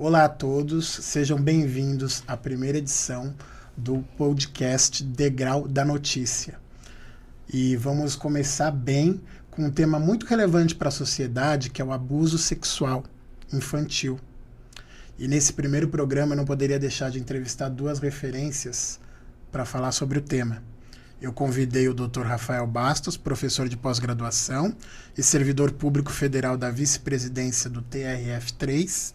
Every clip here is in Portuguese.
Olá a todos, sejam bem-vindos à primeira edição do podcast Degrau da Notícia. E vamos começar bem com um tema muito relevante para a sociedade, que é o abuso sexual infantil. E nesse primeiro programa eu não poderia deixar de entrevistar duas referências para falar sobre o tema. Eu convidei o Dr. Rafael Bastos, professor de pós-graduação e servidor público federal da vice-presidência do TRF3,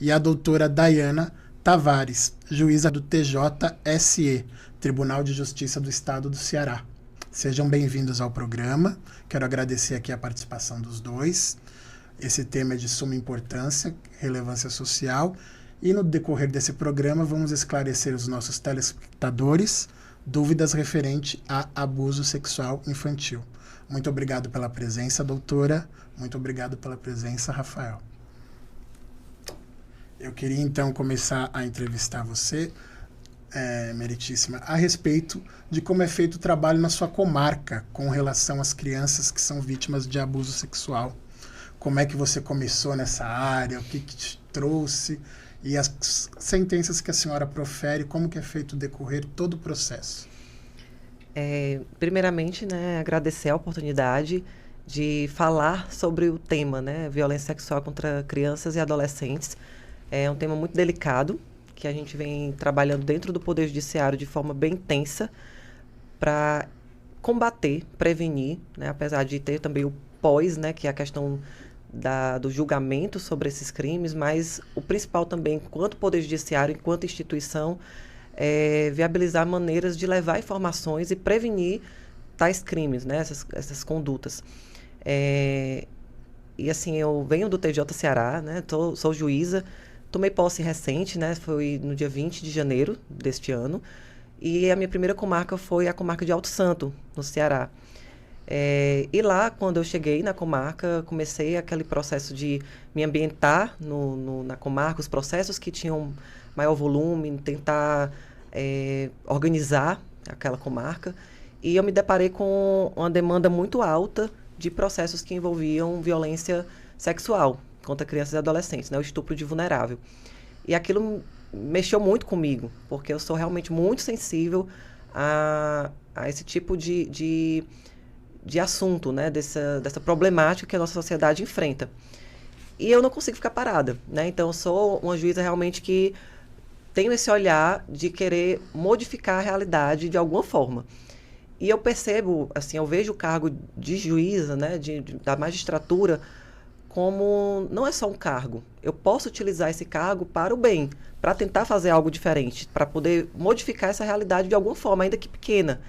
e a doutora Dayana Tavares, juíza do TJSE, Tribunal de Justiça do Estado do Ceará. Sejam bem-vindos ao programa. Quero agradecer aqui a participação dos dois. Esse tema é de suma importância, relevância social, e no decorrer desse programa vamos esclarecer os nossos telespectadores dúvidas referente a abuso sexual infantil. Muito obrigado pela presença, doutora. Muito obrigado pela presença, Rafael. Eu queria, então, começar a entrevistar você, meritíssima, a respeito de como é feito o trabalho na sua comarca com relação às crianças que são vítimas de abuso sexual. Como é que você começou nessa área, o que te trouxe e as sentenças que a senhora profere, como que é feito decorrer todo o processo? Primeiramente, agradecer a oportunidade de falar sobre o tema, violência sexual contra crianças e adolescentes. É um tema muito delicado, que a gente vem trabalhando dentro do Poder Judiciário de forma bem intensa para combater, prevenir, apesar de ter também o pós, que é a questão do julgamento sobre esses crimes, mas o principal também, enquanto Poder Judiciário, enquanto instituição, é viabilizar maneiras de levar informações e prevenir tais crimes, essas condutas. E assim, eu venho do TJ Ceará, sou juíza. Tomei posse recente, foi no dia 20 de janeiro deste ano. E a minha primeira comarca foi a comarca de Alto Santo, no Ceará. E lá, quando eu cheguei na comarca, comecei aquele processo de me ambientar na comarca, os processos que tinham maior volume, tentar organizar aquela comarca. E eu me deparei com uma demanda muito alta de processos que envolviam violência sexual contra crianças e adolescentes, o estupro de vulnerável. E aquilo mexeu muito comigo, porque eu sou realmente muito sensível a esse tipo de assunto, dessa problemática que a nossa sociedade enfrenta. E eu não consigo ficar parada, Então, eu sou uma juíza realmente que tenho esse olhar de querer modificar a realidade de alguma forma. E eu percebo, assim, eu vejo o cargo de juíza, da magistratura, como não é só um cargo. Eu posso utilizar esse cargo para o bem, para tentar fazer algo diferente, para poder modificar essa realidade de alguma forma, ainda que pequena.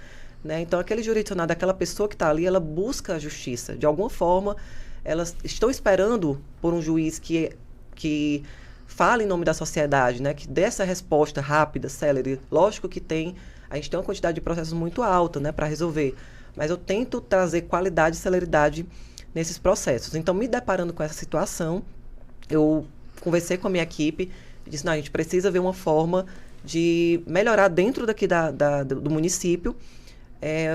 Então, aquele jurisdicionado, aquela pessoa que está ali, ela busca a justiça. De alguma forma, elas estão esperando por um juiz que fale em nome da sociedade, que dê essa resposta rápida, célere. Lógico que a gente tem uma quantidade de processos muito alta, para resolver. Mas eu tento trazer qualidade e celeridade nesses processos. Então, me deparando com essa situação, eu conversei com a minha equipe e disse, não, a gente precisa ver uma forma de melhorar dentro daqui do município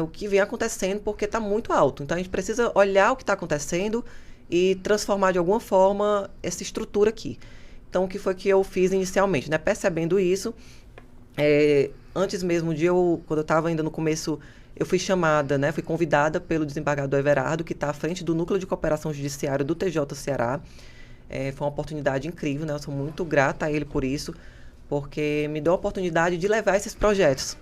o que vem acontecendo, porque está muito alto. Então, a gente precisa olhar o que está acontecendo e transformar de alguma forma essa estrutura aqui. Então, o que foi que eu fiz inicialmente? Percebendo isso, antes mesmo quando eu estava ainda no começo, eu fui chamada, fui convidada pelo desembargador Everardo, que está à frente do Núcleo de Cooperação Judiciária do TJ Ceará. Foi uma oportunidade incrível, eu sou muito grata a ele por isso, porque me deu a oportunidade de levar esses projetos,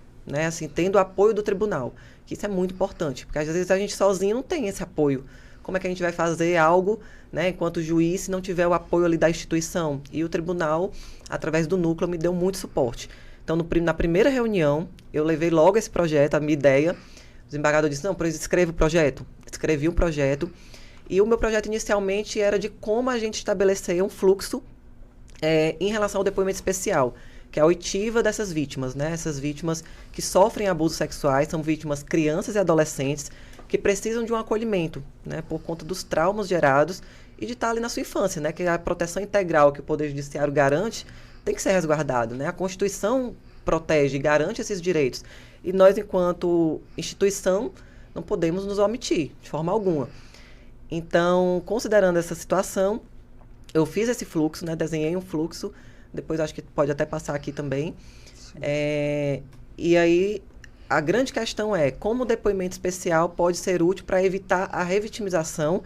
assim, tendo o apoio do tribunal, que isso é muito importante, porque às vezes a gente sozinho não tem esse apoio. Como é que a gente vai fazer algo, enquanto juiz, se não tiver o apoio ali da instituição? E o tribunal, através do núcleo, me deu muito suporte. Então, na primeira reunião, eu levei logo esse projeto, a minha ideia. O desembargador disse, não, escreva o projeto. Escrevi um projeto. E o meu projeto, inicialmente, era de como a gente estabelecer um fluxo em relação ao depoimento especial, que é a oitiva dessas vítimas, Essas vítimas que sofrem abusos sexuais, são vítimas crianças e adolescentes que precisam de um acolhimento, por conta dos traumas gerados e de estar ali na sua infância, que a proteção integral que o Poder Judiciário garante tem que ser resguardado, A Constituição protege e garante esses direitos. E nós, enquanto instituição, não podemos nos omitir, de forma alguma. Então, considerando essa situação, eu fiz esse fluxo, né? Desenhei um fluxo, depois acho que pode até passar aqui também. E aí, a grande questão é como o depoimento especial pode ser útil para evitar a revitimização,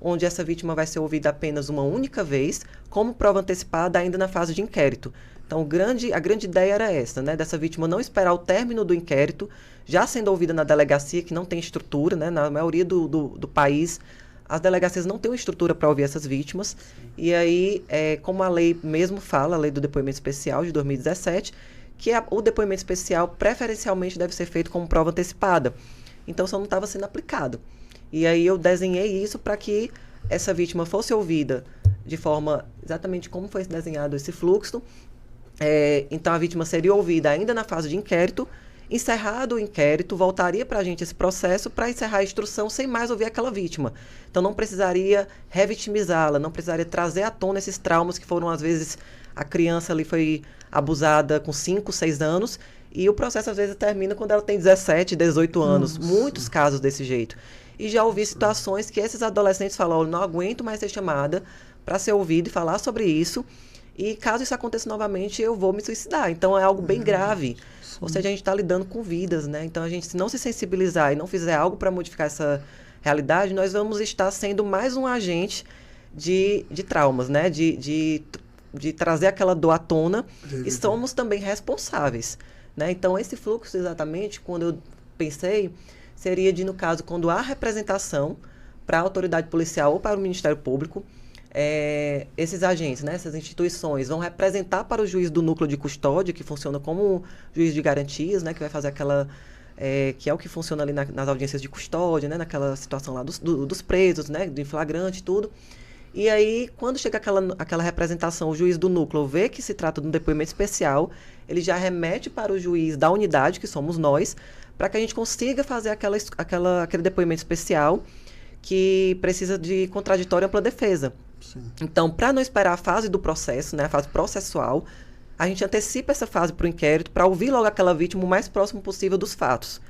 onde essa vítima vai ser ouvida apenas uma única vez, como prova antecipada ainda na fase de inquérito. Então, a grande ideia era essa, né? Dessa vítima não esperar o término do inquérito, já sendo ouvida na delegacia, que não tem estrutura, né? Na maioria do país, as delegacias não têm uma estrutura para ouvir essas vítimas. E aí, como a lei mesmo fala, a lei do depoimento especial de 2017, que o depoimento especial preferencialmente deve ser feito como prova antecipada. Então, só não estava sendo aplicado. E aí eu desenhei isso para que essa vítima fosse ouvida de forma exatamente como foi desenhado esse fluxo. Então, a vítima seria ouvida ainda na fase de inquérito. Encerrado o inquérito, voltaria para a gente esse processo para encerrar a instrução sem mais ouvir aquela vítima. Então, não precisaria revitimizá-la, não precisaria trazer à tona esses traumas que foram, às vezes, a criança ali foi abusada com 5, 6 anos e o processo, às vezes, termina quando ela tem 17, 18 anos. Muitos casos desse jeito. E já ouvi situações que esses adolescentes falam, não aguento mais ser chamada para ser ouvido e falar sobre isso. E caso isso aconteça novamente, eu vou me suicidar. Então, é algo bem grave. Sim. Ou seja, a gente está lidando com vidas, né? Então, a gente, se não se sensibilizar e não fizer algo para modificar essa realidade, nós vamos estar sendo mais um agente de traumas, né? De trazer aquela dor à tona. E somos também responsáveis, né? Então, esse fluxo, exatamente, quando eu pensei, seria de, no caso, quando há representação para a autoridade policial ou para o Ministério Público, esses agentes, né, essas instituições vão representar para o juiz do núcleo de custódia, que funciona como juiz de garantias, né, que vai fazer aquela... que é o que funciona ali nas audiências de custódia, né, naquela situação lá dos presos, né, de flagrante e tudo. E aí, quando chega aquela representação, o juiz do núcleo vê que se trata de um depoimento especial, ele já remete para o juiz da unidade, que somos nós, para que a gente consiga fazer aquele depoimento especial que precisa de contraditório e ampla defesa. Sim. Então, para não esperar a fase do processo, né, a fase processual, a gente antecipa essa fase para o inquérito para ouvir logo aquela vítima o mais próximo possível dos fatos.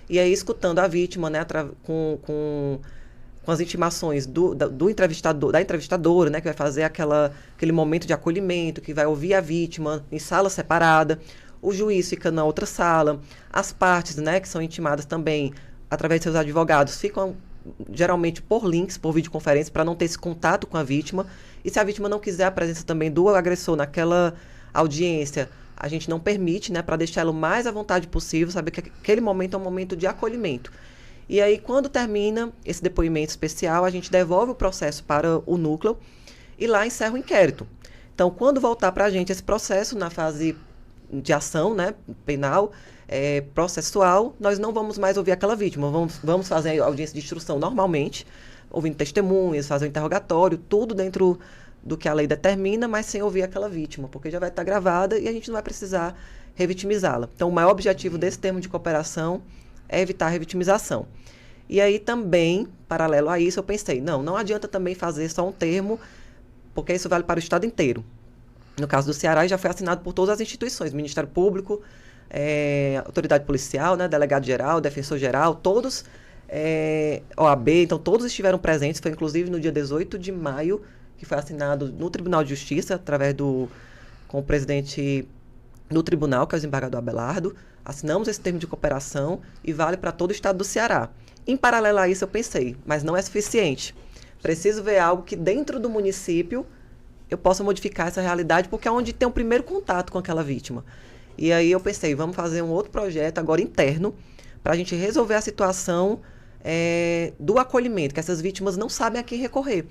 E aí, escutando a vítima, né, com as intimações do entrevistador, da entrevistadora, né, que vai fazer aquele momento de acolhimento, que vai ouvir a vítima em sala separada. O juiz fica na outra sala. As partes, né, que são intimadas também através de seus advogados, ficam geralmente por links, por videoconferência, para não ter esse contato com a vítima. E se a vítima não quiser a presença também do agressor naquela audiência, a gente não permite, né, para deixar ela o mais à vontade possível, saber que aquele momento é um momento de acolhimento. E aí, quando termina esse depoimento especial, a gente devolve o processo para o núcleo e lá encerra o inquérito. Então, quando voltar para a gente esse processo na fase de ação, né, penal, processual, nós não vamos mais ouvir aquela vítima. Vamos fazer a audiência de instrução normalmente, ouvindo testemunhas, fazer o interrogatório, tudo dentro do que a lei determina, mas sem ouvir aquela vítima, porque já vai estar gravada e a gente não vai precisar revitimizá-la. Então, o maior objetivo desse termo de cooperação é evitar a revitimização. E aí também, paralelo a isso, eu pensei, não adianta também fazer só um termo, porque isso vale para o Estado inteiro. No caso do Ceará, já foi assinado por todas as instituições, Ministério Público, Autoridade Policial, né, Delegado-Geral, Defensor-Geral, todos, OAB, então todos estiveram presentes, foi inclusive no dia 18 de maio, que foi assinado no Tribunal de Justiça, com o presidente do tribunal, que é o desembargador Abelardo. Assinamos esse termo de cooperação e vale para todo o estado do Ceará. Em paralelo a isso, eu pensei, mas não é suficiente. Preciso ver algo que dentro do município eu possa modificar essa realidade, porque é onde tem o primeiro contato com aquela vítima. E aí eu pensei, vamos fazer um outro projeto agora interno para a gente resolver a situação do acolhimento, que essas vítimas não sabem a quem recorrer.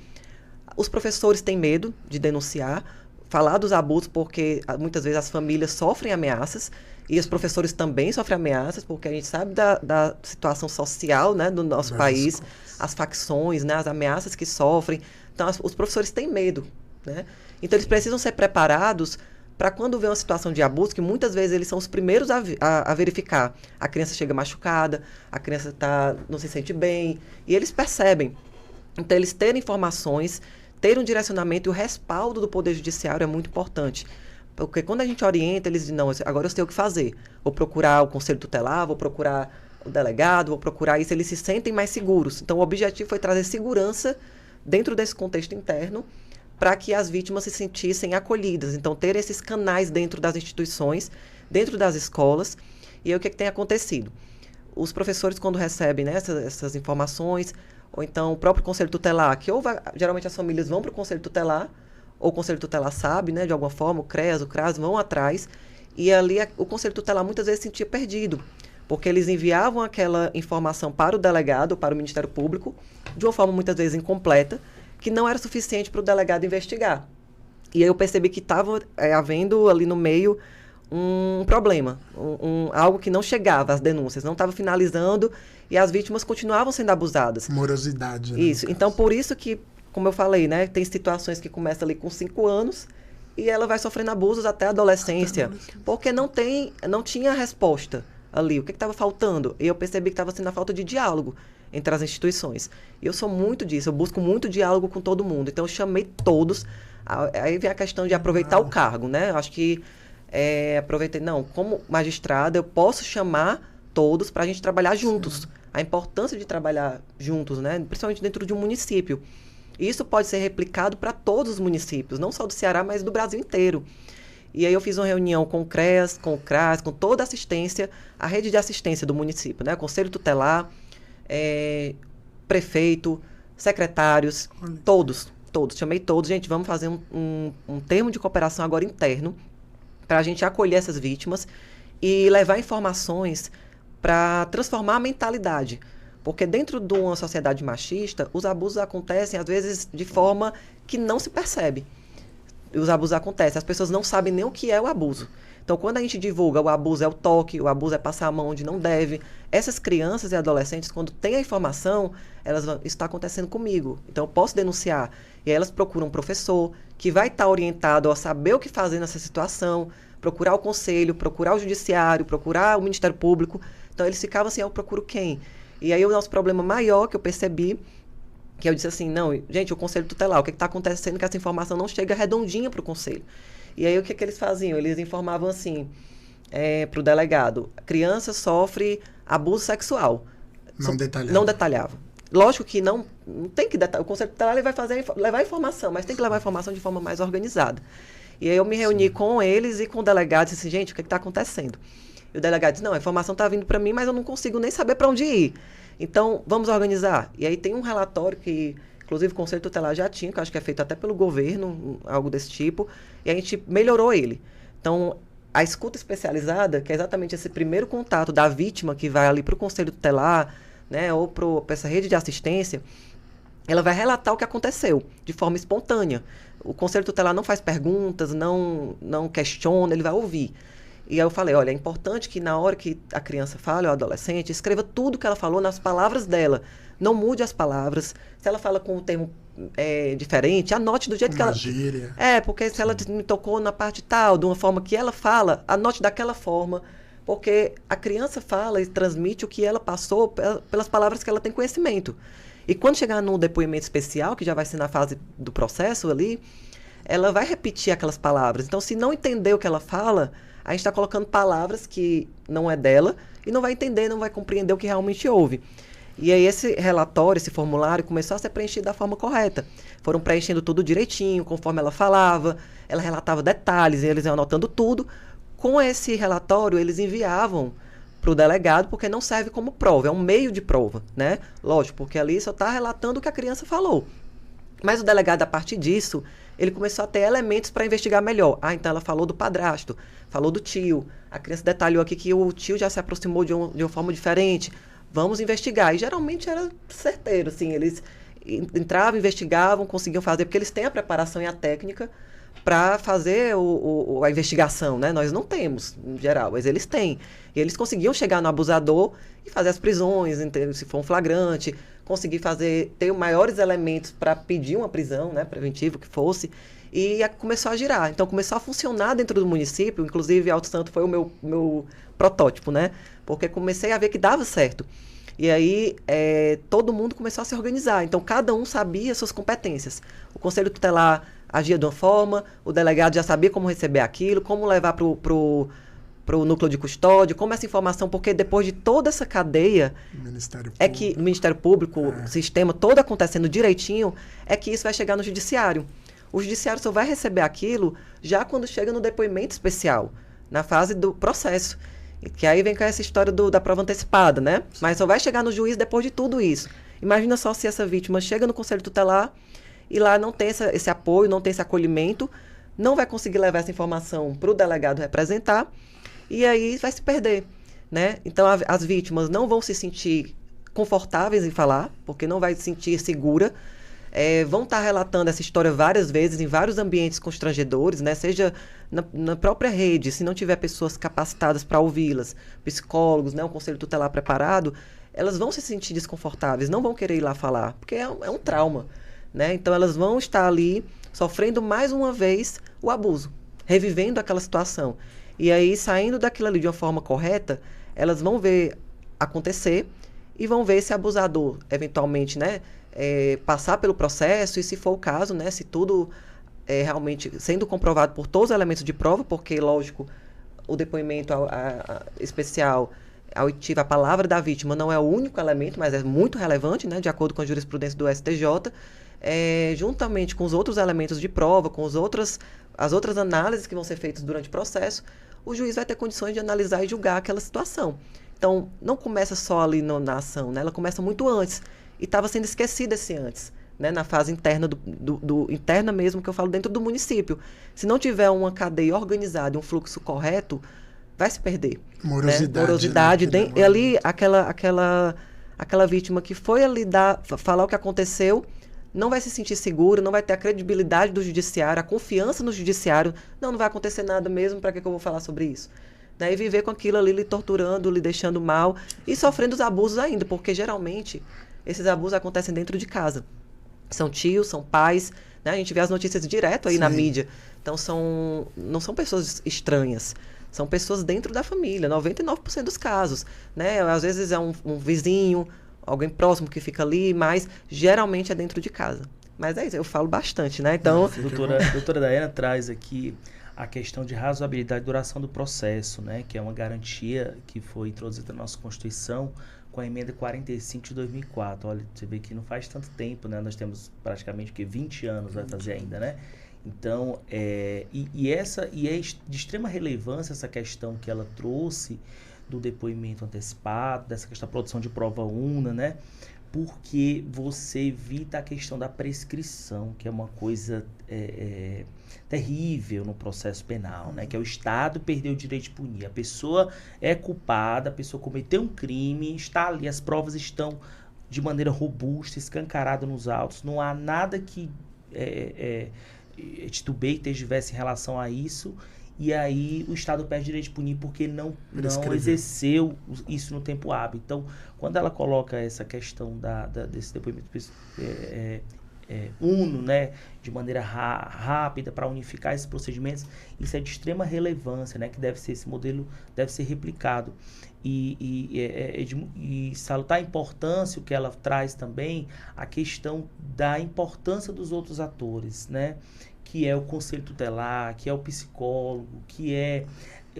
Os professores têm medo de denunciar, falar dos abusos, porque muitas vezes as famílias sofrem ameaças, e os professores também sofrem ameaças, porque a gente sabe da situação social, né, do nosso país, as facções, né, as ameaças que sofrem. Então, os professores têm medo, né? Então, eles precisam ser preparados para quando vê uma situação de abuso, que muitas vezes eles são os primeiros a verificar. A criança chega machucada, a criança não se sente bem, e eles percebem. Então, eles terem informações, ter um direcionamento e o respaldo do Poder Judiciário é muito importante. Porque quando a gente orienta, eles dizem, não, agora eu sei o que fazer. Vou procurar o Conselho Tutelar, vou procurar o delegado, vou procurar isso. Eles se sentem mais seguros. Então, o objetivo foi trazer segurança dentro desse contexto interno para que as vítimas se sentissem acolhidas. Então, ter esses canais dentro das instituições, dentro das escolas. E aí, o que tem acontecido? Os professores, quando recebem, né, essas informações, ou então o próprio Conselho Tutelar, que geralmente as famílias vão para o Conselho Tutelar, ou o Conselho Tutelar sabe, né, de alguma forma, o CREAS, o CRAS vão atrás, e ali o Conselho Tutelar muitas vezes se sentia perdido, porque eles enviavam aquela informação para o delegado, para o Ministério Público, de uma forma muitas vezes incompleta, que não era suficiente para o delegado investigar. E aí eu percebi que estava havendo ali no meio um problema, algo que não chegava às denúncias, não estava finalizando e as vítimas continuavam sendo abusadas. Morosidade. Né, isso. Então, por isso que, como eu falei, né, tem situações que começam ali com 5 anos e ela vai sofrendo abusos até a adolescência, porque não tinha resposta ali. O que estava faltando? E eu percebi que estava sendo a falta de diálogo entre as instituições. E eu sou muito disso, eu busco muito diálogo com todo mundo. Então, eu chamei todos. Aí vem a questão de aproveitar o cargo, né? Eu acho que aproveitei, como magistrada, eu posso chamar todos para a gente trabalhar juntos. Sim. A importância de trabalhar juntos, né? Principalmente dentro de um município. Isso pode ser replicado para todos os municípios, não só do Ceará, mas do Brasil inteiro. E aí eu fiz uma reunião com o CREAS, com o CRAS, com toda a assistência, a rede de assistência do município, né? Conselho Tutelar, prefeito, secretários, todos. Chamei todos, gente, vamos fazer um termo de cooperação agora interno, para a gente acolher essas vítimas e levar informações para transformar a mentalidade. Porque dentro de uma sociedade machista, os abusos acontecem, às vezes, de forma que não se percebe. Os abusos acontecem, as pessoas não sabem nem o que é o abuso. Então, quando a gente divulga o abuso é o toque, o abuso é passar a mão onde não deve, essas crianças e adolescentes, quando têm a informação, isso está acontecendo comigo, então eu posso denunciar. E aí elas procuram um professor que vai estar orientado a saber o que fazer nessa situação, procurar o conselho, procurar o judiciário, procurar o Ministério Público. Então, eles ficavam assim, eu procuro quem? E aí o nosso problema maior que eu percebi, que eu disse assim, não, gente, o Conselho Tutelar, o que está acontecendo é que essa informação não chega redondinha para o Conselho. E aí o que eles faziam? Eles informavam assim para o delegado, a criança sofre abuso sexual. Não detalhava. Lógico que não tem que detalhar. O Conselho Tutelar ele vai levar informação, mas tem que levar informação de forma mais organizada. E aí eu me reuni com eles e com o delegado e disse assim, gente, o que está acontecendo? E o delegado disse, não, a informação está vindo para mim, mas eu não consigo nem saber para onde ir. Então, vamos organizar. E aí tem um relatório que, inclusive, o Conselho Tutelar já tinha, que eu acho que é feito até pelo governo, algo desse tipo, e a gente melhorou ele. Então, a escuta especializada, que é exatamente esse primeiro contato da vítima que vai ali para o Conselho Tutelar, né, ou para essa rede de assistência, ela vai relatar o que aconteceu, de forma espontânea. O Conselho Tutelar não faz perguntas, não questiona, ele vai ouvir. E aí eu falei, olha, é importante que na hora que a criança fala, ou o adolescente, escreva tudo que ela falou nas palavras dela. Não mude as palavras. Se ela fala com um termo diferente, anote do jeito que ela... Gíria. Porque se ela me tocou na parte tal, de uma forma que ela fala, anote daquela forma. Porque a criança fala e transmite o que ela passou pelas palavras que ela tem conhecimento. E quando chegar no depoimento especial, que já vai ser na fase do processo ali, ela vai repetir aquelas palavras. Então, se não entender o que ela fala, a gente está colocando palavras que não é dela e não vai entender, não vai compreender o que realmente houve. E aí esse relatório, esse formulário começou a ser preenchido da forma correta. Foram preenchendo tudo direitinho, conforme ela falava, ela relatava detalhes, eles iam anotando tudo. Com esse relatório, eles enviavam para o delegado, porque não serve como prova, é um meio de prova, né? Lógico, porque ali só está relatando o que a criança falou. Mas o delegado, a partir disso, ele começou a ter elementos para investigar melhor. Então ela falou do padrasto, falou do tio. A criança detalhou aqui que o tio já se aproximou de uma forma diferente. Vamos investigar. E geralmente era certeiro, assim. Eles entravam, investigavam, conseguiam fazer, porque eles têm a preparação e a técnica para fazer a investigação, né? Nós não temos, em geral, mas eles têm. E eles conseguiam chegar no abusador e fazer as prisões, se for um flagrante, conseguir ter maiores elementos para pedir uma prisão, né, preventiva que fosse, e começou a girar. Então, começou a funcionar dentro do município, inclusive Alto Santo foi o meu protótipo, né, porque comecei a ver que dava certo. E aí, todo mundo começou a se organizar. Então, cada um sabia suas competências. O Conselho Tutelar agia de uma forma, o delegado já sabia como receber aquilo, como levar para o núcleo de custódia, como essa informação, porque depois de toda essa cadeia, o Ministério Público, o sistema todo acontecendo direitinho, é que isso vai chegar no judiciário. O judiciário só vai receber aquilo já quando chega no depoimento especial, na fase do processo. Que aí vem com essa história da prova antecipada, né? Mas só vai chegar no juiz depois de tudo isso. Imagina só se essa vítima chega no Conselho Tutelar e lá não tem esse apoio, não tem esse acolhimento, não vai conseguir levar essa informação para o delegado representar e aí vai se perder, né? Então, as vítimas não vão se sentir confortáveis em falar, porque não vai se sentir segura, vão estar relatando essa história várias vezes em vários ambientes constrangedores, né? Seja na própria rede, se não tiver pessoas capacitadas para ouvi-las, psicólogos, né? Um conselho tutelar preparado, elas vão se sentir desconfortáveis, não vão querer ir lá falar, porque é um trauma, né? Então, elas vão estar ali sofrendo mais uma vez o abuso, revivendo aquela situação. E aí, saindo daquilo ali de uma forma correta, elas vão ver acontecer e vão ver esse abusador, eventualmente, né, passar pelo processo e, se for o caso, né, se tudo realmente sendo comprovado por todos os elementos de prova, porque, lógico, o depoimento especial auditiva, a palavra da vítima não é o único elemento, mas é muito relevante, né, de acordo com a jurisprudência do STJ, juntamente com os outros elementos de prova, com as outras análises que vão ser feitas durante o processo, o juiz vai ter condições de analisar e julgar aquela situação. Então, não começa só ali na ação, né? Ela começa muito antes. E estava sendo esquecida esse antes, né? Na fase interna, interna mesmo, que eu falo dentro do município. Se não tiver uma cadeia organizada, um fluxo correto, vai se perder. Morosidade. Né? Morosidade. E ali, aquela vítima que foi ali falar o que aconteceu, não vai se sentir segura, não vai ter a credibilidade do judiciário, a confiança no judiciário. Não vai acontecer nada mesmo, para que eu vou falar sobre isso? Né? E viver com aquilo ali, lhe torturando, lhe deixando mal e sofrendo os abusos ainda, porque geralmente esses abusos acontecem dentro de casa. São tios, são pais, né? A gente vê as notícias direto aí na mídia. Então, não são pessoas estranhas, são pessoas dentro da família, 99% dos casos. Né? Às vezes é um vizinho, alguém próximo que fica ali, mas geralmente é dentro de casa. Mas é isso, eu falo bastante, né? Então... Doutora Daiana traz aqui a questão de razoabilidade e duração do processo, né? Que é uma garantia que foi introduzida na nossa Constituição com a emenda 45 de 2004. Olha, você vê que não faz tanto tempo, né? Nós temos praticamente 20 anos, vai fazer ainda, né? Então, é de extrema relevância essa questão que ela trouxe do depoimento antecipado, dessa questão da produção de prova una, né? Porque você evita a questão da prescrição, que é uma coisa terrível no processo penal, né? Que é o Estado perder o direito de punir. A pessoa é culpada, a pessoa cometeu um crime, está ali, as provas estão de maneira robusta, escancarada nos autos, não há nada que titubeie que tivesse em relação a isso, e aí o Estado perde o direito de punir porque não exerceu isso no tempo hábil. Então, quando ela coloca essa questão desse depoimento uno, né, de maneira rápida para unificar esses procedimentos, isso é de extrema relevância, né, que esse modelo deve ser replicado. E salutar a importância, o que ela traz também, a questão da importância dos outros atores, né, que é o conselho tutelar, que é o psicólogo, que é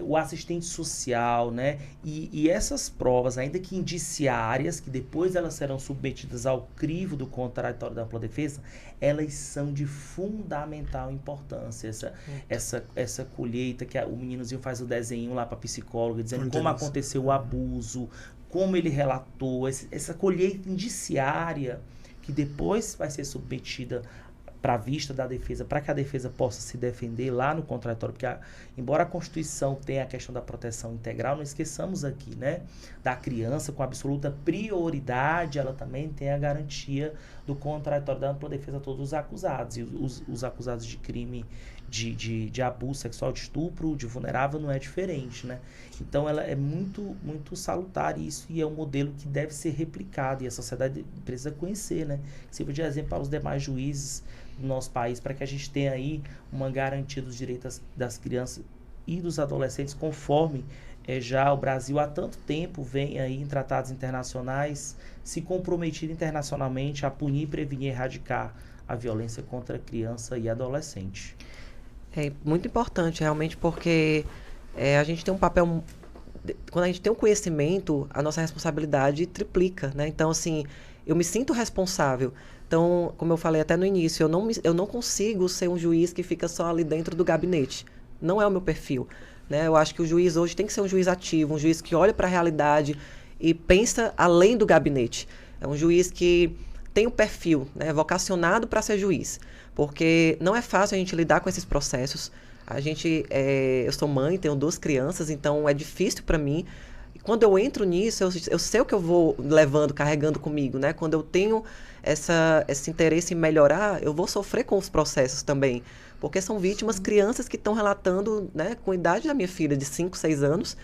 o assistente social, né? E essas provas, ainda que indiciárias, que depois elas serão submetidas ao crivo do contraditório da ampla defesa, elas são de fundamental importância. Essa colheita que o meninozinho faz o desenho lá para a psicóloga, dizendo como aconteceu o abuso, como ele relatou, essa colheita indiciária, que depois vai ser submetida para a vista da defesa, para que a defesa possa se defender lá no contraditório, porque embora a Constituição tenha a questão da proteção integral, não esqueçamos aqui, né, da criança com absoluta prioridade, ela também tem a garantia do contraditório da ampla defesa a todos os acusados, e os acusados de crime de abuso sexual, de estupro, de vulnerável, não é diferente, né? Então, ela é muito, muito salutar isso, e é um modelo que deve ser replicado, e a sociedade precisa conhecer, né? Sirva de exemplo para os demais juízes do nosso país, para que a gente tenha aí uma garantia dos direitos das crianças e dos adolescentes, conforme já o Brasil há tanto tempo vem aí em tratados internacionais, se comprometido internacionalmente a punir, prevenir e erradicar a violência contra a criança e adolescente. É muito importante, realmente, porque a gente tem um papel... Quando a gente tem um conhecimento, a nossa responsabilidade triplica, né? Então, assim, eu me sinto responsável. Então, como eu falei até no início, eu não consigo ser um juiz que fica só ali dentro do gabinete. Não é o meu perfil, né? Eu acho que o juiz hoje tem que ser um juiz ativo, um juiz que olha para a realidade e pensa além do gabinete. É um juiz que tem um perfil, né, vocacionado para ser juiz, porque não é fácil a gente lidar com esses processos. Eu sou mãe, tenho 2 crianças, então é difícil para mim. E quando eu entro nisso, eu sei o que eu vou levando, carregando comigo, né? Quando eu tenho esse interesse em melhorar, eu vou sofrer com os processos também, porque são vítimas crianças que estão relatando, né, com a idade da minha filha, de 5, 6 anos,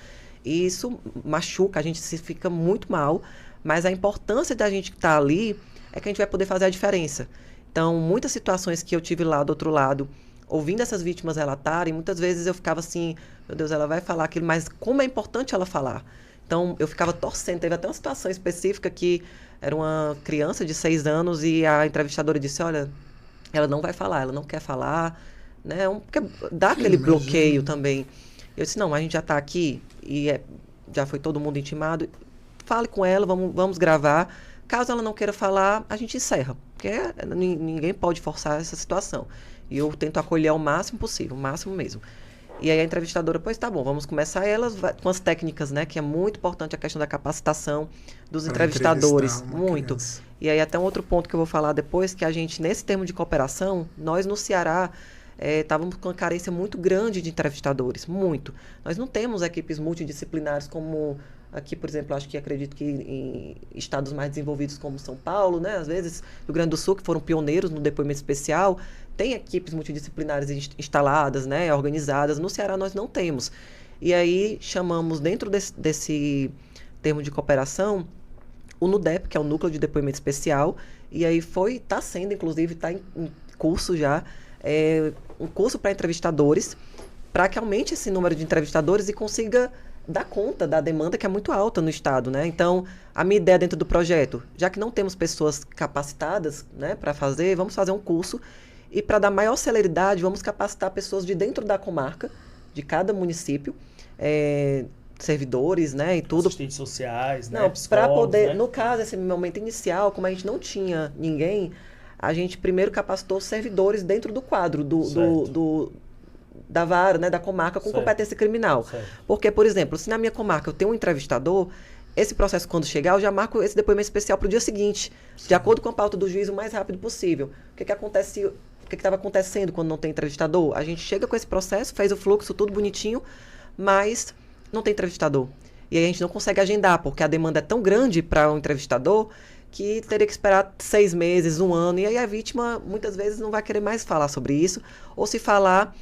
e isso machuca, a gente se fica muito mal, mas a importância da gente estar ali é que a gente vai poder fazer a diferença. Então, muitas situações que eu tive lá do outro lado, ouvindo essas vítimas relatarem, muitas vezes eu ficava assim, meu Deus, ela vai falar aquilo, mas como é importante ela falar. Então, eu ficava torcendo. Teve até uma situação específica que era uma criança de 6 anos e a entrevistadora disse, olha, ela não vai falar, ela não quer falar, né? Porque dá aquele bloqueio também. Eu disse, não, a gente já está aqui e já foi todo mundo intimado, fale com ela, vamos gravar. Caso ela não queira falar, a gente encerra, porque ninguém pode forçar essa situação. E eu tento acolher ao máximo possível, o máximo mesmo. E aí a entrevistadora, pois tá bom, vamos começar com as técnicas, né? Que é muito importante a questão da capacitação dos entrevistadores. Muito. Criança. E aí até um outro ponto que eu vou falar depois, que a gente, nesse termo de cooperação, nós no Ceará estávamos com uma carência muito grande de entrevistadores, muito. Nós não temos equipes multidisciplinares como aqui, por exemplo, acredito que em estados mais desenvolvidos como São Paulo, né? Às vezes, Rio Grande do Sul, que foram pioneiros no depoimento especial, tem equipes multidisciplinares instaladas, né? Organizadas. No Ceará, nós não temos. E aí, chamamos, dentro desse termo de cooperação, o NUDEP, que é o Núcleo de Depoimento Especial, e aí está sendo, inclusive, está em curso já, um curso para entrevistadores, para que aumente esse número de entrevistadores e consiga dar conta da demanda que é muito alta no estado, né? Então, a minha ideia dentro do projeto, já que não temos pessoas capacitadas, né, para fazer, vamos fazer um curso e para dar maior celeridade, vamos capacitar pessoas de dentro da comarca, de cada município, servidores, né, e tudo. Assistentes sociais, né? Não, para poder, né? No caso, esse momento inicial, como a gente não tinha ninguém, a gente primeiro capacitou servidores dentro do quadro da vara, né, da comarca com competência criminal. Porque, por exemplo, se na minha comarca eu tenho um entrevistador, esse processo, quando chegar, eu já marco esse depoimento especial para o dia seguinte, de acordo com a pauta do juiz, o mais rápido possível. O que estava acontecendo quando não tem entrevistador? A gente chega com esse processo, fez o fluxo, tudo bonitinho, mas não tem entrevistador. E aí a gente não consegue agendar, porque a demanda é tão grande para um entrevistador que teria que esperar 6 meses, 1 ano, e aí a vítima muitas vezes não vai querer mais falar sobre isso, ou se falar,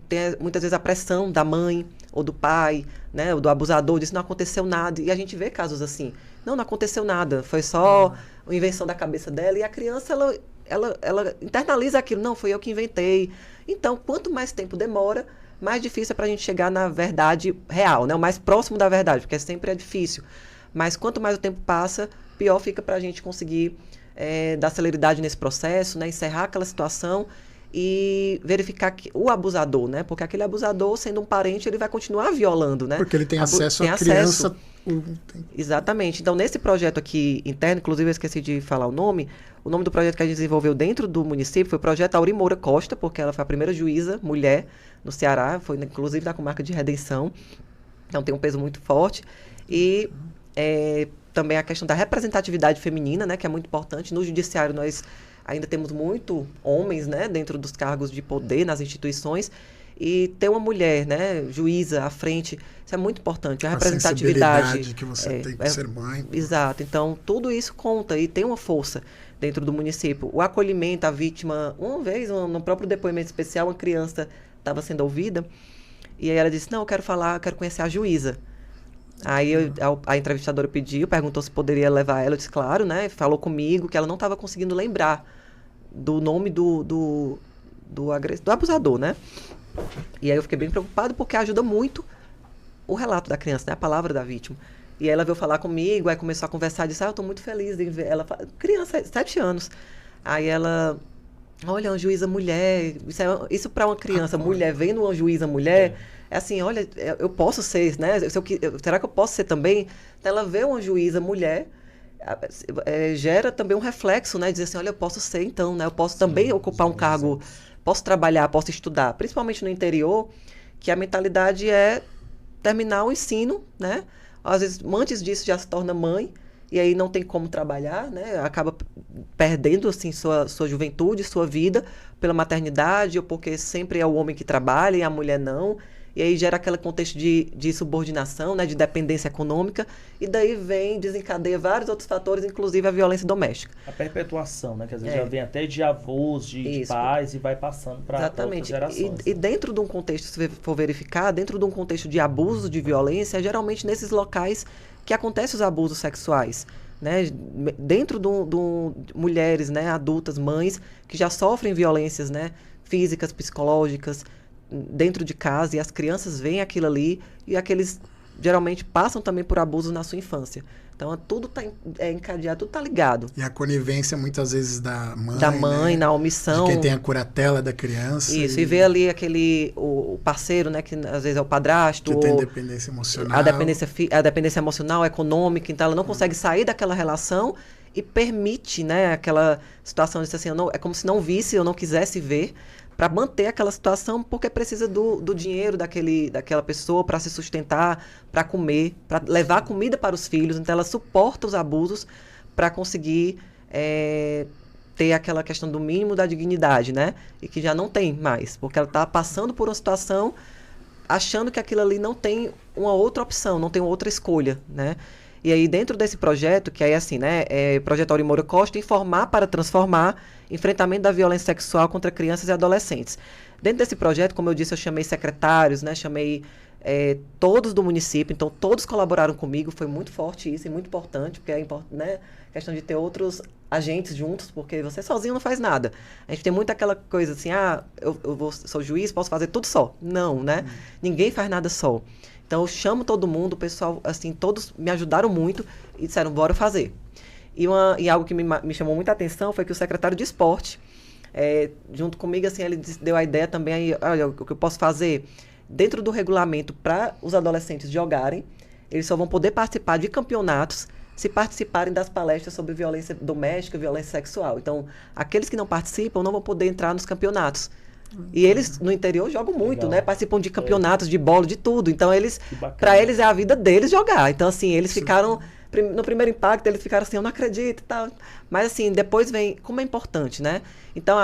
tem muitas vezes a pressão da mãe ou do pai, né, ou do abusador, diz não aconteceu nada, e a gente vê casos assim, não aconteceu nada, foi só uma invenção da cabeça dela, e a criança, ela internaliza aquilo, não, foi eu que inventei. Então, quanto mais tempo demora, mais difícil é para a gente chegar na verdade real, né, o mais próximo da verdade, porque sempre é difícil, mas quanto mais o tempo passa, pior fica para a gente conseguir dar celeridade nesse processo, né, encerrar aquela situação e verificar que o abusador, né, porque aquele abusador, sendo um parente, ele vai continuar violando, né? Porque ele tem acesso à criança. Exatamente. Então, nesse projeto aqui interno, inclusive eu esqueci de falar o nome do projeto que a gente desenvolveu dentro do município foi o projeto Auri Moura Costa, porque ela foi a primeira juíza mulher no Ceará, foi inclusive da comarca de Redenção, então tem um peso muito forte. E também a questão da representatividade feminina, né, que é muito importante. No judiciário nós ainda temos muito homens, né, dentro dos cargos de poder nas instituições, e ter uma mulher, né, juíza à frente, isso é muito importante. A representatividade que você tem que ser mãe. Exato. Então, tudo isso conta e tem uma força dentro do município. O acolhimento à vítima, uma vez, no próprio depoimento especial, uma criança estava sendo ouvida, e aí ela disse, não, eu quero conhecer a juíza. Aí a entrevistadora perguntou se poderia levar ela, eu disse, claro, né? Falou comigo que ela não estava conseguindo lembrar do nome do abusador, né? E aí eu fiquei bem preocupado porque ajuda muito o relato da criança, né? A palavra da vítima. E aí ela veio falar comigo, aí começou a conversar, disse, eu estou muito feliz de ver ela. Criança, 7 anos. Aí ela, olha, uma juíza mulher, isso para uma criança mulher, vendo uma juíza mulher... É assim, olha, eu posso ser, né? Será que eu posso ser também? Então, ela vê uma juíza mulher gera também um reflexo, né? Dizer assim, olha, eu posso ser então, né? Eu posso também ocupar um cargo, posso trabalhar, posso estudar, principalmente no interior, que a mentalidade é terminar o ensino, né? Às vezes, antes disso, já se torna mãe, e aí não tem como trabalhar, né? Acaba perdendo, assim, sua juventude, sua vida, pela maternidade, ou porque sempre é o homem que trabalha e a mulher não. E aí gera aquele contexto de subordinação, né? De dependência econômica, e daí desencadeia vários outros fatores, inclusive a violência doméstica. A perpetuação, né? Que às vezes já vem até de avós, de pais, e vai passando para outras gerações. E dentro de um contexto, se for verificar, dentro de um contexto de abuso, de violência, é geralmente nesses locais que acontecem os abusos sexuais, né? Dentro de mulheres, né? Adultas, mães, que já sofrem violências, né? Físicas, psicológicas, dentro de casa, e as crianças veem aquilo ali, e aqueles geralmente passam também por abusos na sua infância. Então, tudo está encadeado, tudo está ligado. E a conivência, muitas vezes, da mãe. Da mãe, né? Na omissão. De quem tem a curatela da criança. Isso, e vê ali o parceiro, né? Que às vezes é o padrasto. Que tem dependência emocional. A dependência emocional, econômica. Então, ela não consegue sair daquela relação e permite, né? Aquela situação de assim, é como se não visse ou não quisesse ver, para manter aquela situação, porque precisa do dinheiro daquela pessoa para se sustentar, para comer, para levar comida para os filhos. Então, ela suporta os abusos para conseguir ter aquela questão do mínimo da dignidade, né? E que já não tem mais, porque ela está passando por uma situação achando que aquilo ali não tem uma outra opção, não tem outra escolha, né? E aí, dentro desse projeto, que é assim, né? Projeto Aurimora Costa, Informar para Transformar, enfrentamento da violência sexual contra crianças e adolescentes. Dentro desse projeto, como eu disse, eu chamei secretários, né? Chamei todos do município, então todos colaboraram comigo, foi muito forte isso e muito importante, porque né? Questão de ter outros agentes juntos, porque você sozinho não faz nada. A gente tem muito aquela coisa assim, sou juiz, posso fazer tudo só. Não, né? Ninguém faz nada só. Então, eu chamo todo mundo, o pessoal, assim, todos me ajudaram muito e disseram, bora fazer. E algo que me chamou muita atenção foi que o secretário de esporte, junto comigo, assim, ele deu a ideia também, aí, olha, o que eu posso fazer dentro do regulamento para os adolescentes jogarem, eles só vão poder participar de campeonatos se participarem das palestras sobre violência doméstica e violência sexual. Então, aqueles que não participam não vão poder entrar nos campeonatos. E eles, no interior, jogam muito, né? Participam de campeonatos de bola, de tudo. Então, para eles, é a vida deles jogar. Então, assim, eles ficaram... No primeiro impacto, eles ficaram assim, eu não acredito e tal. Mas, assim, depois vem... Como é importante, né? Então,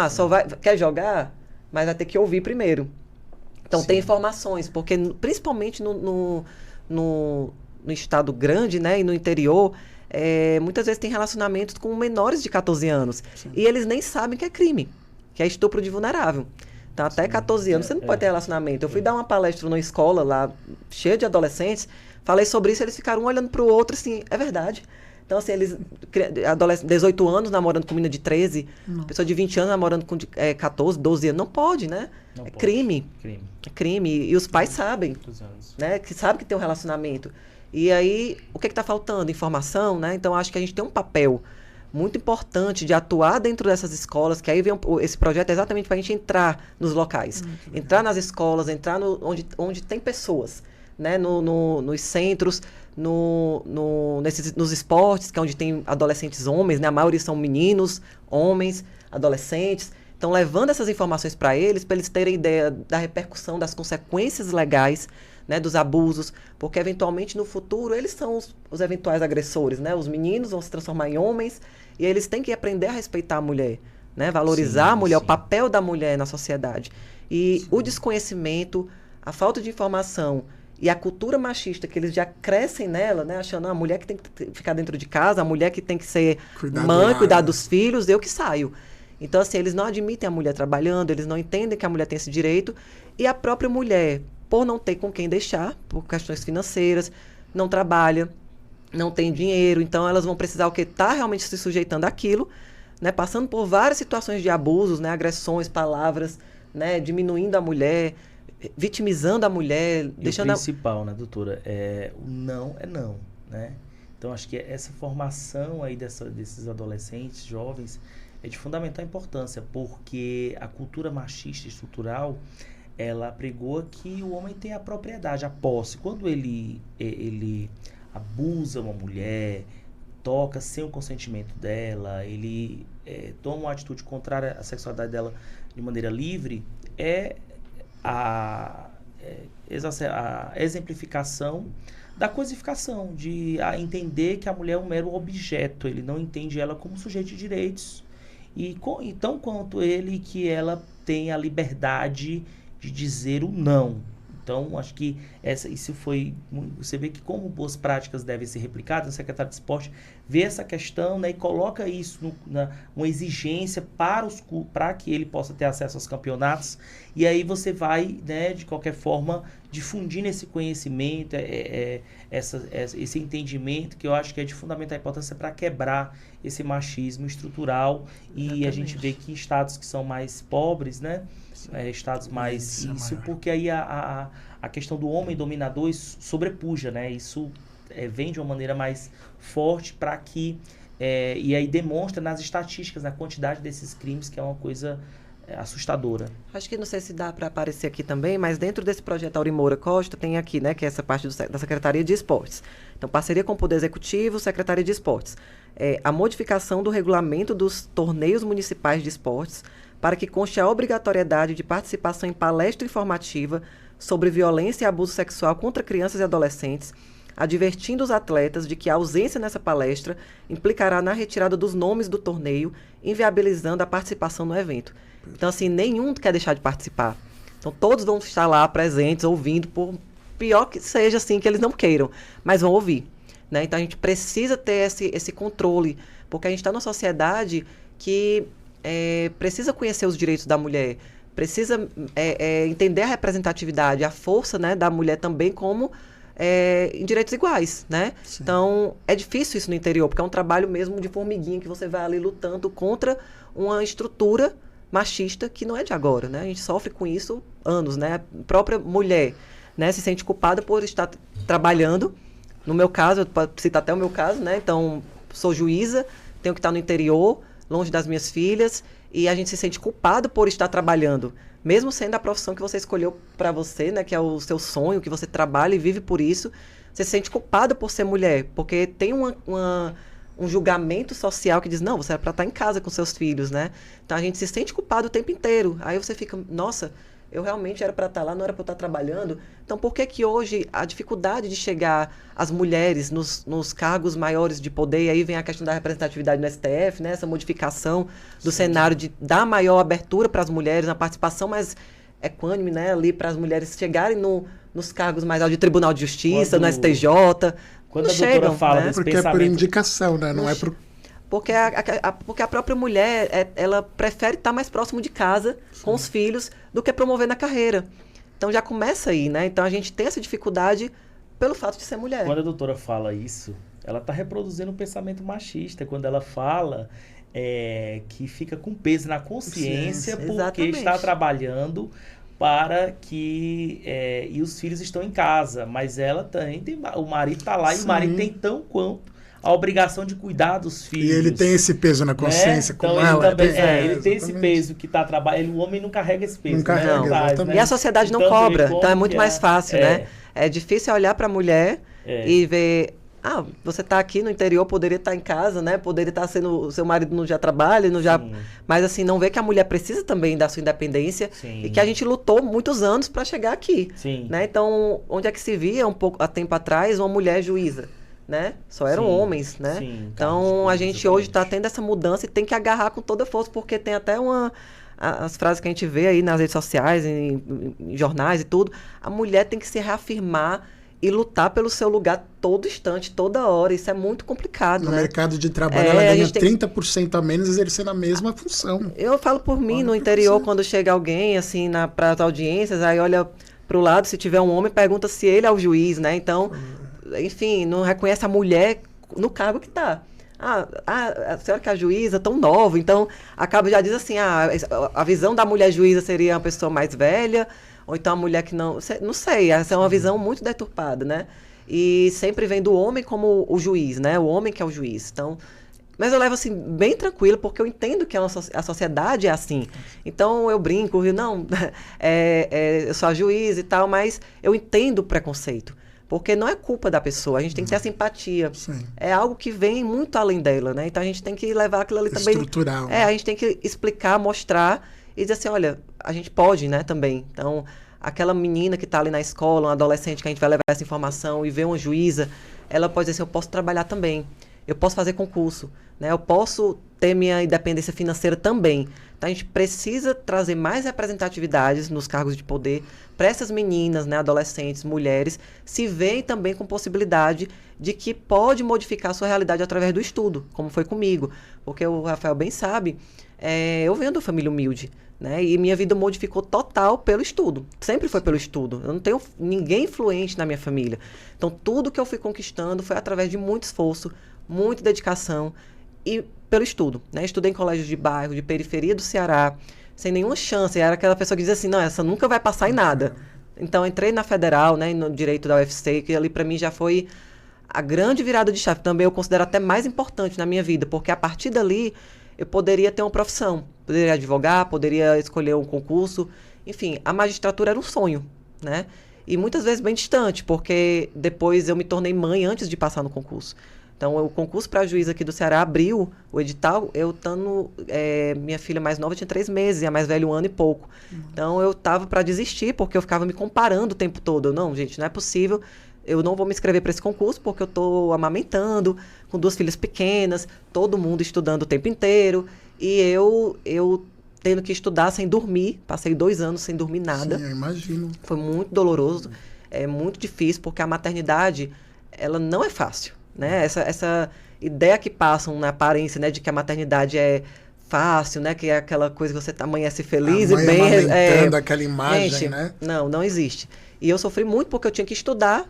quer jogar? Mas vai ter que ouvir primeiro. Então, tem informações. Porque, principalmente no estado grande, né? E no interior... muitas vezes tem relacionamentos com menores de 14 anos. Sim. E eles nem sabem que é crime. Que é estupro de vulnerável. Então, até 14 anos, você não pode ter relacionamento. Eu fui dar uma palestra numa escola lá, cheia de adolescentes, falei sobre isso, eles ficaram um olhando para o outro, assim, é verdade. Então, assim, eles, 18 anos namorando com menina de 13, pessoa de 20 anos namorando com 14, 12 anos, não pode, né? Não pode. Crime. É crime. E os pais sabem, né? Que sabem que tem um relacionamento. E aí, o que está faltando? Informação, né? Então, acho que a gente tem um papel muito importante de atuar dentro dessas escolas, que aí vem esse projeto exatamente para a gente entrar nos locais, entrar nas escolas, entrar onde tem pessoas, né? Nos centros, nos esportes, que é onde tem adolescentes homens, né? A maioria são meninos, homens, adolescentes. Então, levando essas informações para eles terem ideia da repercussão, das consequências legais, né, dos abusos, porque eventualmente no futuro eles são os eventuais agressores, né? Os meninos vão se transformar em homens e eles têm que aprender a respeitar a mulher, né? Valorizar a mulher, o papel da mulher na sociedade. E o desconhecimento, a falta de informação e a cultura machista que eles já crescem nela, né? Achando a mulher que tem que ficar dentro de casa, a mulher que tem que ser mãe, cuidar dos filhos, eu que saio. Então, assim, eles não admitem a mulher trabalhando, eles não entendem que a mulher tem esse direito, e a própria mulher, por não ter com quem deixar, por questões financeiras, não trabalha, não tem dinheiro, então elas vão precisar estar realmente se sujeitando àquilo, né, passando por várias situações de abusos, né, agressões, palavras, né, diminuindo a mulher, vitimizando a mulher, deixando... O principal, né, doutora, o não é não, né? Então, acho que essa formação aí desses adolescentes, jovens, é de fundamental importância, porque a cultura machista estrutural, ela pregou que o homem tem a propriedade, a posse. Quando ele abusa uma mulher, toca sem o consentimento dela, ele toma uma atitude contrária à sexualidade dela de maneira livre, é a exemplificação da coisificação, de entender que a mulher é um mero objeto, ele não entende ela como sujeito de direitos, e tão quanto ele que ela tem a liberdade de dizer o não. Então, acho que isso foi... Você vê que como boas práticas devem ser replicadas, o secretário de Esporte vê essa questão, né, e coloca isso uma exigência para que ele possa ter acesso aos campeonatos. E aí você vai, né, de qualquer forma, difundindo esse conhecimento, esse entendimento, que eu acho que é de fundamental importância para quebrar esse machismo estrutural. Exatamente. E a gente vê que estados que são mais pobres, né, estados mais isso, porque aí a questão do homem dominador sobrepuja, né? Isso vem de uma maneira mais forte para que e aí demonstra nas estatísticas a quantidade desses crimes, que é uma coisa assustadora. Acho que não sei se dá para aparecer aqui também, mas dentro desse projeto Aurimoura Costa tem aqui, né, que é essa parte da Secretaria de Esportes. Então, parceria com o Poder Executivo, Secretaria de Esportes. A modificação do regulamento dos torneios municipais de esportes para que conste a obrigatoriedade de participação em palestra informativa sobre violência e abuso sexual contra crianças e adolescentes, advertindo os atletas de que a ausência nessa palestra implicará na retirada dos nomes do torneio, inviabilizando a participação no evento. Então, assim, nenhum quer deixar de participar. Então, todos vão estar lá presentes, ouvindo, por pior que seja, assim, que eles não queiram, mas vão ouvir, né? Então, a gente precisa ter esse controle, porque a gente está numa sociedade que precisa conhecer os direitos da mulher, precisa entender a representatividade, a força, né, da mulher também como em direitos iguais, né? Sim. Então, é difícil isso no interior, porque é um trabalho mesmo de formiguinha, que você vai ali lutando contra uma estrutura machista que não é de agora, né? A gente sofre com isso anos, né? A própria mulher, né, se sente culpada por estar trabalhando. No meu caso, eu posso citar até o meu caso, né? Então, sou juíza, tenho que estar no interior, longe das minhas filhas, e a gente se sente culpado por estar trabalhando, mesmo sendo a profissão que você escolheu para você, né, que é o seu sonho, que você trabalha e vive por isso, você se sente culpado por ser mulher, porque tem um julgamento social que diz, não, você é para estar em casa com seus filhos, né? Então a gente se sente culpado o tempo inteiro. Aí você fica, nossa, eu realmente era para estar lá, não era para estar trabalhando. Então, por que hoje a dificuldade de chegar as mulheres nos cargos maiores de poder, e aí vem a questão da representatividade no STF, né? Essa modificação do cenário de dar maior abertura para as mulheres, uma participação mais equânime, né? Ali para as mulheres chegarem nos cargos mais altos de Tribunal de Justiça, no STJ. Quando a doutora fala desse porque pensamento... é por indicação, né? Não é por... Porque a própria mulher, ela prefere estar mais próximo de casa, sim, com os filhos, do que promover na carreira. Então já começa aí, né? Então a gente tem essa dificuldade pelo fato de ser mulher. Quando a doutora fala isso, ela está reproduzindo um pensamento machista. Quando ela fala que fica com peso na consciência, porque exatamente, está trabalhando para que... e os filhos estão em casa. Mas ela também o marido está lá, sim, e o marido tem tão quanto a obrigação de cuidar dos filhos. E ele tem esse peso na consciência, né? Então, ela. Também, ele tem esse peso que está trabalhando. O homem não carrega esse peso. Não carrega, né? Traz, né? E a sociedade não cobra, então é muito mais fácil, né? É difícil olhar para a mulher e ver... você está aqui no interior, poderia estar em casa, né? Poderia estar sendo... O seu marido não já trabalha, não já... Mas, assim, não vê que a mulher precisa também da sua independência. Sim. E que a gente lutou muitos anos para chegar aqui. Sim. Né? Então, onde é que se via há tempo atrás uma mulher juíza? Né? Só eram homens, né? Sim, então, a gente hoje está tendo essa mudança e tem que agarrar com toda a força, porque tem até as frases que a gente vê aí nas redes sociais, em jornais e tudo. A mulher tem que se reafirmar e lutar pelo seu lugar todo instante, toda hora. Isso é muito complicado, no né? mercado de trabalho, ela ganha 30% a menos exercendo a mesma função. Eu falo por mim, no interior, quando chega alguém, assim, para as audiências, aí olha para o lado, se tiver um homem, pergunta se ele é o juiz, né? Então... Enfim, não reconhece a mulher no cargo que está. A senhora que é a juíza, tão nova, então acaba já diz assim, a visão da mulher juíza seria uma pessoa mais velha, ou então a mulher que não sei, essa é uma visão muito deturpada, né? E sempre vem do homem como o juiz, né? O homem que é o juiz. Então, mas eu levo assim, bem tranquilo, porque eu entendo que a sociedade é assim. Então, eu brinco, não, eu sou a juíza e tal, mas eu entendo o preconceito. Porque não é culpa da pessoa, a gente tem que ter essa empatia. Sim. É algo que vem muito além dela, né? Então a gente tem que levar aquilo ali também. Estrutural. Né? A gente tem que explicar, mostrar e dizer assim, olha, a gente pode, né, também. Então, aquela menina que está ali na escola, um adolescente que a gente vai levar essa informação e ver uma juíza, ela pode dizer assim, eu posso trabalhar também, eu posso fazer concurso, né? Eu posso ter minha independência financeira também. Então, a gente precisa trazer mais representatividades nos cargos de poder para essas meninas, né, adolescentes, mulheres, se veem também com possibilidade de que pode modificar a sua realidade através do estudo, como foi comigo. Porque o Rafael bem sabe, eu venho de uma família humilde, né, e minha vida modificou total pelo estudo. Sempre foi pelo estudo. Eu não tenho ninguém influente na minha família. Então, tudo que eu fui conquistando foi através de muito esforço, muita dedicação e pelo estudo, né? Estudei em colégios de bairro, de periferia do Ceará, sem nenhuma chance. Era aquela pessoa que dizia assim, não, essa nunca vai passar em nada. Então, entrei na Federal, né, no direito da UFC, que ali para mim já foi a grande virada de chave. Também eu considero até mais importante na minha vida, porque a partir dali eu poderia ter uma profissão. Poderia advogar, poderia escolher um concurso. Enfim, a magistratura era um sonho, né? E muitas vezes bem distante, porque depois eu me tornei mãe antes de passar no concurso. Então, o concurso para juiz aqui do Ceará abriu o edital, eu estando... minha filha mais nova tinha 3 meses, e a mais velha 1 ano e pouco. Então, eu estava para desistir, porque eu ficava me comparando o tempo todo. Não, gente, não é possível. Eu não vou me inscrever para esse concurso, porque eu estou amamentando, com 2 filhas pequenas, todo mundo estudando o tempo inteiro. E eu tendo que estudar sem dormir. Passei 2 anos sem dormir nada. Sim, eu imagino. Foi muito doloroso, é muito difícil, porque a maternidade, ela não é fácil. Né? Essa ideia que passam na aparência, né, de que a maternidade é fácil, né, que é aquela coisa que você amanhece feliz a mãe e bem... amamentando, aquela imagem, gente, né? Não existe. E eu sofri muito porque eu tinha que estudar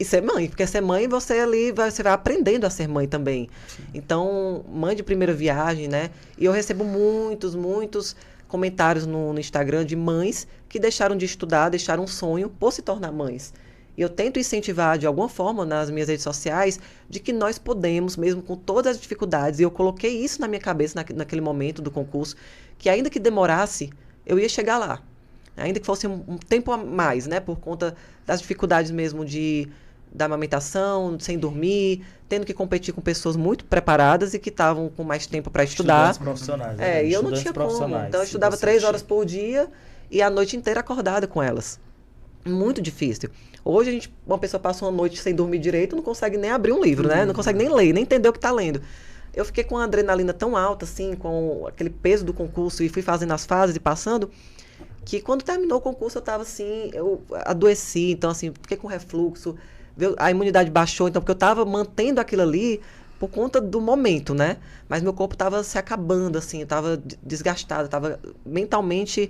e ser mãe, porque ser mãe você ali você vai aprendendo a ser mãe também. Sim. Então, mãe de primeira viagem, né? E eu recebo muitos comentários no Instagram de mães que deixaram de estudar, deixaram um sonho por se tornar mães. E eu tento incentivar, de alguma forma, nas minhas redes sociais, de que nós podemos, mesmo com todas as dificuldades, e eu coloquei isso na minha cabeça naquele momento do concurso, que ainda que demorasse, eu ia chegar lá. Ainda que fosse um tempo a mais, né? Por conta das dificuldades mesmo da amamentação, sem dormir, tendo que competir com pessoas muito preparadas e que estavam com mais tempo para estudar. Estudantes profissionais. E eu não tinha como. Então, eu estudava 3 horas por dia e a noite inteira acordada com elas. Muito difícil. Hoje, uma pessoa passa uma noite sem dormir direito, não consegue nem abrir um livro, né? Não consegue nem ler, nem entender o que está lendo. Eu fiquei com a adrenalina tão alta, assim, com aquele peso do concurso, e fui fazendo as fases e passando, que quando terminou o concurso eu estava assim, eu adoeci, então assim, fiquei com refluxo, a imunidade baixou, então, porque eu estava mantendo aquilo ali por conta do momento, né? Mas meu corpo estava se acabando, assim, eu estava desgastado, estava mentalmente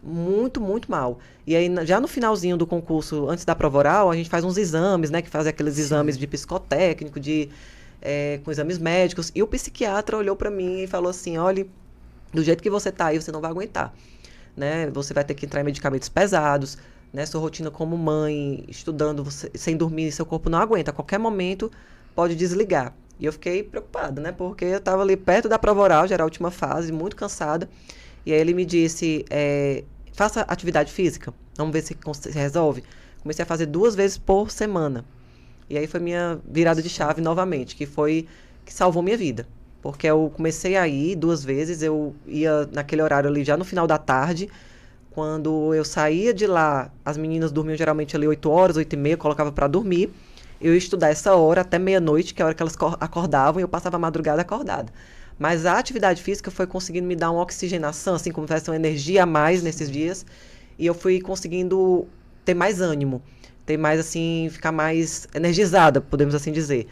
muito mal. E aí, já no finalzinho do concurso, antes da prova oral, a gente faz uns exames, né? Que faz aqueles exames de psicotécnico, com exames médicos. E o psiquiatra olhou para mim e falou assim, olha, do jeito que você tá aí, você não vai aguentar, né? Você vai ter que entrar em medicamentos pesados, né? Sua rotina como mãe, estudando, sem dormir, seu corpo não aguenta. A qualquer momento pode desligar. E eu fiquei preocupada, né? Porque eu estava ali perto da prova oral, já era a última fase, muito cansada. E aí ele me disse, faça atividade física, vamos ver se resolve. Comecei a fazer 2 vezes por semana. E aí foi minha virada de chave novamente, que salvou minha vida. Porque eu comecei a ir 2 vezes, eu ia naquele horário ali já no final da tarde. Quando eu saía de lá, as meninas dormiam geralmente ali 8 horas, 8h30, eu colocava para dormir. Eu ia estudar essa hora até meia-noite, que é a hora que elas acordavam, e eu passava a madrugada acordada. Mas a atividade física foi conseguindo me dar uma oxigenação, assim, como se fosse uma energia a mais nesses dias. E eu fui conseguindo ter mais ânimo, ter mais, assim, ficar mais energizada, podemos assim dizer.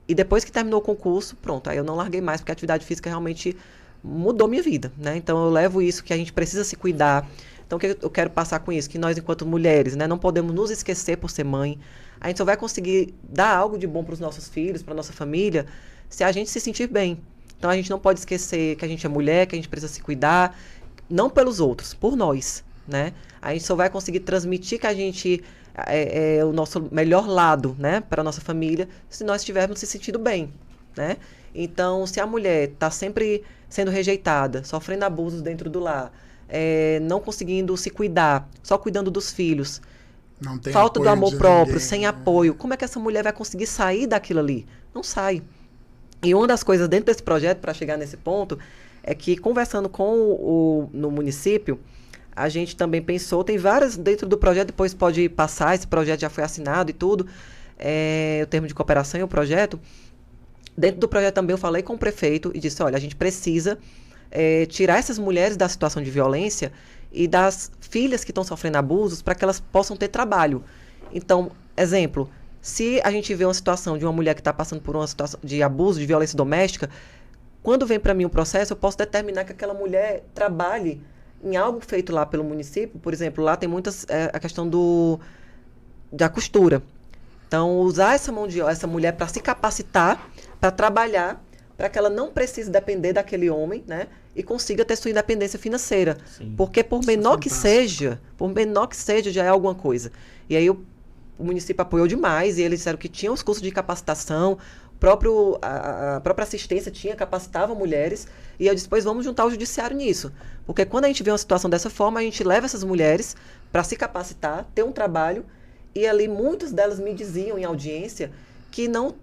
E depois que terminou o concurso, pronto, aí eu não larguei mais, porque a atividade física realmente mudou minha vida, né? Então eu levo isso, que a gente precisa se cuidar. Então o que eu quero passar com isso? Que nós, enquanto mulheres, né, não podemos nos esquecer por ser mãe. A gente só vai conseguir dar algo de bom para os nossos filhos, para nossa família, se a gente se sentir bem. Então a gente não pode esquecer que a gente é mulher, que a gente precisa se cuidar, não pelos outros, por nós, né? A gente só vai conseguir transmitir que a gente é o nosso melhor lado, né, para a nossa família, se nós estivermos se sentindo bem, né? Então, se a mulher está sempre sendo rejeitada, sofrendo abusos dentro do lar, não conseguindo se cuidar, só cuidando dos filhos, Não tem falta do apoio amor de próprio, ninguém, sem né? apoio, como é que essa mulher vai conseguir sair daquilo ali? Não sai. E uma das coisas dentro desse projeto, para chegar nesse ponto, é que conversando no município, a gente também pensou, tem várias dentro do projeto, depois pode passar, esse projeto já foi assinado e tudo, o termo de cooperação e o projeto. Dentro do projeto também eu falei com o prefeito e disse, olha, a gente precisa tirar essas mulheres da situação de violência e das filhas que estão sofrendo abusos para que elas possam ter trabalho. Então, exemplo, se a gente vê uma situação de uma mulher que está passando por uma situação de abuso, de violência doméstica, quando vem para mim um processo, eu posso determinar que aquela mulher trabalhe em algo feito lá pelo município. Por exemplo, lá tem muitas a questão da costura. Então, usar essa mulher para se capacitar, para trabalhar, para que ela não precise depender daquele homem, né? E consiga ter sua independência financeira. Sim. Porque por menor que seja, já é alguma coisa. E aí o município apoiou demais, e eles disseram que tinha os cursos de capacitação, a própria assistência capacitava mulheres, e eu disse, pois vamos juntar o judiciário nisso. Porque quando a gente vê uma situação dessa forma, a gente leva essas mulheres para se capacitar, ter um trabalho, e ali muitas delas me diziam em audiência que não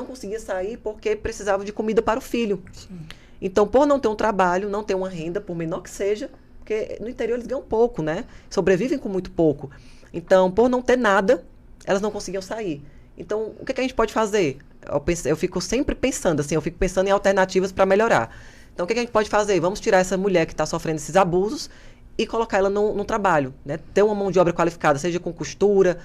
conseguia sair porque precisava de comida para o filho. Sim. Então, por não ter um trabalho, não ter uma renda, por menor que seja, porque no interior eles ganham pouco, né? Sobrevivem com muito pouco. Então, por não ter nada, elas não conseguiam sair. Então, o que a gente pode fazer? Eu fico sempre pensando, assim, em alternativas para melhorar. Então, o que a gente pode fazer? Vamos tirar essa mulher que está sofrendo esses abusos e colocar ela no trabalho, né? Ter uma mão de obra qualificada, seja com costura,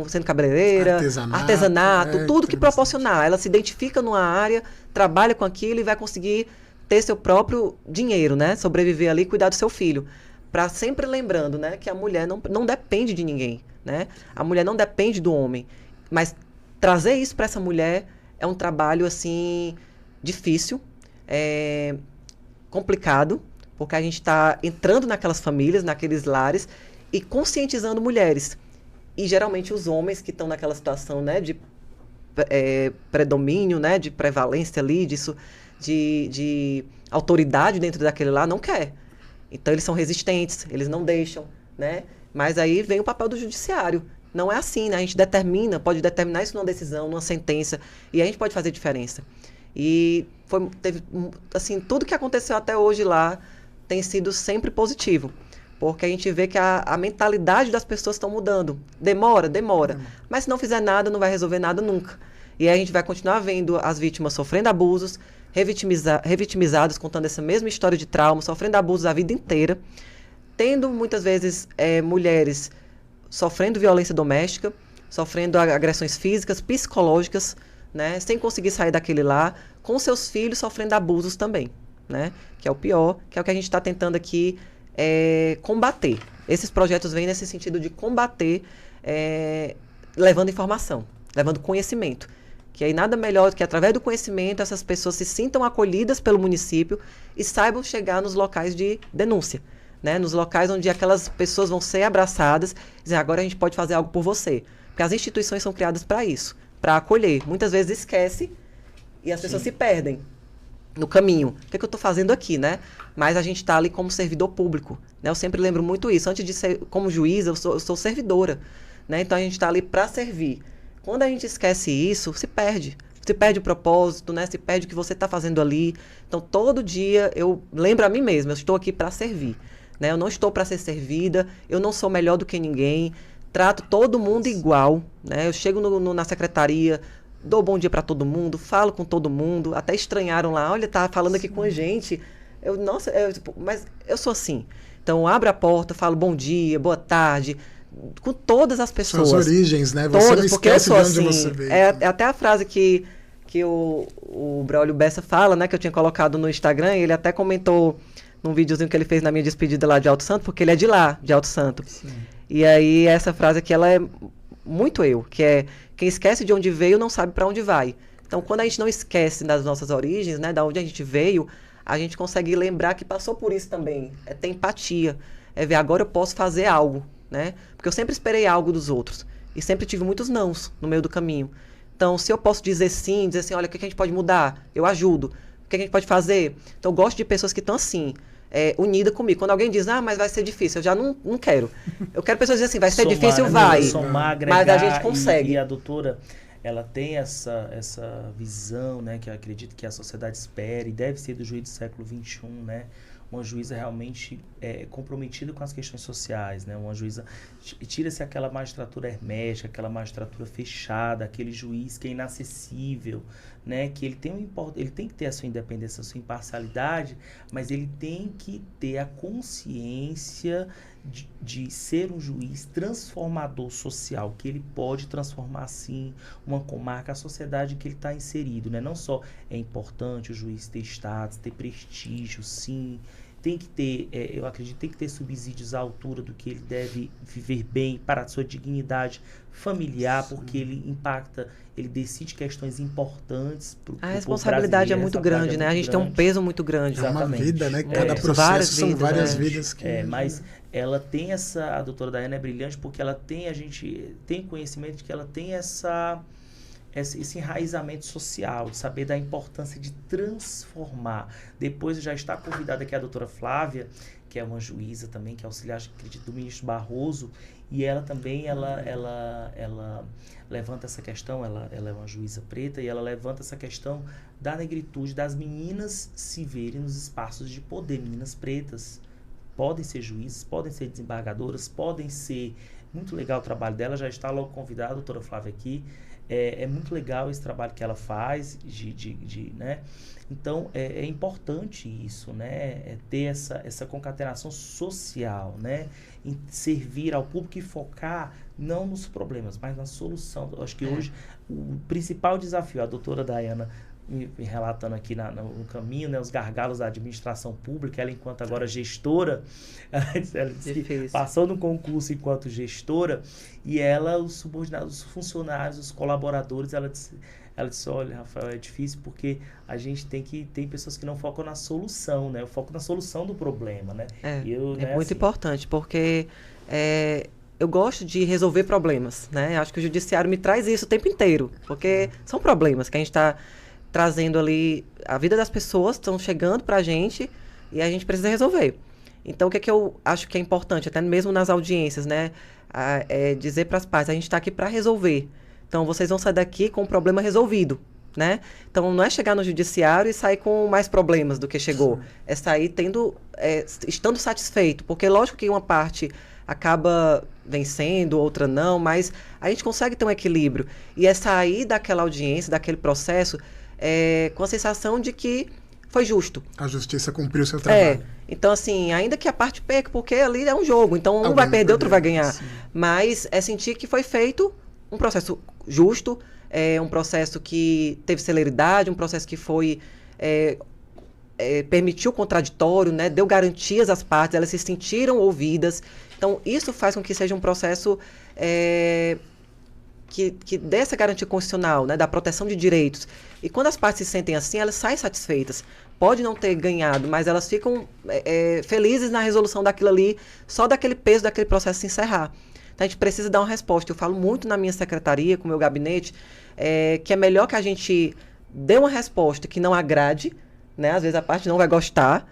sendo cabeleireira, artesanato, tudo que proporcionar. Ela se identifica numa área, trabalha com aquilo e vai conseguir ter seu próprio dinheiro, né? Sobreviver ali e cuidar do seu filho. Para sempre lembrando, né? Que a mulher não depende de ninguém, né? A mulher não depende do homem. Mas trazer isso para essa mulher é um trabalho, assim, difícil, complicado, porque a gente está entrando naquelas famílias, naqueles lares e conscientizando mulheres. E geralmente os homens que estão naquela situação, né, de predomínio, né, de prevalência ali, de autoridade dentro daquele lá, não quer. Então eles são resistentes, eles não deixam, né? Mas aí vem o papel do judiciário. Não é assim, né? A gente pode determinar isso numa decisão, numa sentença, e a gente pode fazer diferença. E teve, assim, tudo que aconteceu até hoje lá tem sido sempre positivo, porque a gente vê que a mentalidade das pessoas estão mudando. Demora, mas se não fizer nada, não vai resolver nada nunca. E aí a gente vai continuar vendo as vítimas sofrendo abusos, revitimizadas, contando essa mesma história de trauma, sofrendo abusos a vida inteira, tendo muitas vezes mulheres sofrendo violência doméstica, sofrendo agressões físicas, psicológicas, né, sem conseguir sair daquele lá, com seus filhos sofrendo abusos também, né, que é o pior, que é o que a gente está tentando aqui combater. Esses projetos vêm nesse sentido de combater, levando informação, levando conhecimento. Que aí nada melhor do que através do conhecimento essas pessoas se sintam acolhidas pelo município e saibam chegar nos locais de denúncia, né? Nos locais onde aquelas pessoas vão ser abraçadas e dizer, agora a gente pode fazer algo por você. Porque as instituições são criadas para isso, para acolher. Muitas vezes esquece e as pessoas se perdem no caminho. O que eu estou fazendo aqui, né? Mas a gente está ali como servidor público, né? Eu sempre lembro muito isso. Antes de ser como juíza, eu sou servidora, né? Então a gente está ali para servir. Quando a gente esquece isso, se perde o propósito, né? Se perde o que você está fazendo ali. Então, todo dia eu lembro a mim mesma, eu estou aqui para servir, né? Eu não estou para ser servida, eu não sou melhor do que ninguém, trato todo mundo igual, né? Eu chego na secretaria, dou bom dia para todo mundo, falo com todo mundo, até estranharam lá, olha, tá falando aqui com a gente. Mas eu sou assim. Então, eu abro a porta, falo bom dia, boa tarde, com todas as pessoas. Suas origens, né? Você todas, não esquece de onde assim, você veio. É até a frase que o Braulio Bessa fala, né? Que eu tinha colocado no Instagram, e ele até comentou num videozinho que ele fez na minha despedida lá de Alto Santo, porque ele é de lá, de Alto Santo. Sim. E aí, essa frase aqui, ela é muito eu, que é, quem esquece de onde veio não sabe para onde vai. Então, quando a gente não esquece das nossas origens, né? Da onde a gente veio, a gente consegue lembrar que passou por isso também. É ter empatia, é ver, agora eu posso fazer algo, né? Porque eu sempre esperei algo dos outros. E sempre tive muitos nãos no meio do caminho. Então, se eu posso dizer sim, dizer assim, olha, o que a gente pode mudar? Eu ajudo. O que a gente pode fazer? Então, eu gosto de pessoas que estão assim. unida comigo. Quando alguém diz, mas vai ser difícil, eu já não quero. Eu quero pessoas dizerem assim, vai ser difícil, vai. Somar, agregar, mas a gente consegue. E a doutora, ela tem essa visão, né, que eu acredito que a sociedade espera e deve ser do juiz do século XXI, né? Uma juíza realmente comprometida com as questões sociais, né? Uma juíza, tira-se aquela magistratura hermética, aquela magistratura fechada, aquele juiz que é inacessível, né? Que ele tem que ter a sua independência, a sua imparcialidade, mas ele tem que ter a consciência de ser um juiz transformador social, que ele pode transformar, sim, uma comarca, a sociedade que ele está inserido, né? Não só é importante o juiz ter status, ter prestígio, sim, tem que ter, eu acredito, tem que ter subsídios à altura do que ele deve viver bem para a sua dignidade familiar, sim, porque ele decide questões importantes para o A responsabilidade é muito grande, né? A gente tem um peso muito grande. É uma vida, né? Cada processo são várias vidas que... mas ela tem a doutora Daiana é brilhante porque a gente tem conhecimento de que ela tem esse enraizamento social, de saber da importância de transformar. Depois já está convidada aqui a doutora Flávia, que é uma juíza também, que é auxiliar, acredito, do ministro Barroso, e ela também, ela levanta essa questão, ela é uma juíza preta, e ela levanta essa questão da negritude, das meninas se verem nos espaços de poder, meninas pretas. Podem ser juízes, podem ser desembargadoras, podem ser... Muito legal o trabalho dela, já está logo convidada, a doutora Flávia aqui. É muito legal esse trabalho que ela faz, né? Então, é importante isso, né? Ter essa concatenação social, né? Em servir ao público e focar não nos problemas, mas na solução. Eu acho que hoje o principal desafio, a doutora Daiana me relatando aqui no caminho, né, os gargalos da administração pública, ela enquanto agora gestora, ela disse que passou no concurso enquanto gestora, e ela, os subordinados, os funcionários, os colaboradores, ela disse, olha, Rafael, é difícil porque a gente tem pessoas que não focam na solução, né? Eu foco na solução do problema, né? É muito importante, porque eu gosto de resolver problemas, né? Acho que o judiciário me traz isso o tempo inteiro, porque são problemas que a gente está trazendo ali, a vida das pessoas estão chegando para a gente e a gente precisa resolver. Então, o que eu acho que é importante, até mesmo nas audiências, né? Dizer para as partes, a gente está aqui para resolver. Então, vocês vão sair daqui com o problema resolvido, né? Então, não é chegar no judiciário e sair com mais problemas do que chegou. Sim. É sair estando satisfeito. Porque, lógico que uma parte acaba vencendo, outra não, mas a gente consegue ter um equilíbrio. E é sair daquela audiência, daquele processo, com a sensação de que foi justo. A justiça cumpriu o seu trabalho. Então, assim, ainda que a parte perca, porque ali é um jogo. Então, um vai perder, outro vai ganhar. Sim. Mas é sentir que foi feito um processo justo, um processo que teve celeridade, um processo que foi... permitiu o contraditório, né? Deu garantias às partes, elas se sentiram ouvidas. Então, isso faz com que seja um processo que dê essa garantia constitucional, né? Da proteção de direitos. E quando as partes se sentem assim, elas saem satisfeitas. Pode não ter ganhado, mas elas ficam felizes na resolução daquilo ali, só daquele peso daquele processo se encerrar. Então, a gente precisa dar uma resposta. Eu falo muito na minha secretaria, com o meu gabinete, que é melhor que a gente dê uma resposta que não agrade, né? Às vezes a parte não vai gostar,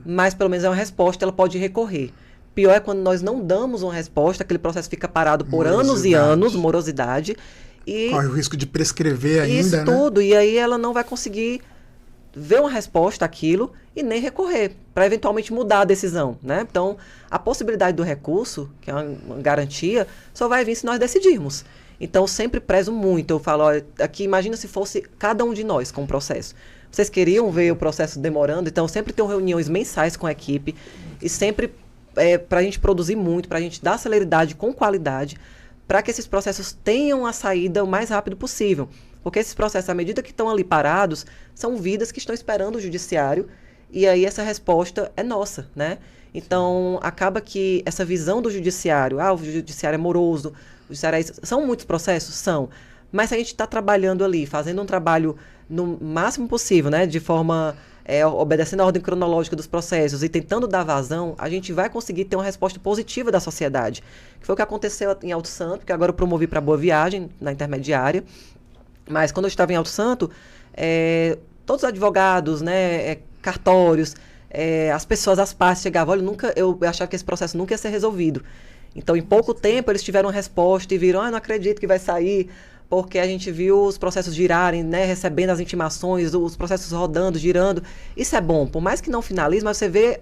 mas pelo menos é uma resposta, ela pode recorrer. Pior é quando nós não damos uma resposta, aquele processo fica parado por anos e anos, morosidade. E corre o risco de prescrever ainda, isso tudo, né? E aí ela não vai conseguir ver uma resposta àquilo e nem recorrer, para eventualmente mudar a decisão, né? Então, a possibilidade do recurso, que é uma garantia, só vai vir se nós decidirmos. Então, eu sempre prezo muito. Eu falo, olha, aqui, imagina se fosse cada um de nós com o processo. Vocês queriam ver o processo demorando, então sempre tenho reuniões mensais com a equipe e sempre para a gente produzir muito, para a gente dar celeridade com qualidade, para que esses processos tenham a saída o mais rápido possível. Porque esses processos, à medida que estão ali parados, são vidas que estão esperando o judiciário e aí essa resposta é nossa, né? Então, acaba que essa visão do judiciário, o judiciário é moroso, o judiciário é isso, são muitos processos? São. Mas se a gente está trabalhando ali, fazendo um trabalho no máximo possível, né? De forma... obedecendo a ordem cronológica dos processos e tentando dar vazão, a gente vai conseguir ter uma resposta positiva da sociedade. Que foi o que aconteceu em Alto Santo, que agora eu promovi para Boa Viagem, na intermediária. Mas quando eu estava em Alto Santo, todos os advogados, né, cartórios, as pessoas, as partes chegavam, olha, eu achava que esse processo nunca ia ser resolvido. Então, em pouco tempo, eles tiveram uma resposta e viram, não acredito que vai sair, porque a gente viu os processos girarem, né, recebendo as intimações, os processos rodando, girando. Isso é bom, por mais que não finalize, mas você vê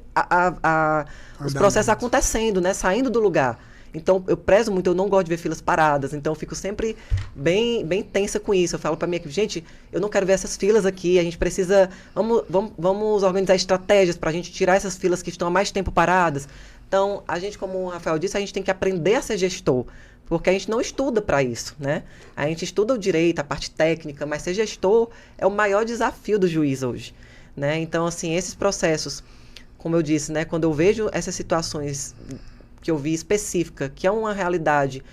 os processos acontecendo, né, saindo do lugar. Então, eu prezo muito, eu não gosto de ver filas paradas, então eu fico sempre bem tensa com isso. Eu falo para minha equipe, gente, eu não quero ver essas filas aqui, a gente precisa, vamos organizar estratégias para a gente tirar essas filas que estão há mais tempo paradas. Então, a gente, como o Rafael disse, a gente tem que aprender a ser gestor, porque a gente não estuda para isso, né? A gente estuda o direito, a parte técnica, mas ser gestor é o maior desafio do juiz hoje, né? Então, assim, esses processos, como eu disse, né, quando eu vejo essas situações que eu vi específica, que é uma realidade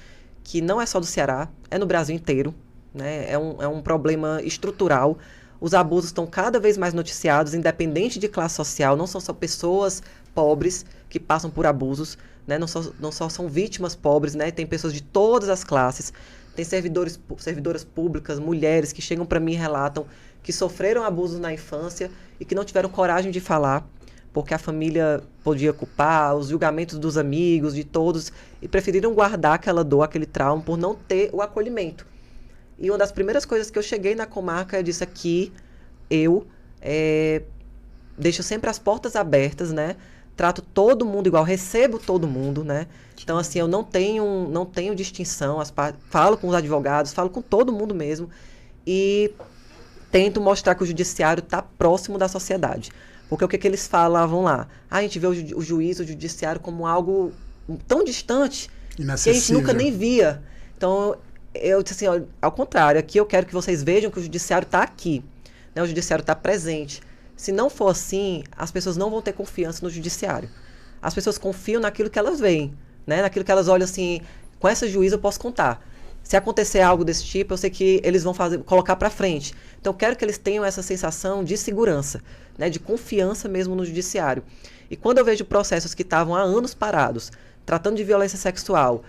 que não é só do Ceará, é no Brasil inteiro, né? É um problema estrutural. Os abusos estão cada vez mais noticiados, independente de classe social, não são só pessoas pobres que passam por abusos, né? Não só são vítimas pobres, né? Tem pessoas de todas as classes, tem servidoras públicas, mulheres que chegam para mim e relatam que sofreram abusos na infância e que não tiveram coragem de falar, porque a família podia culpar, os julgamentos dos amigos, de todos, e preferiram guardar aquela dor, aquele trauma, por não ter o acolhimento. E uma das primeiras coisas que eu cheguei na comarca, eu disse aqui, eu deixo sempre as portas abertas, né? Trato todo mundo igual, recebo todo mundo, né? Então, assim, eu não tenho distinção, falo com os advogados, falo com todo mundo mesmo, e tento mostrar que o judiciário está próximo da sociedade. Porque o que eles falavam lá? A gente vê o juiz, o judiciário como algo tão distante que a gente nunca nem via. Então, eu disse assim, ao contrário, aqui eu quero que vocês vejam que o judiciário está aqui, né? O judiciário está presente. Se não for assim, as pessoas não vão ter confiança no judiciário. As pessoas confiam naquilo que elas veem, né? Naquilo que elas olham assim, com essa juíza eu posso contar. Se acontecer algo desse tipo, eu sei que eles vão colocar para frente. Então, eu quero que eles tenham essa sensação de segurança, né, de confiança mesmo no judiciário. E quando eu vejo processos que estavam há anos parados, tratando de violência sexual,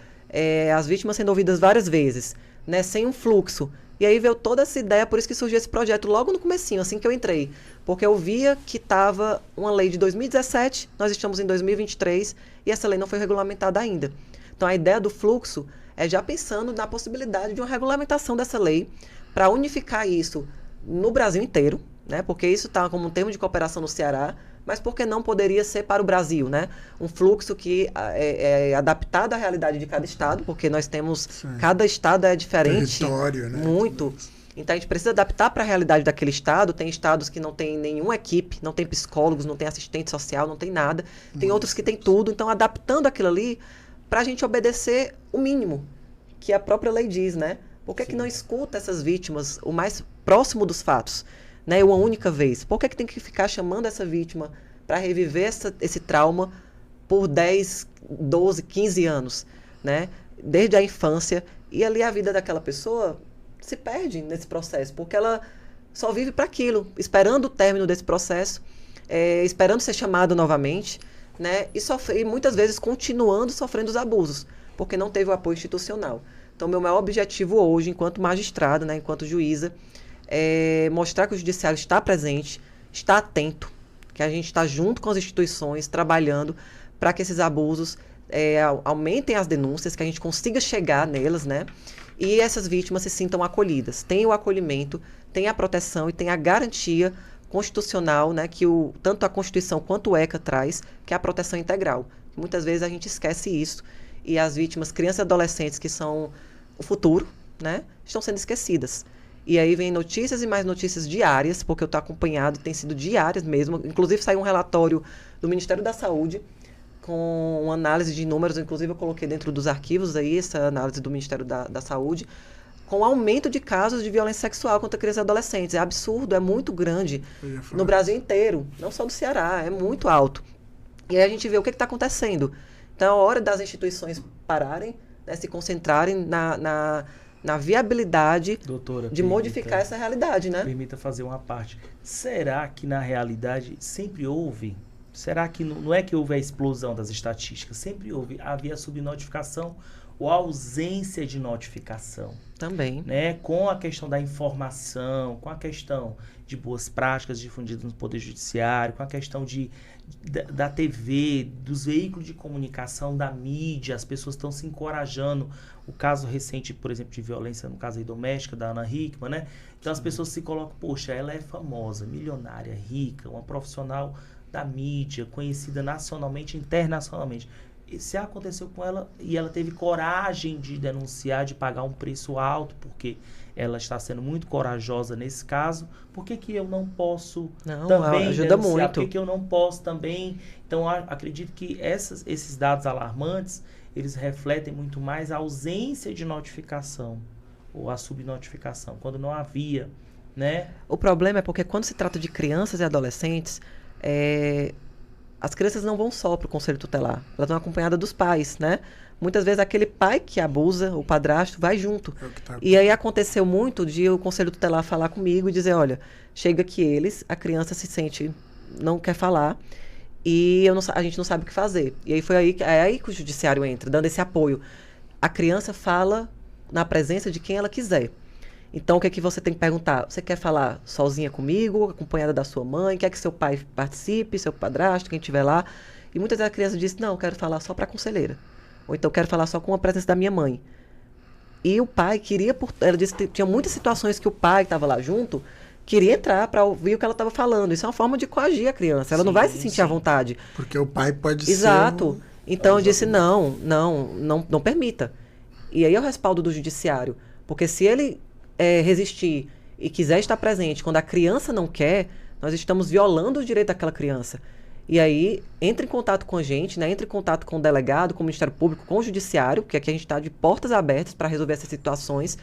as vítimas sendo ouvidas várias vezes, né, sem um fluxo, e aí veio toda essa ideia, por isso que surgiu esse projeto logo no comecinho, assim que eu entrei. Porque eu via que estava uma lei de 2017, nós estamos em 2023, e essa lei não foi regulamentada ainda. Então, a ideia do fluxo é já pensando na possibilidade de uma regulamentação dessa lei para unificar isso no Brasil inteiro, né? Porque isso está como um termo de cooperação no Ceará, mas por que não poderia ser para o Brasil, né? Um fluxo que é adaptado à realidade de cada estado, porque nós temos, cada estado é diferente, território, né? Muito. Então, a gente precisa adaptar para a realidade daquele estado. Tem estados que não tem nenhuma equipe, não tem psicólogos, não tem assistente social, não tem nada. Tem outros que tem tudo. Então, adaptando aquilo ali para a gente obedecer o mínimo que a própria lei diz, né? Por que não escuta essas vítimas o mais próximo dos fatos, né? Uma única vez? Por que tem que ficar chamando essa vítima para reviver esse trauma por 10, 12, 15 anos, né? Desde a infância. E ali a vida daquela pessoa se perde nesse processo, porque ela só vive para aquilo, esperando o término desse processo, esperando ser chamada novamente, né? E muitas vezes continuando sofrendo os abusos, porque não teve o apoio institucional. Então, meu maior objetivo hoje, enquanto magistrada, né, enquanto juíza, é mostrar que o judiciário está presente, está atento, que a gente está junto com as instituições, trabalhando para que esses abusos aumentem as denúncias, que a gente consiga chegar nelas, né? E essas vítimas se sintam acolhidas. Tem o acolhimento, tem a proteção e tem a garantia constitucional, né, que tanto a Constituição quanto o ECA traz, que é a proteção integral. Muitas vezes a gente esquece isso e as vítimas, crianças e adolescentes, que são o futuro, né, estão sendo esquecidas. E aí vem notícias e mais notícias diárias, porque eu estou acompanhado, tem sido diárias mesmo. Inclusive saiu um relatório do Ministério da Saúde com uma análise de números, inclusive eu coloquei dentro dos arquivos aí essa análise do Ministério da Saúde, com aumento de casos de violência sexual contra crianças e adolescentes. É absurdo, é muito grande no Brasil inteiro, não só no Ceará, é muito alto. E aí a gente vê o que está acontecendo. Então é hora das instituições pararem, né, se concentrarem na viabilidade, doutora, de modificar essa realidade, né? Permita fazer uma parte. Será que na realidade sempre houve Será que não é que houve a explosão das estatísticas? Sempre havia subnotificação ou ausência de notificação. Também. Né? Com a questão da informação, com a questão de boas práticas difundidas no Poder Judiciário, com a questão da TV, dos veículos de comunicação, da mídia, as pessoas estão se encorajando. O caso recente, por exemplo, de violência, no caso aí doméstica, da Ana Hickman, né? Então as pessoas se colocam, poxa, ela é famosa, milionária, rica, uma profissional da mídia, conhecida nacionalmente e internacionalmente. E se aconteceu com ela e ela teve coragem de denunciar, de pagar um preço alto, porque ela está sendo muito corajosa nesse caso, por que eu não posso também ajuda denunciar? muito. Por que eu não posso também? Então, acredito que esses dados alarmantes, eles refletem muito mais a ausência de notificação ou a subnotificação, quando não havia, né? O problema é porque quando se trata de crianças e adolescentes, as crianças não vão só para o conselho tutelar, elas vão acompanhadas dos pais, né? Muitas vezes aquele pai que abusa, o padrasto, vai junto. E aí aconteceu muito de o conselho tutelar falar comigo e dizer, olha, chega que a criança se sente, não quer falar, e a gente não sabe o que fazer. E aí foi aí que o judiciário entra, dando esse apoio. A criança fala na presença de quem ela quiser. Então, o que é que você tem que perguntar? Você quer falar sozinha comigo, acompanhada da sua mãe? Quer que seu pai participe, seu padrasto, quem estiver lá? E muitas vezes a criança diz, não, eu quero falar só para a conselheira. Ou então, eu quero falar só com a presença da minha mãe. E o pai queria... Ela disse que tinha muitas situações que o pai estava lá junto, queria entrar para ouvir o que ela estava falando. Isso é uma forma de coagir a criança. Ela não vai se sentir à vontade. Porque o pai pode Exato. ser... Então, eu disse, não permita. E aí é o respaldo do judiciário. Porque se ele... resistir e quiser estar presente quando a criança não quer, nós estamos violando o direito daquela criança. E aí, entre em contato com a gente, né? Entre em contato com o delegado, com o Ministério Público, com o Judiciário, porque aqui a gente está de portas abertas para resolver essas situações,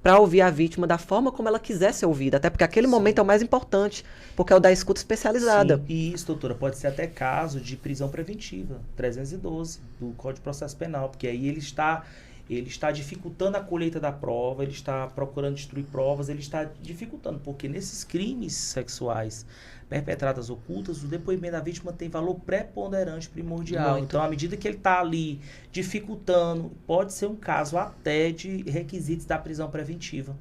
para ouvir a vítima da forma como ela quiser ser ouvida. Até porque aquele momento é o mais importante, porque é o da escuta especializada. Sim. E isso, doutora, pode ser até caso de prisão preventiva, 312 do Código de Processo Penal, porque aí ele está dificultando a colheita da prova, ele está procurando destruir provas, ele está dificultando, porque nesses crimes sexuais perpetrados ocultas, o depoimento da vítima tem valor preponderante, primordial. Muito. Então, à medida que ele está ali dificultando, pode ser um caso até de requisitos da prisão preventiva.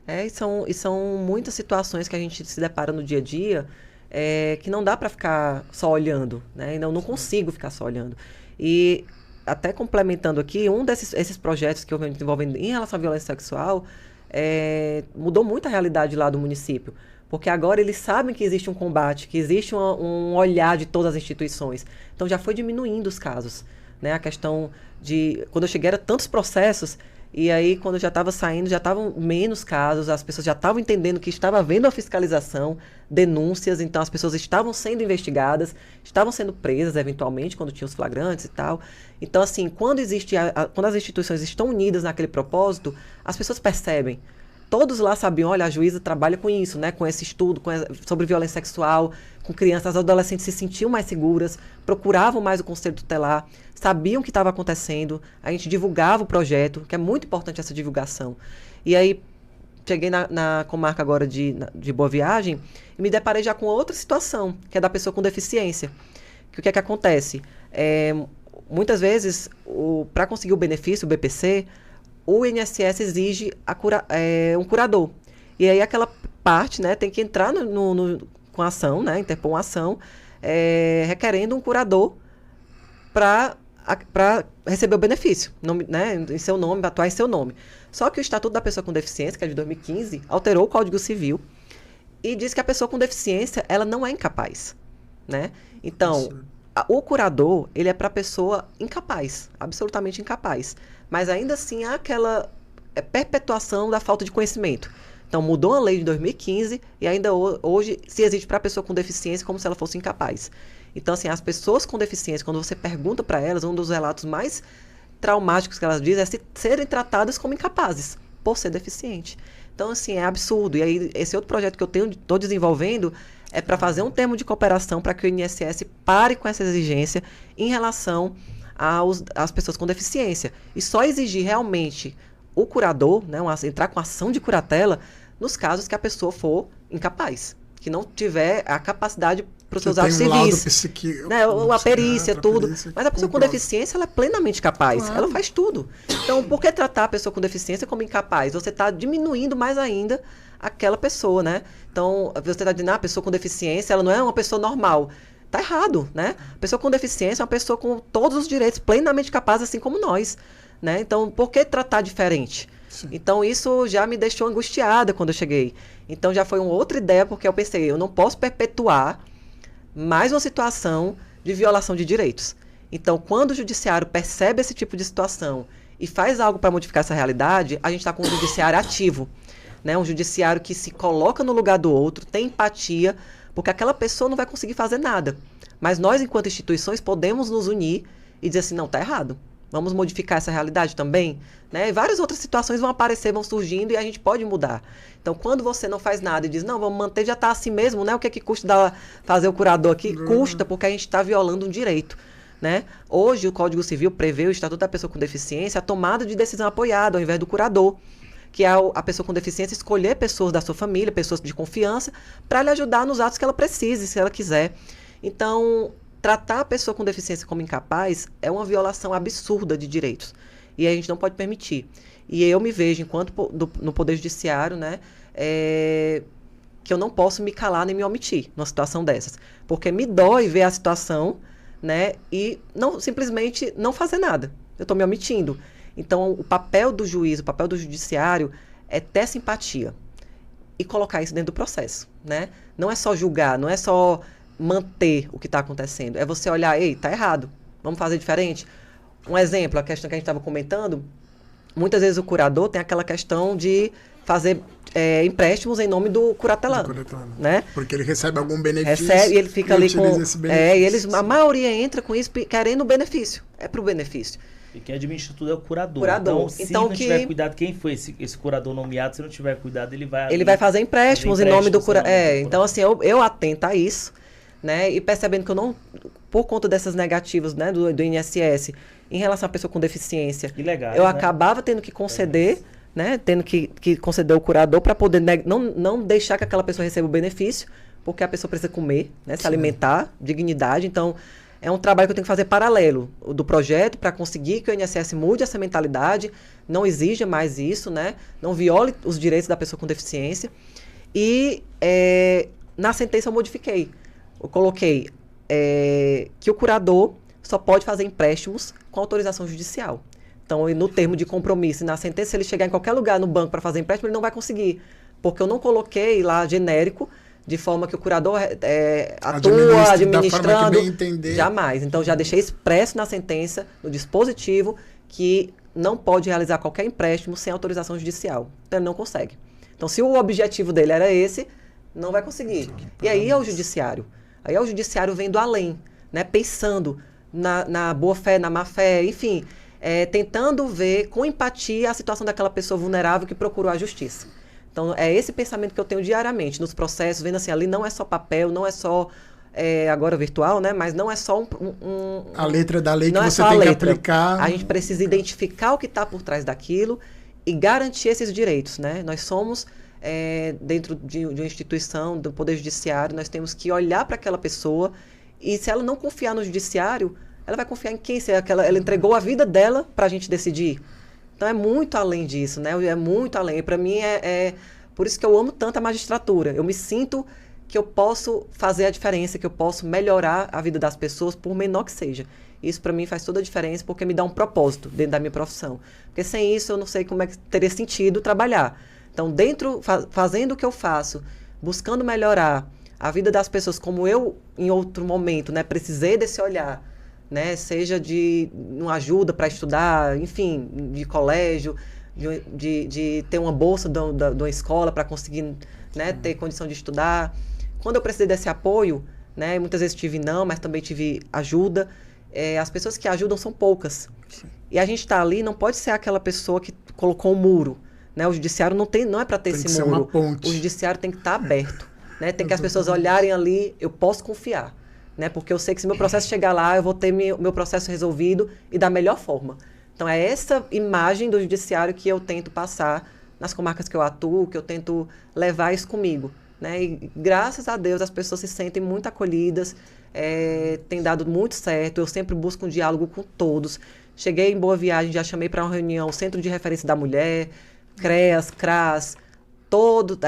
E são muitas situações que a gente se depara no dia a dia que não dá para ficar só olhando, né? Não consigo ficar só olhando. E até complementando aqui, esses projetos que eu venho desenvolvendo em relação à violência sexual mudou muito a realidade lá do município. Porque agora eles sabem que existe um combate, que existe um olhar de todas as instituições. Então já foi diminuindo os casos, né? A questão de... Quando eu cheguei, eram tantos processos, e aí quando eu já estava saindo, já estavam menos casos, as pessoas já estavam entendendo que estava havendo a fiscalização, denúncias, então as pessoas estavam sendo investigadas, estavam sendo presas eventualmente, quando tinha os flagrantes e tal. Então, assim, quando as instituições estão unidas naquele propósito, as pessoas percebem. Todos lá sabiam, olha, a juíza trabalha com isso, né? Com esse estudo sobre violência sexual, com crianças, as adolescentes se sentiam mais seguras, procuravam mais o conselho tutelar, sabiam o que estava acontecendo, a gente divulgava o projeto, que é muito importante essa divulgação. E aí, cheguei na comarca agora de Boa Viagem e me deparei já com outra situação, que é da pessoa com deficiência. Que o que é que acontece? Muitas vezes, para conseguir o benefício, o BPC, o INSS exige um curador. E aí aquela parte, né, tem que entrar com a ação, né, interpor uma ação, requerendo um curador para receber o benefício, né, em seu nome, atuar em seu nome. Só que o Estatuto da Pessoa com Deficiência, que é de 2015, alterou o Código Civil e diz que a pessoa com deficiência, ela não é incapaz, né? Então, o curador, ele é para a pessoa incapaz, absolutamente incapaz. Mas ainda assim há aquela perpetuação da falta de conhecimento. Então, mudou a lei de 2015 e ainda hoje se exige para a pessoa com deficiência como se ela fosse incapaz. Então, assim, as pessoas com deficiência, quando você pergunta para elas, um dos relatos mais traumáticos que elas dizem é serem tratadas como incapazes, por ser deficiente. Então, assim, é absurdo. E aí, esse outro projeto que eu estou desenvolvendo é para fazer um termo de cooperação para que o INSS pare com essa exigência em relação às pessoas com deficiência. E só exigir realmente o curador, né, entrar com ação de curatela, nos casos que a pessoa for incapaz, que não tiver a capacidade para os seus atos civis. Né? A perícia, tudo. Mas a pessoa com deficiência, ela é plenamente capaz. Claro. Ela faz tudo. Então, por que tratar a pessoa com deficiência como incapaz? Você está diminuindo mais ainda aquela pessoa, né? Então, você está dizendo, a pessoa com deficiência, ela não é uma pessoa normal. Tá errado, né? A pessoa com deficiência é uma pessoa com todos os direitos, plenamente capaz, assim como nós, né? Então, por que tratar diferente? Sim. Então, isso já me deixou angustiada quando eu cheguei. Então, já foi uma outra ideia, porque eu pensei, eu não posso perpetuar mais uma situação de violação de direitos. Então, quando o judiciário percebe esse tipo de situação e faz algo para modificar essa realidade, a gente está com um judiciário ativo, né? Um judiciário que se coloca no lugar do outro, tem empatia, porque aquela pessoa não vai conseguir fazer nada. Mas nós, enquanto instituições, podemos nos unir e dizer assim, não, está errado. Vamos modificar essa realidade também, né? E várias outras situações vão aparecer, vão surgindo e a gente pode mudar. Então, quando você não faz nada e diz, não, vamos manter, já está assim mesmo, né? O que é que custa fazer o curador aqui? Custa, porque a gente está violando um direito, né? Hoje, o Código Civil prevê, o Estatuto da Pessoa com Deficiência, a tomada de decisão apoiada, ao invés do curador, que é a pessoa com deficiência escolher pessoas da sua família, pessoas de confiança, para lhe ajudar nos atos que ela precise, se ela quiser. Então, tratar a pessoa com deficiência como incapaz é uma violação absurda de direitos. E a gente não pode permitir. E eu me vejo, enquanto no Poder Judiciário, né, que eu não posso me calar nem me omitir numa situação dessas. Porque me dói ver a situação, né, e não, simplesmente não fazer nada. Eu estou me omitindo. Então, o papel do juiz, o papel do judiciário é ter simpatia e colocar isso dentro do processo, né? Não é só julgar, não é só manter o que está acontecendo. É você olhar, ei, tá errado, vamos fazer diferente. Um exemplo, a questão que a gente estava comentando, muitas vezes o curador tem aquela questão de fazer empréstimos em nome do curatelano, né? Porque ele recebe algum benefício. Recebe, e ele fica ali com... a maioria entra com isso querendo o benefício. É para o benefício. E quem administra tudo é o curador. Então, se não tiver cuidado, quem foi esse curador nomeado, se não tiver cuidado, ele vai fazer empréstimos em nome do curador. Então, assim, eu atento a isso, né? E percebendo que eu não, por conta dessas negativas, né, do INSS, em relação à pessoa com deficiência, ilegais, eu acabava tendo que conceder, né? Tendo que conceder o curador para poder não deixar que aquela pessoa receba o benefício, porque a pessoa precisa comer, né? Se alimentar, dignidade. Então, é um trabalho que eu tenho que fazer paralelo do projeto para conseguir que o INSS mude essa mentalidade, não exija mais isso, né? Não viole os direitos da pessoa com deficiência. E na sentença eu modifiquei. Eu coloquei que o curador só pode fazer empréstimos com autorização judicial. Então, no termo de compromisso e na sentença, se ele chegar em qualquer lugar no banco para fazer empréstimo, ele não vai conseguir. Porque eu não coloquei lá genérico, de forma que o curador atua administrando, jamais. Então, já deixei expresso na sentença, no dispositivo, que não pode realizar qualquer empréstimo sem autorização judicial. Então, ele não consegue. Então, se o objetivo dele era esse, não vai conseguir. E aí é o judiciário. Aí é o judiciário vendo além, né? Pensando na boa-fé, na má-fé, enfim, tentando ver com empatia a situação daquela pessoa vulnerável que procurou a justiça. Então, é esse pensamento que eu tenho diariamente nos processos, vendo assim, ali não é só papel, não é só, agora virtual, né? Mas não é só a letra da lei que você tem que aplicar. A gente precisa identificar o que está por trás daquilo e garantir esses direitos, né? Nós somos, dentro de uma instituição, do Poder Judiciário, nós temos que olhar para aquela pessoa e se ela não confiar no judiciário, ela vai confiar em quem? Se ela entregou a vida dela para a gente decidir. Então, é muito além disso, né? É muito além. Para mim, por isso que eu amo tanto a magistratura. Eu me sinto que eu posso fazer a diferença, que eu posso melhorar a vida das pessoas, por menor que seja. Isso, para mim, faz toda a diferença, porque me dá um propósito dentro da minha profissão. Porque sem isso, eu não sei como é que teria sentido trabalhar. Então, fazendo o que eu faço, buscando melhorar a vida das pessoas, como eu, em outro momento, né, precisei desse olhar, né, seja de uma ajuda para estudar, enfim, de colégio, de ter uma bolsa de uma escola para conseguir, né, ter condição de estudar. Quando eu precisei desse apoio, né, muitas vezes tive não, mas também tive ajuda. As pessoas que ajudam são poucas. Sim. E a gente está ali, não pode ser aquela pessoa que colocou um muro. Né? O judiciário não é para ter esse muro. Uma ponte. O judiciário tem que estar aberto. Né? Tem que as pessoas olharem ali, eu posso confiar. Né? Porque eu sei que se meu processo chegar lá, eu vou ter meu processo resolvido e da melhor forma. Então, é essa imagem do judiciário que eu tento passar nas comarcas que eu atuo, que eu tento levar isso comigo. né? E graças a Deus as pessoas se sentem muito acolhidas, tem dado muito certo. Eu sempre busco um diálogo com todos. Cheguei em Boa Viagem, já chamei para uma reunião, Centro de Referência da Mulher, CREAS, CRAS,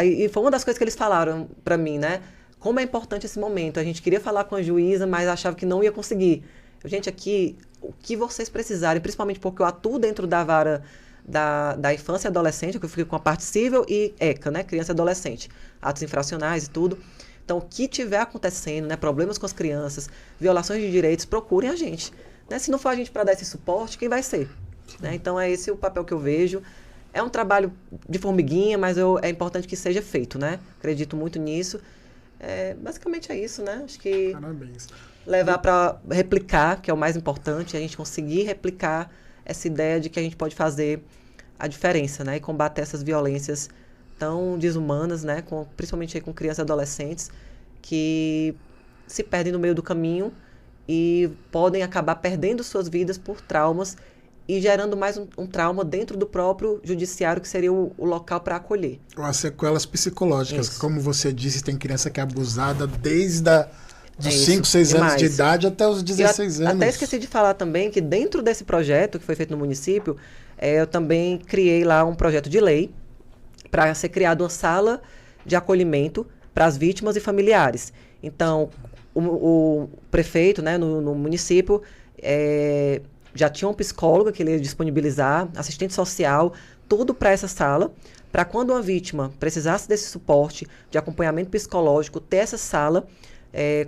e foi uma das coisas que eles falaram para mim, né? Como é importante esse momento. A gente queria falar com a juíza, mas achava que não ia conseguir. Gente, aqui, o que vocês precisarem, principalmente porque eu atuo dentro da vara da infância e adolescente, que eu fico com a parte civil e ECA, né? Criança e adolescente, atos infracionais e tudo. Então, o que tiver acontecendo, né? Problemas com as crianças, violações de direitos, procurem a gente. Né? Se não for a gente para dar esse suporte, quem vai ser? Né? Então, é esse o papel que eu vejo. É um trabalho de formiguinha, mas é importante que seja feito, né? Acredito muito nisso. Basicamente é isso, né? Acho que Parabéns. Levar para replicar, que é o mais importante, a gente conseguir replicar essa ideia de que a gente pode fazer a diferença, né? E combater essas violências tão desumanas, né? Principalmente aí com crianças e adolescentes, que se perdem no meio do caminho e podem acabar perdendo suas vidas por traumas e gerando mais um trauma dentro do próprio judiciário, que seria o local para acolher. Ou as sequelas psicológicas. Isso. Como você disse, tem criança que é abusada desde dos 5, 6 demais. anos de idade até os 16 anos. Até esqueci de falar também que dentro desse projeto que foi feito no município, eu também criei lá um projeto de lei para ser criada uma sala de acolhimento para as vítimas e familiares. Então, o prefeito, né, no município, já tinha um psicólogo que ele ia disponibilizar, assistente social, tudo para essa sala, para quando uma vítima precisasse desse suporte de acompanhamento psicológico, ter essa sala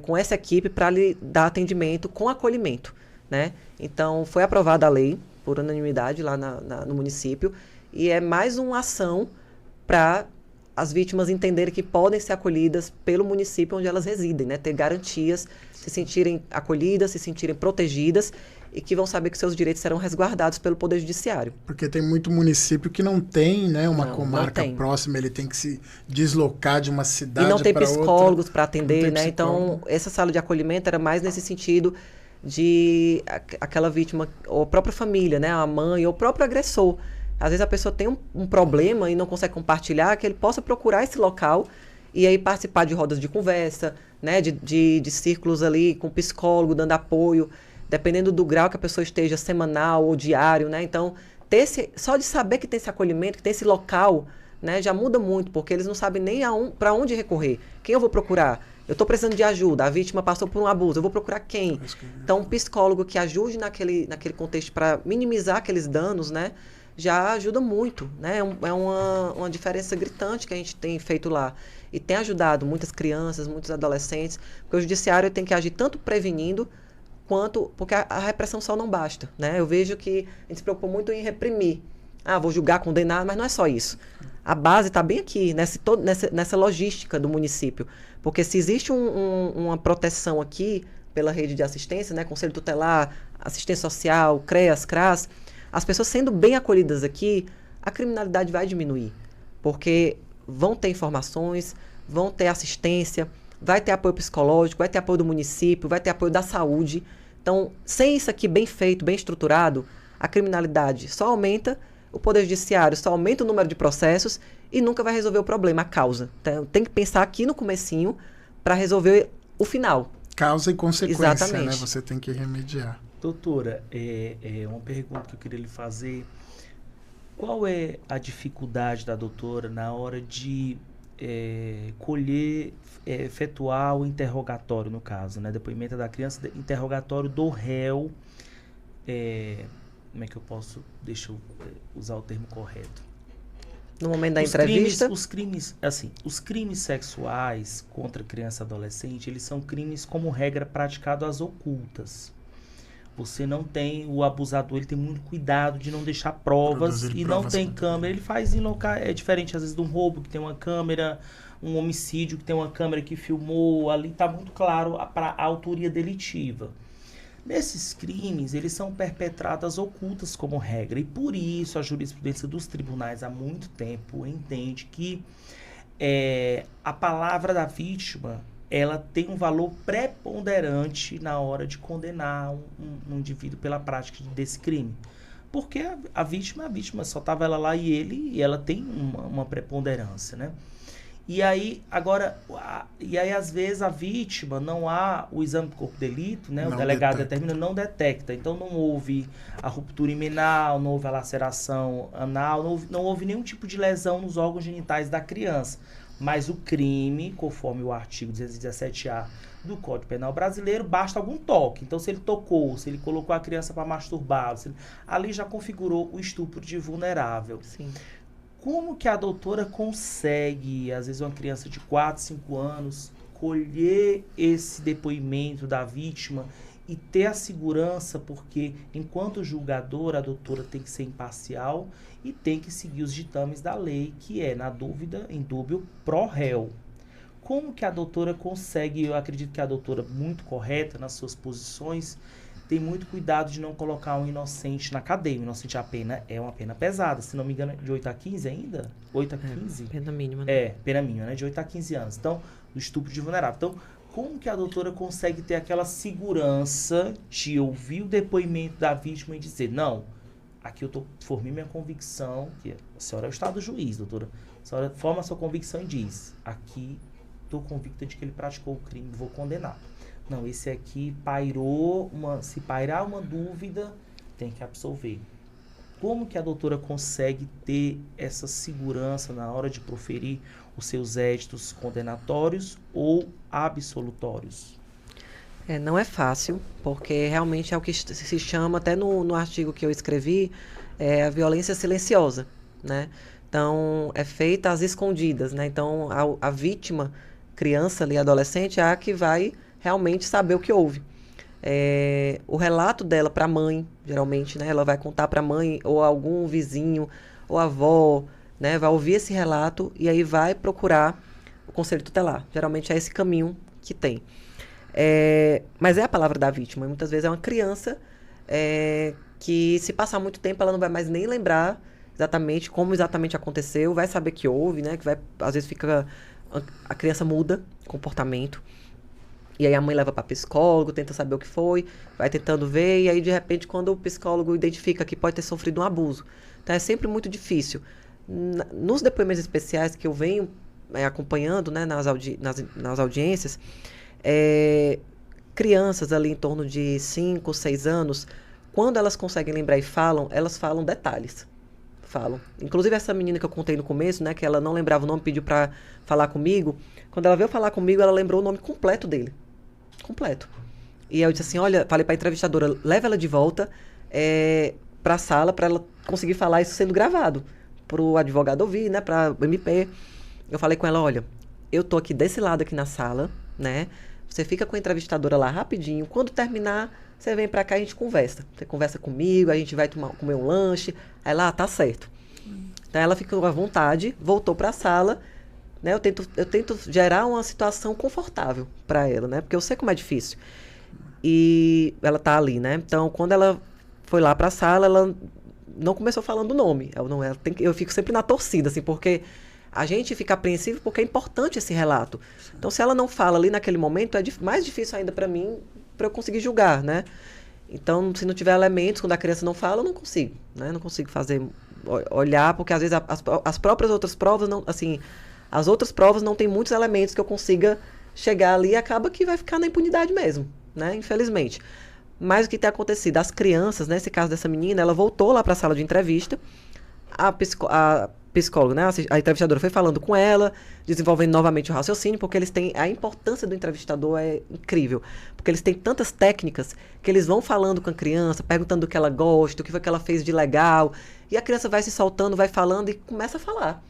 com essa equipe para lhe dar atendimento com acolhimento, né? Então, foi aprovada a lei por unanimidade lá no município e é mais uma ação para as vítimas entenderem que podem ser acolhidas pelo município onde elas residem, né? Ter garantias, se sentirem acolhidas, se sentirem protegidas e que vão saber que seus direitos serão resguardados pelo Poder Judiciário. Porque tem muito município que não tem, né, uma comarca próxima, ele tem que se deslocar de uma cidade para outra. E não tem psicólogos para atender, né? Então, essa sala de acolhimento era mais nesse sentido de aquela vítima, ou a própria família, né? A mãe, ou o próprio agressor. Às vezes a pessoa tem um problema e não consegue compartilhar, que ele possa procurar esse local e aí participar de rodas de conversa, né? De círculos ali com psicólogo, dando apoio, dependendo do grau que a pessoa esteja, semanal ou diário, né? Então, só de saber que tem esse acolhimento, que tem esse local, né, já muda muito, porque eles não sabem nem para onde recorrer. Quem eu vou procurar? Eu estou precisando de ajuda, a vítima passou por um abuso, eu vou procurar quem? Então, um psicólogo que ajude naquele contexto para minimizar aqueles danos, né, já ajuda muito, né? É uma diferença gritante que a gente tem feito lá. E tem ajudado muitas crianças, muitos adolescentes, porque o judiciário tem que agir tanto prevenindo, porque a repressão só não basta, né? Eu vejo que a gente se preocupa muito em reprimir. Vou julgar, condenar, mas não é só isso. A base está bem aqui, nessa logística do município. Porque se existe uma proteção aqui pela rede de assistência, né? Conselho Tutelar, assistência social, CREAS, CRAS, as pessoas sendo bem acolhidas aqui, a criminalidade vai diminuir. Porque vão ter informações, vão ter assistência, vai ter apoio psicológico, vai ter apoio do município, vai ter apoio da saúde. Então, sem isso aqui bem feito, bem estruturado, a criminalidade só aumenta, o Poder Judiciário só aumenta o número de processos e nunca vai resolver o problema, a causa. Então, tem que pensar aqui no comecinho para resolver o final. Causa e consequência, exatamente, né? Você tem que remediar. Doutora, uma pergunta que eu queria lhe fazer. Qual é a dificuldade da doutora na hora de efetuar o interrogatório, no caso, né? Depoimento da criança, interrogatório do réu. Como é que eu posso... Deixa eu usar o termo correto. No momento da entrevista? Os crimes sexuais contra criança e adolescente, eles são crimes, como regra, praticados às ocultas. Você não tem... O abusador, ele tem muito cuidado de não deixar provas e não tem câmera. Ele faz em locais... É diferente, às vezes, de um roubo que tem uma câmera, um homicídio que tem uma câmera que filmou. Ali está muito claro a autoria delitiva. Nesses crimes, eles são perpetrados às ocultas como regra. E por isso a jurisprudência dos tribunais há muito tempo entende que a palavra da vítima, ela tem um valor preponderante na hora de condenar um indivíduo pela prática desse crime. Porque a vítima só estava ela lá e ela tem uma preponderância, né? E aí, agora, às vezes a vítima, não há o exame do corpo de delito, né? O delegado determina, não detecta. Então não houve a ruptura imenal, não houve a laceração anal, não houve nenhum tipo de lesão nos órgãos genitais da criança. Mas o crime, conforme o artigo 217A do Código Penal brasileiro, basta algum toque. Então, se ele tocou, se ele colocou a criança para masturbar, ali já configurou o estupro de vulnerável. Sim. Como que a doutora consegue, às vezes uma criança de 4, 5 anos, colher esse depoimento da vítima e ter a segurança, porque enquanto julgadora, a doutora tem que ser imparcial e tem que seguir os ditames da lei, que é, na dúvida, em dúbio, pro réu. Como que a doutora consegue, eu acredito que a doutora, muito correta nas suas posições, tem muito cuidado de não colocar um inocente na cadeia. O inocente, a pena é uma pena pesada, se não me engano, de 8 a 15 ainda? 8 a 15? Pena mínima, né? Pena mínima, né? De 8 a 15 anos. Então, do estupro de vulnerável. Então, como que a doutora consegue ter aquela segurança de ouvir o depoimento da vítima e dizer, não, aqui eu formei minha convicção, que a senhora é o estado do juiz, doutora. A senhora forma a sua convicção e diz, aqui estou convicta de que ele praticou o crime, vou condenar. Não, esse aqui se pairar uma dúvida, tem que absolver. Como que a doutora consegue ter essa segurança na hora de proferir os seus éditos condenatórios ou absolutórios? Não é fácil, porque realmente é o que se chama, até no artigo que eu escrevi, a violência silenciosa, né? Então, é feita às escondidas, né? Então, a vítima, criança ali, adolescente, é a que vai realmente saber o que houve. O relato dela para a mãe, geralmente, né? Ela vai contar para a mãe ou algum vizinho ou avó, né? Vai ouvir esse relato e aí vai procurar o conselho tutelar. Geralmente é esse caminho que tem. Mas é a palavra da vítima. E muitas vezes é uma criança que, se passar muito tempo, ela não vai mais nem lembrar exatamente como exatamente aconteceu, vai saber que houve, né? Que às vezes a criança muda comportamento. E aí a mãe leva para psicólogo, tenta saber o que foi, vai tentando ver, e aí de repente quando o psicólogo identifica que pode ter sofrido um abuso. Então é sempre muito difícil. Nos depoimentos especiais que eu venho acompanhando, né, nas audiências, crianças ali em torno de 5, 6 anos, quando elas conseguem lembrar e falam, elas falam detalhes. Falam. Inclusive essa menina que eu contei no começo, né, que ela não lembrava o nome, pediu para falar comigo. Quando ela veio falar comigo, ela lembrou o nome completo dele. Completo. E eu disse assim, olha, falei para a entrevistadora, leva ela de volta para a sala para ela conseguir falar isso sendo gravado, para o advogado ouvir, né, para o MP. Eu falei com ela, olha, eu tô aqui desse lado aqui na sala, né? Você fica com a entrevistadora lá rapidinho. Quando terminar, você vem para cá e a gente conversa. Você conversa comigo, a gente vai comer um lanche. Aí lá, tá certo. Então ela ficou à vontade, voltou para a sala. Né? Eu tento gerar uma situação confortável para ela, né? Porque eu sei como é difícil. E ela tá ali, né? Então, quando ela foi lá para a sala, ela não começou falando o nome. Eu fico sempre na torcida, assim, porque a gente fica apreensivo porque é importante esse relato. Então, se ela não fala ali naquele momento, é mais difícil ainda para mim, para eu conseguir julgar, né? Então, se não tiver elementos, quando a criança não fala, eu não consigo, né? Não consigo olhar, porque às vezes as próprias outras provas não, assim, as outras provas não tem muitos elementos que eu consiga chegar ali e acaba que vai ficar na impunidade mesmo, né? Infelizmente. Mas o que tem acontecido? As crianças, nesse caso dessa menina, ela voltou lá para a sala de entrevista, a psicóloga, né? A entrevistadora foi falando com ela, desenvolvendo novamente o raciocínio, porque eles têm, a importância do entrevistador é incrível, porque eles têm tantas técnicas que eles vão falando com a criança, perguntando o que ela gosta, o que foi que ela fez de legal, e a criança vai se soltando, vai falando e começa a falar.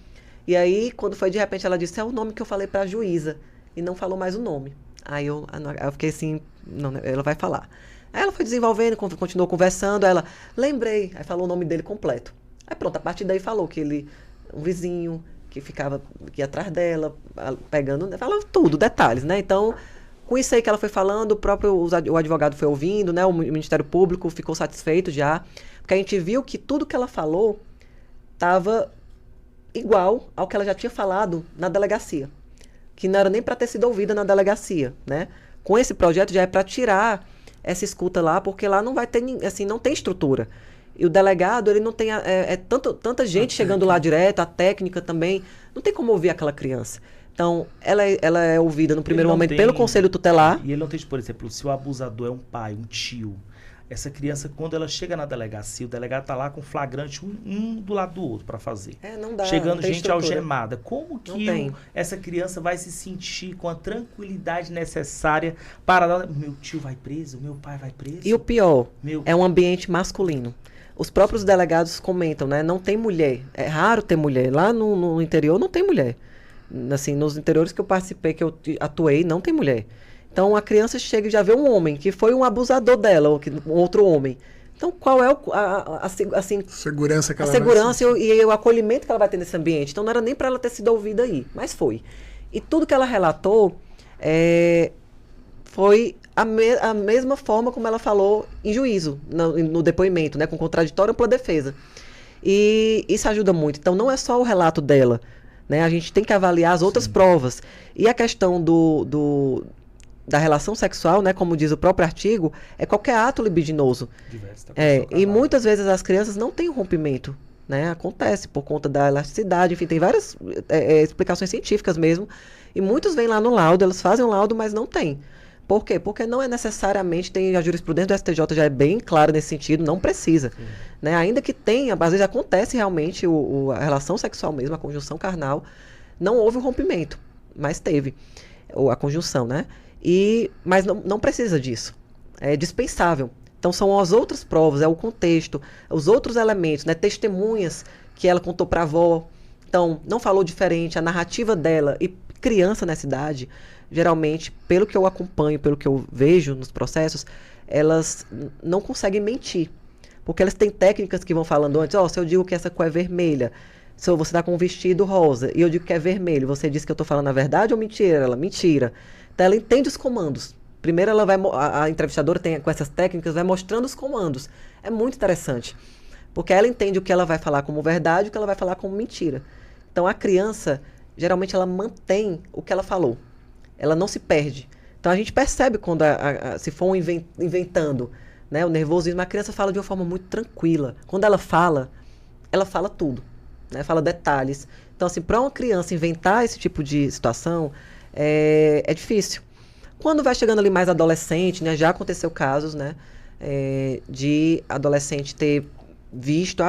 E aí, quando foi de repente, ela disse, é o nome que eu falei para a juíza, e não falou mais o nome. Aí eu fiquei assim, não, ela vai falar. Aí ela foi desenvolvendo, continuou conversando, aí ela, lembrei, aí falou o nome dele completo. Aí pronto, a partir daí falou que ele, um vizinho, que ficava aqui atrás dela, pegando, falava tudo, detalhes, né? Então, com isso aí que ela foi falando, o advogado foi ouvindo, né? O Ministério Público ficou satisfeito já, porque a gente viu que tudo que ela falou estava igual ao que ela já tinha falado na delegacia, que não era nem para ter sido ouvida na delegacia, né? Com esse projeto já é para tirar essa escuta lá, porque lá não vai ter, assim, não tem estrutura. E o delegado, ele não tem, tanta gente chegando lá direto, a técnica também, não tem como ouvir aquela criança. Então, ela é ouvida no primeiro Ele não momento tem- pelo conselho tutelar. E ele não tem, por exemplo, se o abusador é um pai, um tio, essa criança, quando ela chega na delegacia, o delegado tá lá com flagrante um do lado do outro para fazer. Não dá. Chegando não tem gente estrutura. algemada. Como Não que tem. essa criança vai se sentir com a tranquilidade necessária para dar... Meu tio vai preso? Meu pai vai preso? E o pior, Meu... é um ambiente masculino. Os próprios delegados comentam, né? Não tem mulher. É raro ter mulher. Lá no interior não tem mulher. Assim, nos interiores que eu participei, que eu atuei, não tem mulher. Então a criança chega e já vê um homem, que foi um abusador dela, ou um outro homem. Então qual é assim, Segurança que a ela segurança vai sentir. e o acolhimento que ela vai ter nesse ambiente? Então não era nem para ela ter sido ouvida aí, mas foi. E tudo que ela relatou foi a mesma forma como ela falou em juízo, no depoimento, né, com contraditório e ampla defesa. E isso ajuda muito. Então não é só o relato dela, né? A gente tem que avaliar as outras provas. E a questão da relação sexual, né, como diz o próprio artigo, é qualquer ato libidinoso. E muitas vezes as crianças não têm rompimento, né? Acontece por conta da elasticidade, enfim, tem várias explicações científicas mesmo. E muitos vêm lá no laudo, elas fazem o laudo, mas não tem. Por quê? Porque não é necessariamente, a jurisprudência do STJ já é bem clara nesse sentido, não precisa. Né? Ainda que tenha, às vezes acontece realmente a relação sexual mesmo, a conjunção carnal, não houve o rompimento, mas teve a conjunção, né? Mas não precisa disso. É dispensável. Então são as outras provas, é o contexto, os outros elementos, né? Testemunhas que ela contou para a avó. Então, não falou diferente, a narrativa dela. E criança nessa idade, geralmente, pelo que eu acompanho, pelo que eu vejo nos processos, elas não conseguem mentir. Porque elas têm técnicas que vão falando antes, se eu digo que essa cor é vermelha, se você está com um vestido rosa e eu digo que é vermelho, você diz que eu estou falando a verdade ou mentira? Ela, mentira. Então ela entende os comandos. Primeiro ela a entrevistadora com essas técnicas, vai mostrando os comandos. É muito interessante. Porque ela entende o que ela vai falar como verdade e o que ela vai falar como mentira. Então a criança, geralmente ela mantém o que ela falou. Ela não se perde. Então a gente percebe quando, se for inventando, né, o nervosismo, a criança fala de uma forma muito tranquila. Quando ela fala tudo, né, fala detalhes. Então, assim, para uma criança inventar esse tipo de situação, é difícil. Quando vai chegando ali mais adolescente, né, já aconteceu casos, né, de adolescente ter visto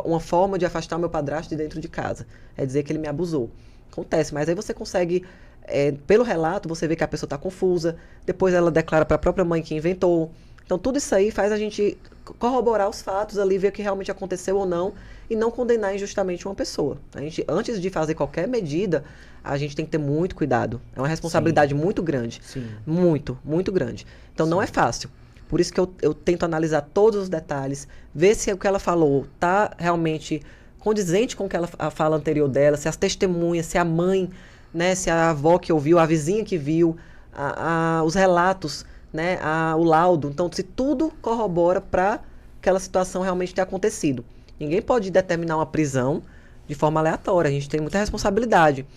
uma forma de afastar o meu padrasto de dentro de casa. É dizer que ele me abusou. Acontece, mas aí você consegue, pelo relato, você vê que a pessoa está confusa, depois ela declara para a própria mãe que inventou. Então, tudo isso aí faz a gente corroborar os fatos ali, ver o que realmente aconteceu ou não, e não condenar injustamente uma pessoa. A gente, antes de fazer qualquer medida, a gente tem que ter muito cuidado. É uma responsabilidade muito grande. Sim. Muito, muito grande. Então, não é fácil. Por isso que eu tento analisar todos os detalhes, ver se o que ela falou está realmente condizente com o que a fala anterior dela, se as testemunhas, se a mãe, né, se a avó que ouviu, a vizinha que viu, os relatos, né, o laudo. Então, se tudo corrobora para aquela situação realmente ter acontecido. Ninguém pode determinar uma prisão de forma aleatória. A gente tem muita responsabilidade.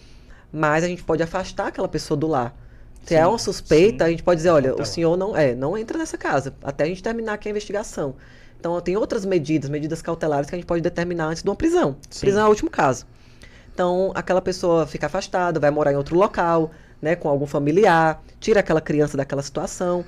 Mas a gente pode afastar aquela pessoa do lar. Se é uma suspeita, a gente pode dizer, olha, o senhor não entra nessa casa, até a gente terminar aqui a investigação. Então, tem outras medidas cautelares que a gente pode determinar antes de uma prisão. Prisão é o último caso. Então, aquela pessoa fica afastada, vai morar em outro local, né, com algum familiar, tira aquela criança daquela situação.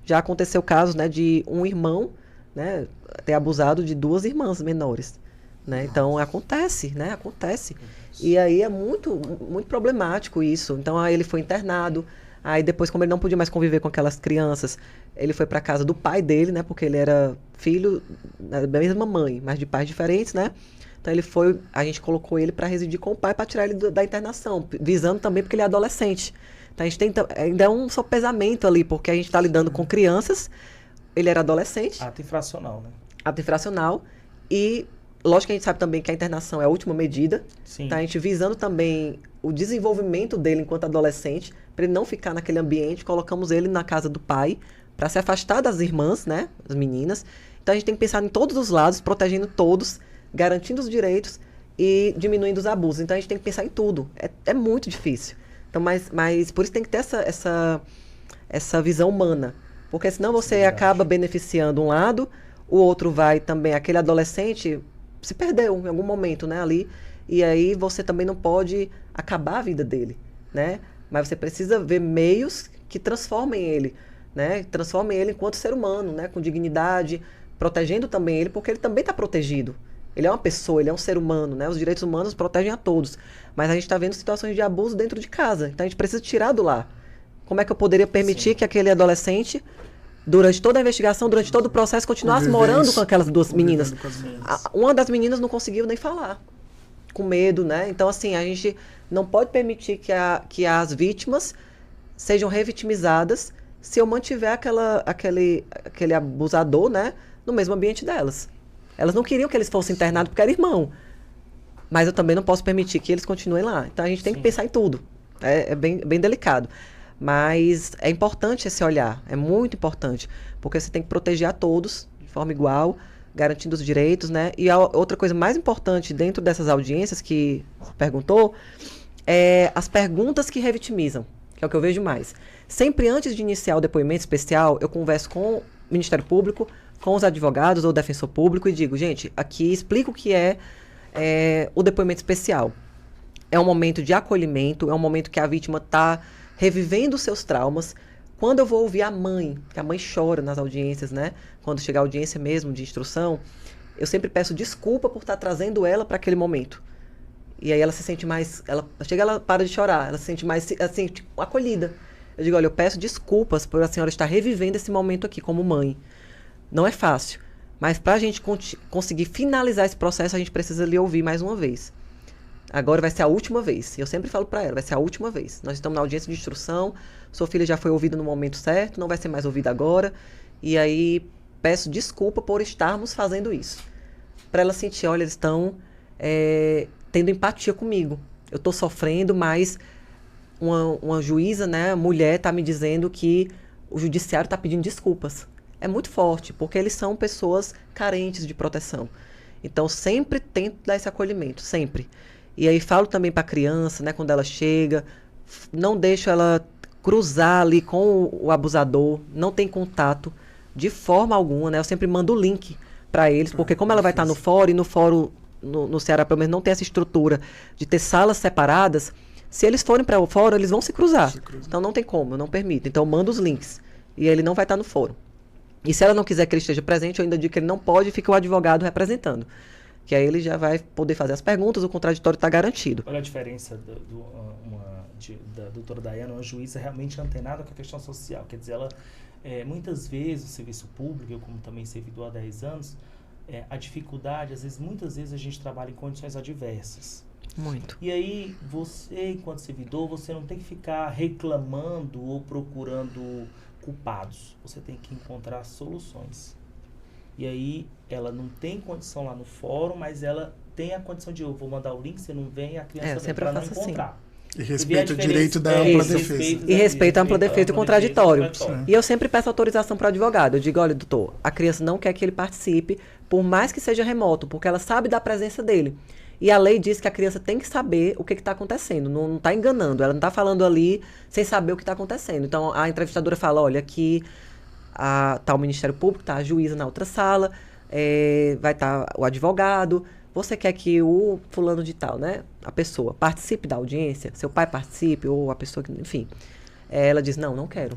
Já aconteceu casos, né, de um irmão, né, ter abusado de 2 irmãs menores. Né? Então, acontece, né? Acontece. E aí é muito, muito problemático isso. Então, aí ele foi internado. Aí depois, como ele não podia mais conviver com aquelas crianças, ele foi para casa do pai dele, né? Porque ele era filho da mesma mãe, mas de pais diferentes, né? Então a gente colocou ele para residir com o pai para tirar ele da internação, visando também porque ele é adolescente. Então a gente tem ainda é um sopesamento ali, porque a gente está lidando com crianças, ele era adolescente. Ato infracional, né? Ato infracional. E lógico que a gente sabe também que a internação é a última medida. Sim. Tá? A gente visando também o desenvolvimento dele enquanto adolescente, para ele não ficar naquele ambiente, colocamos ele na casa do pai, para se afastar das irmãs, né, as meninas. Então a gente tem que pensar em todos os lados, protegendo todos, garantindo os direitos e diminuindo os abusos. Então a gente tem que pensar em tudo. É muito difícil. Então, mas por isso tem que ter essa visão humana. Porque senão você acaba beneficiando um lado, o outro vai também, aquele adolescente se perdeu em algum momento, né, ali. E aí você também não pode acabar a vida dele, né? Mas você precisa ver meios que transformem ele, né? Transformem ele enquanto ser humano, né? Com dignidade, protegendo também ele, porque ele também está protegido. Ele é uma pessoa, ele é um ser humano, né? Os direitos humanos protegem a todos. Mas a gente está vendo situações de abuso dentro de casa. Então a gente precisa tirar do lar. Como é que eu poderia permitir que aquele adolescente, durante toda a investigação, durante todo o processo, continuasse morando com aquelas duas meninas? Uma das meninas não conseguiu nem falar, com medo, né? Então, assim, a gente não pode permitir que as vítimas sejam revitimizadas se eu mantiver aquele abusador, né, no mesmo ambiente delas. Elas não queriam que eles fossem internados porque era irmão. Mas eu também não posso permitir que eles continuem lá. Então, a gente tem que pensar em tudo. É bem delicado. Mas é importante esse olhar. É muito importante. Porque você tem que proteger a todos de forma igual, garantindo os direitos, né? E a outra coisa mais importante dentro dessas audiências que você perguntou é as perguntas que revitimizam, que é o que eu vejo mais. Sempre antes de iniciar o depoimento especial, eu converso com o Ministério Público, com os advogados ou o defensor público e digo, gente, aqui explico o que é o depoimento especial. É um momento de acolhimento, é um momento que a vítima está revivendo os seus traumas. Quando eu vou ouvir a mãe, que a mãe chora nas audiências, né? Quando chega a audiência mesmo de instrução, eu sempre peço desculpa por estar trazendo ela para aquele momento. E aí ela se sente mais... Ela para de chorar, ela se sente mais assim, tipo, acolhida. Eu digo, olha, eu peço desculpas por a senhora estar revivendo esse momento aqui como mãe. Não é fácil, mas para a gente conseguir finalizar esse processo, a gente precisa lhe ouvir mais uma vez. Agora vai ser a última vez. Eu sempre falo para ela, vai ser a última vez. Nós estamos na audiência de instrução, sua filha já foi ouvida no momento certo, não vai ser mais ouvida agora. E aí peço desculpa por estarmos fazendo isso. Para ela sentir, olha, eles estão tendo empatia comigo. Eu estou sofrendo, mas uma juíza, né, mulher, está me dizendo que o judiciário está pedindo desculpas. É muito forte, porque eles são pessoas carentes de proteção. Então, sempre tento dar esse acolhimento, sempre. E aí falo também para a criança, né, quando ela chega, não deixo ela cruzar ali com o abusador, não tem contato de forma alguma, né? Eu sempre mando o link para eles, porque como ela vai estar no fórum, e no fórum no Ceará, pelo menos, não tem essa estrutura de ter salas separadas, se eles forem para o fórum, eles vão se cruzar. Então, não tem como, eu não permito. Então, eu mando os links. E ele não vai estar no fórum. E se ela não quiser que ele esteja presente, eu ainda digo que ele não pode, fica o advogado representando. Que aí ele já vai poder fazer as perguntas, o contraditório está garantido. Olha a diferença da doutora Daiana, uma juíza realmente antenada com a questão social. Quer dizer, ela, muitas vezes, o serviço público, eu como também servidor há 10 anos, a dificuldade, muitas vezes a gente trabalha em condições adversas. Muito. E aí, você, enquanto servidor, você não tem que ficar reclamando ou procurando culpados. Você tem que encontrar soluções. E aí, ela não tem condição lá no fórum, mas ela tem a condição de, eu vou mandar o link, você não vem, a criança vem para não encontrar. Assim. E respeita o direito da ampla defesa. E respeita a ampla defesa e o contraditório. E eu sempre peço autorização para o advogado. Eu digo, olha, doutor, a criança não quer que ele participe, por mais que seja remoto, porque ela sabe da presença dele. E a lei diz que a criança tem que saber o que está acontecendo, não está enganando, ela não está falando ali sem saber o que está acontecendo. Então, a entrevistadora fala, olha, aqui está o Ministério Público, está a juíza na outra sala, vai estar o advogado, você quer que o fulano de tal, né, a pessoa, participe da audiência, seu pai participe, ou a pessoa que, enfim. Ela diz, não quero.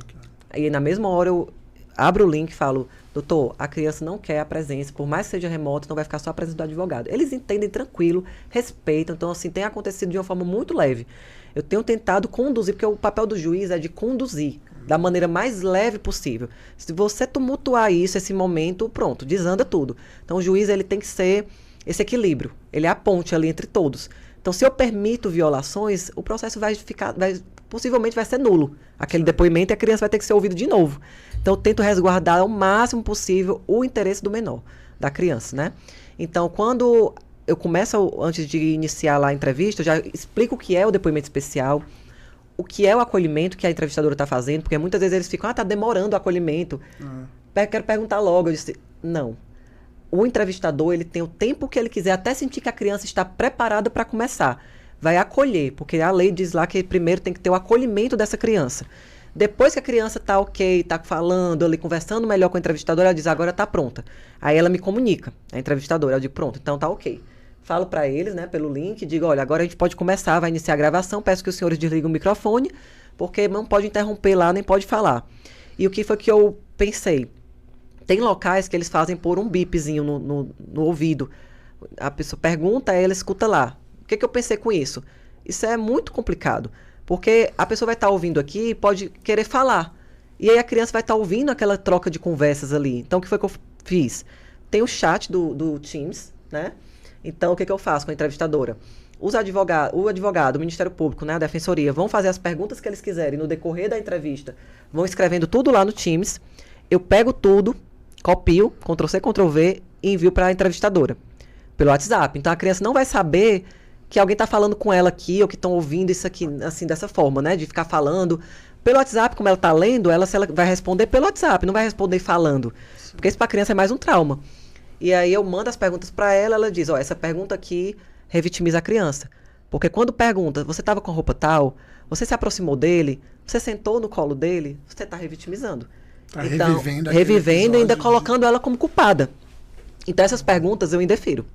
Aí, na mesma hora, eu abro o link e falo, doutor, a criança não quer a presença, por mais que seja remoto, não vai ficar só a presença do advogado. Eles entendem tranquilo, respeitam, então assim, tem acontecido de uma forma muito leve. Eu tenho tentado conduzir, porque o papel do juiz é de conduzir da maneira mais leve possível. Se você tumultuar isso, esse momento, pronto, desanda tudo. Então o juiz, ele tem que ser esse equilíbrio, ele é a ponte ali entre todos. Então se eu permito violações, o processo possivelmente vai ser nulo. Aquele depoimento e a criança vai ter que ser ouvida de novo. Então, eu tento resguardar ao máximo possível o interesse do menor, da criança, né? Então, quando eu começo, antes de iniciar lá a entrevista, eu já explico o que é o depoimento especial, o que é o acolhimento que a entrevistadora está fazendo, porque muitas vezes eles ficam, está demorando o acolhimento. Quero perguntar logo. Eu disse, não. O entrevistador, ele tem o tempo que ele quiser, até sentir que a criança está preparada para começar. Vai acolher, porque a lei diz lá que primeiro tem que ter o acolhimento dessa criança. Depois que a criança está ok, está falando ali, conversando melhor com a entrevistadora, ela diz, agora está pronta. Aí ela me comunica, a entrevistadora, ela diz, pronto, então tá ok. Falo para eles, né, pelo link, digo, olha, agora a gente pode começar, vai iniciar a gravação, peço que os senhores desliguem o microfone, porque não pode interromper lá, nem pode falar. E o que foi que eu pensei? Tem locais que eles fazem por um bipzinho no ouvido. A pessoa pergunta, ela escuta lá. O que eu pensei com isso? Isso é muito complicado, porque a pessoa vai estar ouvindo aqui e pode querer falar. E aí a criança vai estar ouvindo aquela troca de conversas ali. Então, o que foi que eu fiz? Tem o chat do Teams, né? Então, o que eu faço com a entrevistadora? O advogado, o Ministério Público, né, a Defensoria, vão fazer as perguntas que eles quiserem no decorrer da entrevista, vão escrevendo tudo lá no Teams. Eu pego tudo, copio, Ctrl+C, Ctrl+V e envio para a entrevistadora pelo WhatsApp. Então, a criança não vai saber que alguém está falando com ela aqui ou que estão ouvindo isso aqui, assim, dessa forma, né? De ficar falando. Pelo WhatsApp, como ela está lendo, ela vai responder pelo WhatsApp, não vai responder falando. Sim. Porque isso para a criança é mais um trauma. E aí eu mando as perguntas para ela, ela diz, essa pergunta aqui revitimiza a criança. Porque quando pergunta, você estava com a roupa tal, você se aproximou dele, você sentou no colo dele, você está revitimizando. Tá então, revivendo e ainda colocando ela como culpada. Então essas perguntas eu indefiro.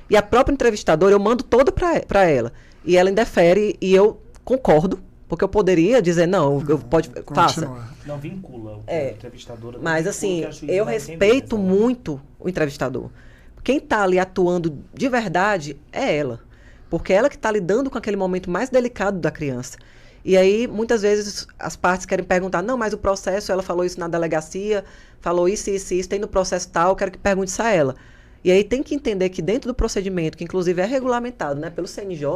E a própria entrevistadora eu mando toda para ela. E ela indefere e eu concordo, porque eu poderia dizer, não, eu pode, faça. Não vincula a entrevistadora. Mas assim, eu respeito muito o entrevistador. Quem está ali atuando de verdade é ela. Porque é ela que está lidando com aquele momento mais delicado da criança. E aí, muitas vezes, as partes querem perguntar, não, mas o processo, ela falou isso na delegacia, falou isso, tem no processo tal, eu quero que pergunte isso a ela. E aí tem que entender que dentro do procedimento, que inclusive é regulamentado, né, pelo CNJ,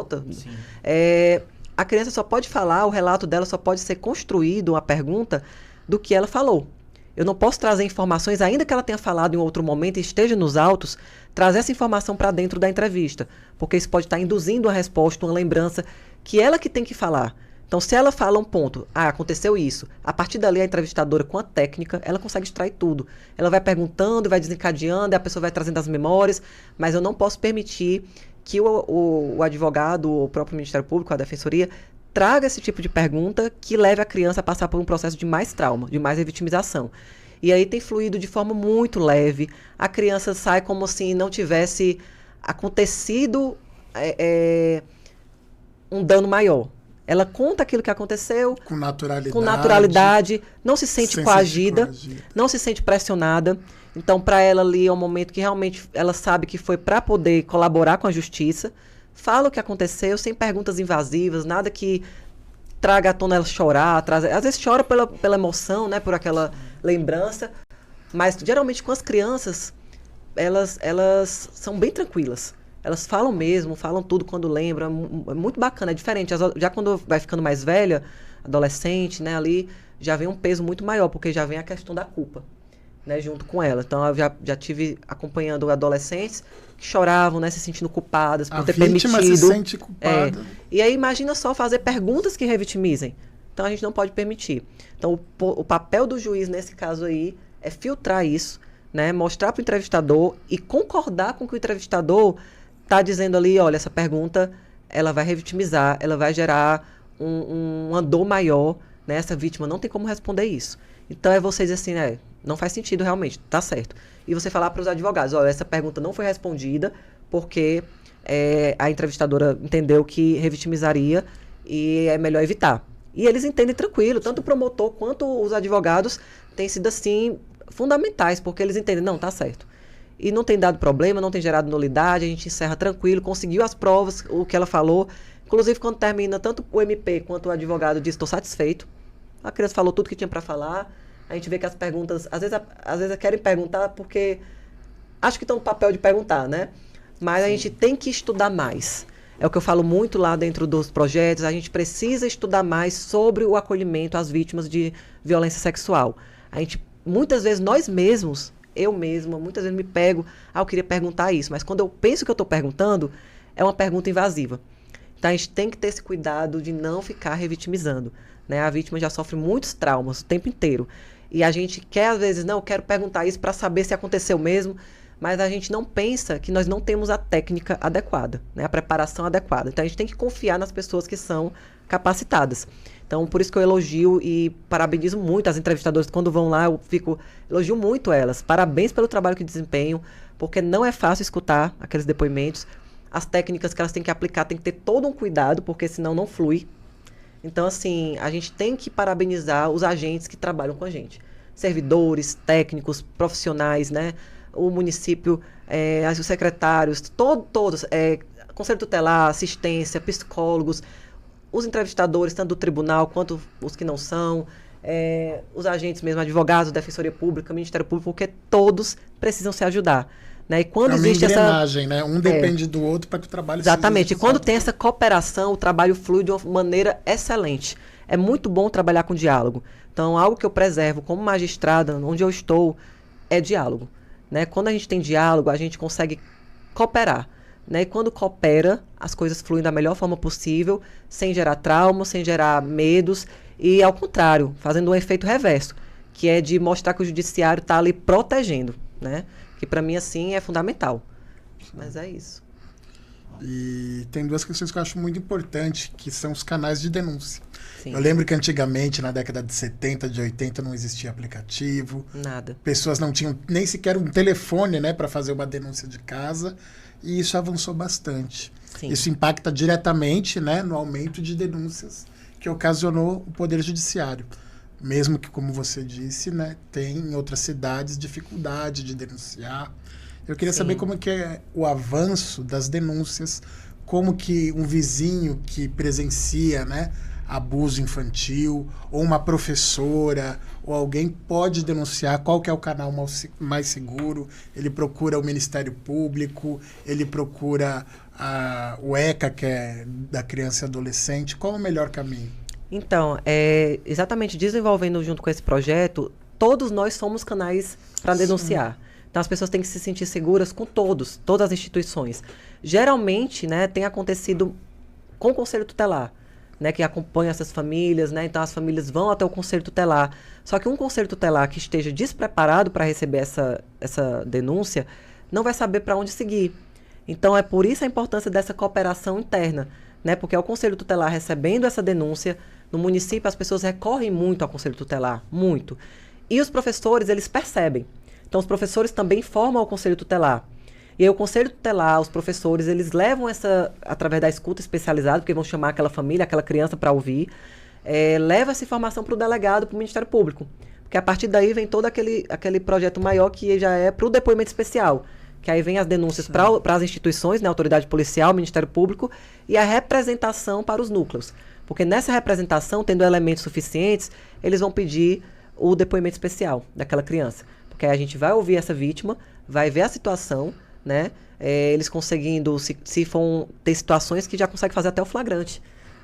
a criança só pode falar, o relato dela só pode ser construído, uma pergunta, do que ela falou. Eu não posso trazer informações, ainda que ela tenha falado em outro momento e esteja nos autos, trazer essa informação para dentro da entrevista, porque isso pode estar induzindo uma resposta, uma lembrança, que ela que tem que falar. Então, se ela fala um ponto, aconteceu isso, a partir dali a entrevistadora, com a técnica, ela consegue extrair tudo. Ela vai perguntando, vai desencadeando, e a pessoa vai trazendo as memórias, mas eu não posso permitir que o advogado, o próprio Ministério Público, a Defensoria, traga esse tipo de pergunta que leve a criança a passar por um processo de mais trauma, de mais revitimização. E aí tem fluído de forma muito leve, a criança sai como se não tivesse acontecido um dano maior. Ela conta aquilo que aconteceu com naturalidade, não se sente coagida, não se sente pressionada. Então, para ela ali é um momento que realmente ela sabe que foi para poder colaborar com a justiça. Fala o que aconteceu, sem perguntas invasivas, nada que traga à tona ela chorar. Às vezes chora pela emoção, né, por aquela lembrança. Mas, geralmente, com as crianças, elas são bem tranquilas. Elas falam mesmo, falam tudo quando lembram. É muito bacana, é diferente. Já quando vai ficando mais velha, adolescente, né, ali, já vem um peso muito maior, porque já vem a questão da culpa, né, junto com ela. Então, eu já tive acompanhando adolescentes que choravam, né, se sentindo culpadas por ter permitido. A vítima se sente culpada. E aí, imagina só fazer perguntas que revitimizem. Então, a gente não pode permitir. Então, o papel do juiz, nesse caso aí, é filtrar isso, né, mostrar para o entrevistador e concordar com o que o entrevistador está dizendo ali, olha, essa pergunta, ela vai revitimizar, ela vai gerar uma dor maior, né? Essa vítima não tem como responder isso. Então, é você dizer assim, né? Não faz sentido realmente, tá certo. E você falar para os advogados, olha, essa pergunta não foi respondida porque a entrevistadora entendeu que revitimizaria e é melhor evitar. E eles entendem tranquilo, tanto o promotor quanto os advogados têm sido, assim, fundamentais, porque eles entendem, não, tá certo. E não tem dado problema, não tem gerado nulidade, a gente encerra tranquilo, conseguiu as provas, o que ela falou. Inclusive, quando termina, tanto o MP quanto o advogado diz, estou satisfeito. A criança falou tudo que tinha para falar. A gente vê que as perguntas, às vezes querem perguntar porque acho que estão no papel de perguntar, né? Mas a gente tem que estudar mais. É o que eu falo muito lá dentro dos projetos, a gente precisa estudar mais sobre o acolhimento às vítimas de violência sexual. A gente, muitas vezes, nós mesmos, eu mesma, muitas vezes me pego, eu queria perguntar isso, mas quando eu penso que eu estou perguntando, é uma pergunta invasiva. Então, a gente tem que ter esse cuidado de não ficar revitimizando, né? A vítima já sofre muitos traumas o tempo inteiro. E a gente quer, às vezes, não, eu quero perguntar isso para saber se aconteceu mesmo, mas a gente não pensa que nós não temos a técnica adequada, né? A preparação adequada. Então, a gente tem que confiar nas pessoas que são capacitadas. Então, por isso que eu elogio e parabenizo muito as entrevistadoras. Quando vão lá, elogio muito elas. Parabéns pelo trabalho que desempenham, porque não é fácil escutar aqueles depoimentos. As técnicas que elas têm que aplicar tem que ter todo um cuidado, porque senão não flui. Então, assim, a gente tem que parabenizar os agentes que trabalham com a gente. Servidores, técnicos, profissionais, né? O município, os secretários, todos, conselho tutelar, assistência, psicólogos, os entrevistadores, tanto do tribunal quanto os que não são, os agentes mesmo, advogados, defensoria pública, Ministério Público, porque todos precisam se ajudar. Né? E quando existe essa engrenagem, né? Um depende do outro para que o trabalho seja exatamente. E quando executado. tem essa cooperação, o trabalho flui de uma maneira excelente. É muito bom trabalhar com diálogo. Então, algo que eu preservo como magistrada, onde eu estou, é diálogo. Né? Quando a gente tem diálogo, a gente consegue cooperar. Né? E quando coopera, as coisas fluem da melhor forma possível, sem gerar trauma, sem gerar medos, e ao contrário, fazendo um efeito reverso, que é de mostrar que o judiciário está ali protegendo, né? Que para mim, assim, é fundamental. Sim. Mas é isso. E tem duas questões que eu acho muito importantes, que são os canais de denúncia. Sim. Eu lembro que antigamente, na década de 70, de 80, não existia aplicativo. Nada. Pessoas não tinham nem sequer um telefone, né, para fazer uma denúncia de casa. E isso avançou bastante. Sim. Isso impacta diretamente, né, no aumento de denúncias que ocasionou o Poder Judiciário. Mesmo que, como você disse, né, tem em outras cidades dificuldade de denunciar. Eu queria saber como que é o avanço das denúncias, como que um vizinho que presencia, né, abuso infantil, ou uma professora, ou alguém pode denunciar, qual que é o canal mais seguro. Ele procura o Ministério Público, ele procura o ECA, que é da criança e adolescente. Qual é o melhor caminho? Então, exatamente desenvolvendo junto com esse projeto, todos nós somos canais para denunciar. Então, as pessoas têm que se sentir seguras com todas as instituições. Geralmente, né, tem acontecido com o Conselho Tutelar, né, que acompanha essas famílias, né, então as famílias vão até o Conselho Tutelar. Só que um Conselho Tutelar que esteja despreparado para receber essa denúncia, não vai saber para onde seguir. Então, é por isso a importância dessa cooperação interna, né, porque é o Conselho Tutelar recebendo essa denúncia. No município, as pessoas recorrem muito ao Conselho Tutelar, muito. E os professores, eles percebem. Então, os professores também formam o Conselho Tutelar. E aí, o Conselho Tutelar, os professores, eles levam através da escuta especializada, porque vão chamar aquela família, aquela criança para ouvir, leva essa informação para o delegado, para o Ministério Público. Porque a partir daí vem todo aquele projeto maior que já é para o depoimento especial. Que aí vem as denúncias para as instituições, né, Autoridade Policial, Ministério Público, e a representação para os núcleos. Porque nessa representação, tendo elementos suficientes, eles vão pedir o depoimento especial daquela criança. Porque aí a gente vai ouvir essa vítima, vai ver a situação, né? Eles conseguindo, se for ter situações que já conseguem fazer até o flagrante,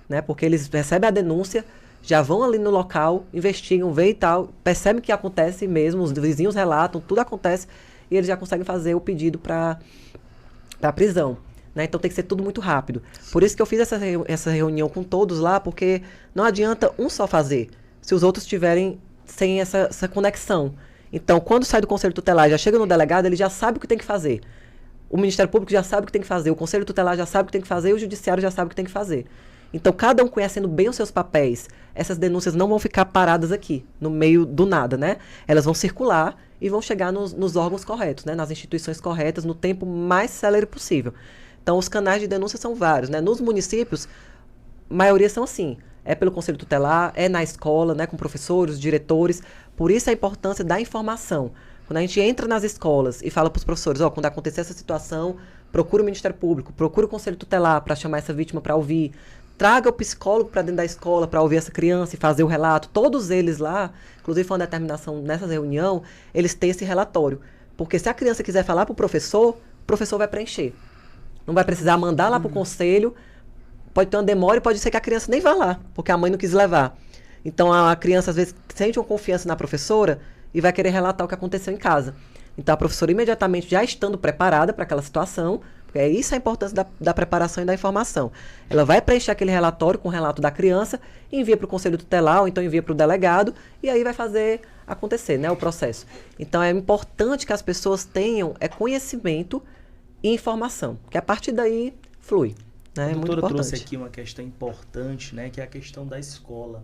né? Porque eles recebem a denúncia, já vão ali no local, investigam, veem e tal, percebem que acontece mesmo, os vizinhos relatam, tudo acontece, e eles já conseguem fazer o pedido para a prisão. Né? Então tem que ser tudo muito rápido. Por isso que eu fiz essa reunião com todos lá, porque não adianta um só fazer, se os outros estiverem sem essa conexão. Então, quando sai do Conselho Tutelar, já chega no delegado, ele já sabe o que tem que fazer. O Ministério Público já sabe o que tem que fazer, o Conselho Tutelar já sabe o que tem que fazer, e o Judiciário já sabe o que tem que fazer. Então, cada um conhecendo bem os seus papéis, essas denúncias não vão ficar paradas aqui, no meio do nada, né? Elas vão circular e vão chegar nos órgãos corretos, né? Nas instituições corretas, no tempo mais célere possível. Então, os canais de denúncia são vários, né? Nos municípios, a maioria são assim. É pelo Conselho Tutelar, é na escola, né? Com professores, diretores. Por isso a importância da informação. Quando a gente entra nas escolas e fala para os professores, quando acontecer essa situação, procura o Ministério Público, procura o Conselho Tutelar para chamar essa vítima para ouvir. Traga o psicólogo para dentro da escola para ouvir essa criança e fazer o relato. Todos eles lá, inclusive foi uma determinação nessa reunião, eles têm esse relatório. Porque se a criança quiser falar para o professor vai preencher. Não vai precisar mandar lá para o conselho, pode ter uma demora e pode ser que a criança nem vá lá, porque a mãe não quis levar. Então a criança às vezes sente uma confiança na professora e vai querer relatar o que aconteceu em casa. Então a professora imediatamente, já estando preparada para aquela situação, porque é isso a importância da preparação e da informação. Ela vai preencher aquele relatório com o relato da criança, envia para o Conselho Tutelar, ou então envia para o delegado, e aí vai fazer acontecer, né, o processo. Então é importante que as pessoas tenham conhecimento e informação, que a partir daí flui. né? A É muito doutora importante. trouxe aqui uma questão importante, né, que é a questão da escola.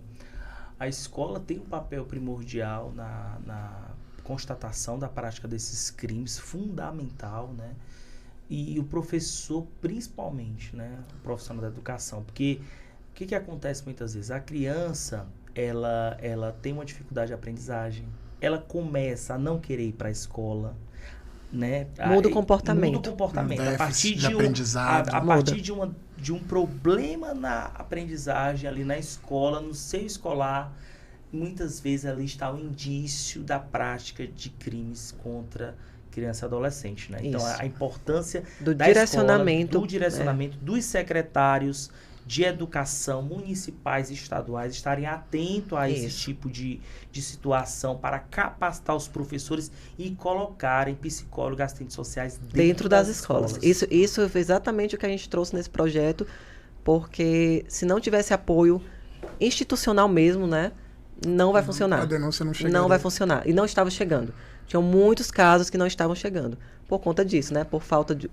A escola tem um papel primordial na constatação da prática desses crimes, fundamental, né? E o professor, principalmente, né, o profissional da educação, porque o que acontece muitas vezes? A criança, ela tem uma dificuldade de aprendizagem, ela começa a não querer ir para a escola, né? Muda o comportamento. Muda o comportamento. Um A partir de aprendizado. a partir de um problema na aprendizagem ali na escola, no seio escolar, muitas vezes ali está o indício da prática de crimes contra criança e adolescente, né? Então, Isso. a importância Do da direcionamento. escola, do direcionamento dos secretários de educação municipais e estaduais estarem atentos a esse Isso. tipo de situação para capacitar os professores e colocarem psicólogos, assistentes sociais Dentro das escolas. Isso é exatamente o que a gente trouxe nesse projeto, porque se não tivesse apoio institucional mesmo, né, não vai funcionar. A denúncia não chegaria. Não vai funcionar. E não estava chegando. Tinham muitos casos que não estavam chegando. Por conta disso, né?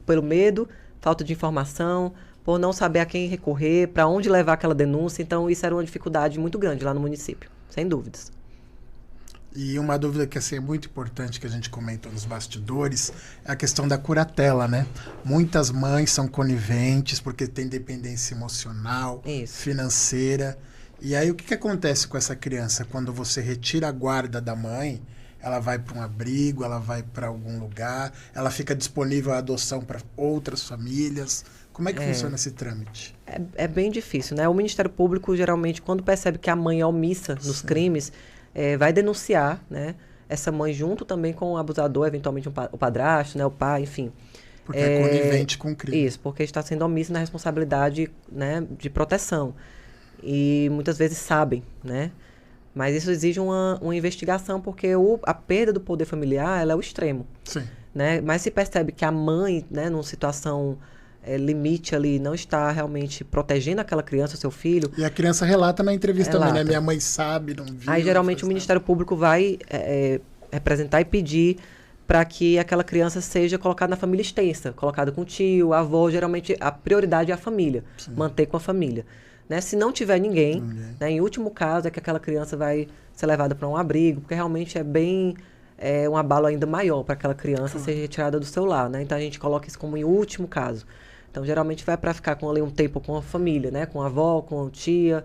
Pelo medo, falta de informação, por não saber a quem recorrer, para onde levar aquela denúncia. Então, isso era uma dificuldade muito grande lá no município, sem dúvidas. E uma dúvida que assim, é muito importante que a gente comentou nos bastidores é a questão da curatela, né? Muitas mães são coniventes porque têm dependência emocional, Isso. financeira. E aí o que acontece com essa criança? Quando você retira a guarda da mãe, ela vai para um abrigo, ela vai para algum lugar, ela fica disponível à adoção para outras famílias. Como é que funciona esse trâmite? É bem difícil, né? O Ministério Público, geralmente, quando percebe que a mãe é omissa nos crimes, vai denunciar, né, essa mãe junto também com o abusador, eventualmente o padrasto, né, o pai, enfim. Porque é conivente com o crime. Isso, porque está sendo omissa na responsabilidade, né, de proteção. E muitas vezes sabem, né? Mas isso exige uma investigação, porque a perda do poder familiar, ela é o extremo. Sim. Né? Mas se percebe que a mãe, né, numa situação limite ali, não está realmente protegendo aquela criança, seu filho. E a criança relata na entrevista também, né? Relata. Minha mãe sabe, não viu. Aí geralmente não o Ministério Público vai representar e pedir para que aquela criança seja colocada na família extensa, colocada com o tio, a avó. Geralmente a prioridade é a família, manter com a família. Né? Se não tiver ninguém, né, em último caso é que aquela criança vai ser levada para um abrigo, porque realmente é bem um abalo ainda maior para aquela criança ser retirada do seu lar. Né? Então a gente coloca isso como em último caso. Então geralmente vai para ficar ali um tempo com a família, né? Com a avó, com a tia,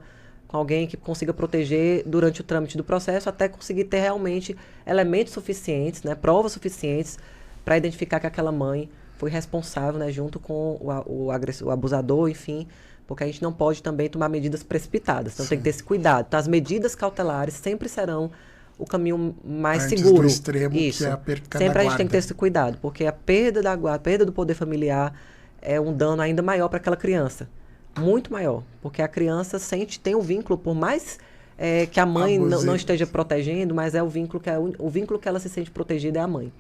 com alguém que consiga proteger durante o trâmite do processo, até conseguir ter realmente elementos suficientes, né? Provas suficientes para identificar que aquela mãe foi responsável, né? Junto com o abusador, enfim. Porque a gente não pode também tomar medidas precipitadas. Então tem que ter esse cuidado. Então as medidas cautelares sempre serão o caminho mais Antes seguro. do extremo, Isso. que é a perca Sempre da a gente tem que ter guarda. esse cuidado, porque a perda a perda do poder familiar é um dano ainda maior para aquela criança. Muito maior. Porque a criança tem um vínculo, por mais que a mãe não esteja protegendo, mas é o vínculo que ela se sente protegida é a mãe.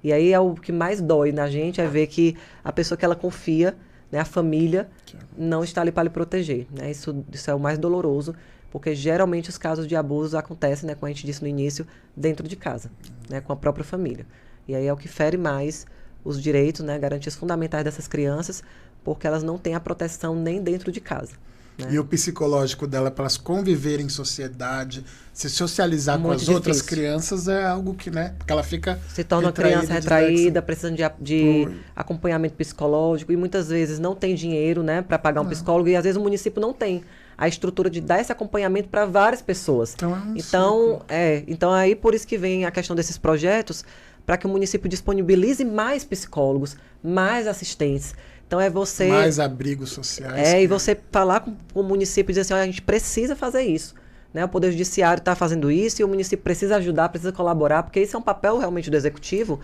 E aí é o que mais dói na gente é ver que a pessoa que ela confia, né, a família, não está ali para lhe proteger. Né? Isso é o mais doloroso, porque geralmente os casos de abuso acontecem, né, como a gente disse no início, dentro de casa, né, com a própria família. E aí é o que fere mais os direitos, né, garantias fundamentais dessas crianças, porque elas não têm a proteção nem dentro de casa. Né? E o psicológico dela, para elas conviverem em sociedade, se socializar com Muito as outras difícil. crianças, é algo que, né? Porque ela fica Se torna uma criança retraída, precisando de Foi. acompanhamento psicológico, e muitas vezes não tem dinheiro, né, para pagar um psicólogo, e às vezes o município não tem a estrutura de dar esse acompanhamento para várias pessoas. Então, é um Então aí por isso que vem a questão desses projetos, para que o município disponibilize mais psicólogos, mais assistentes. Então é você... mais abrigos sociais. E você falar com o município e dizer assim, olha, a gente precisa fazer isso. Né? O Poder Judiciário está fazendo isso e o município precisa ajudar, precisa colaborar, porque isso é um papel realmente do Executivo.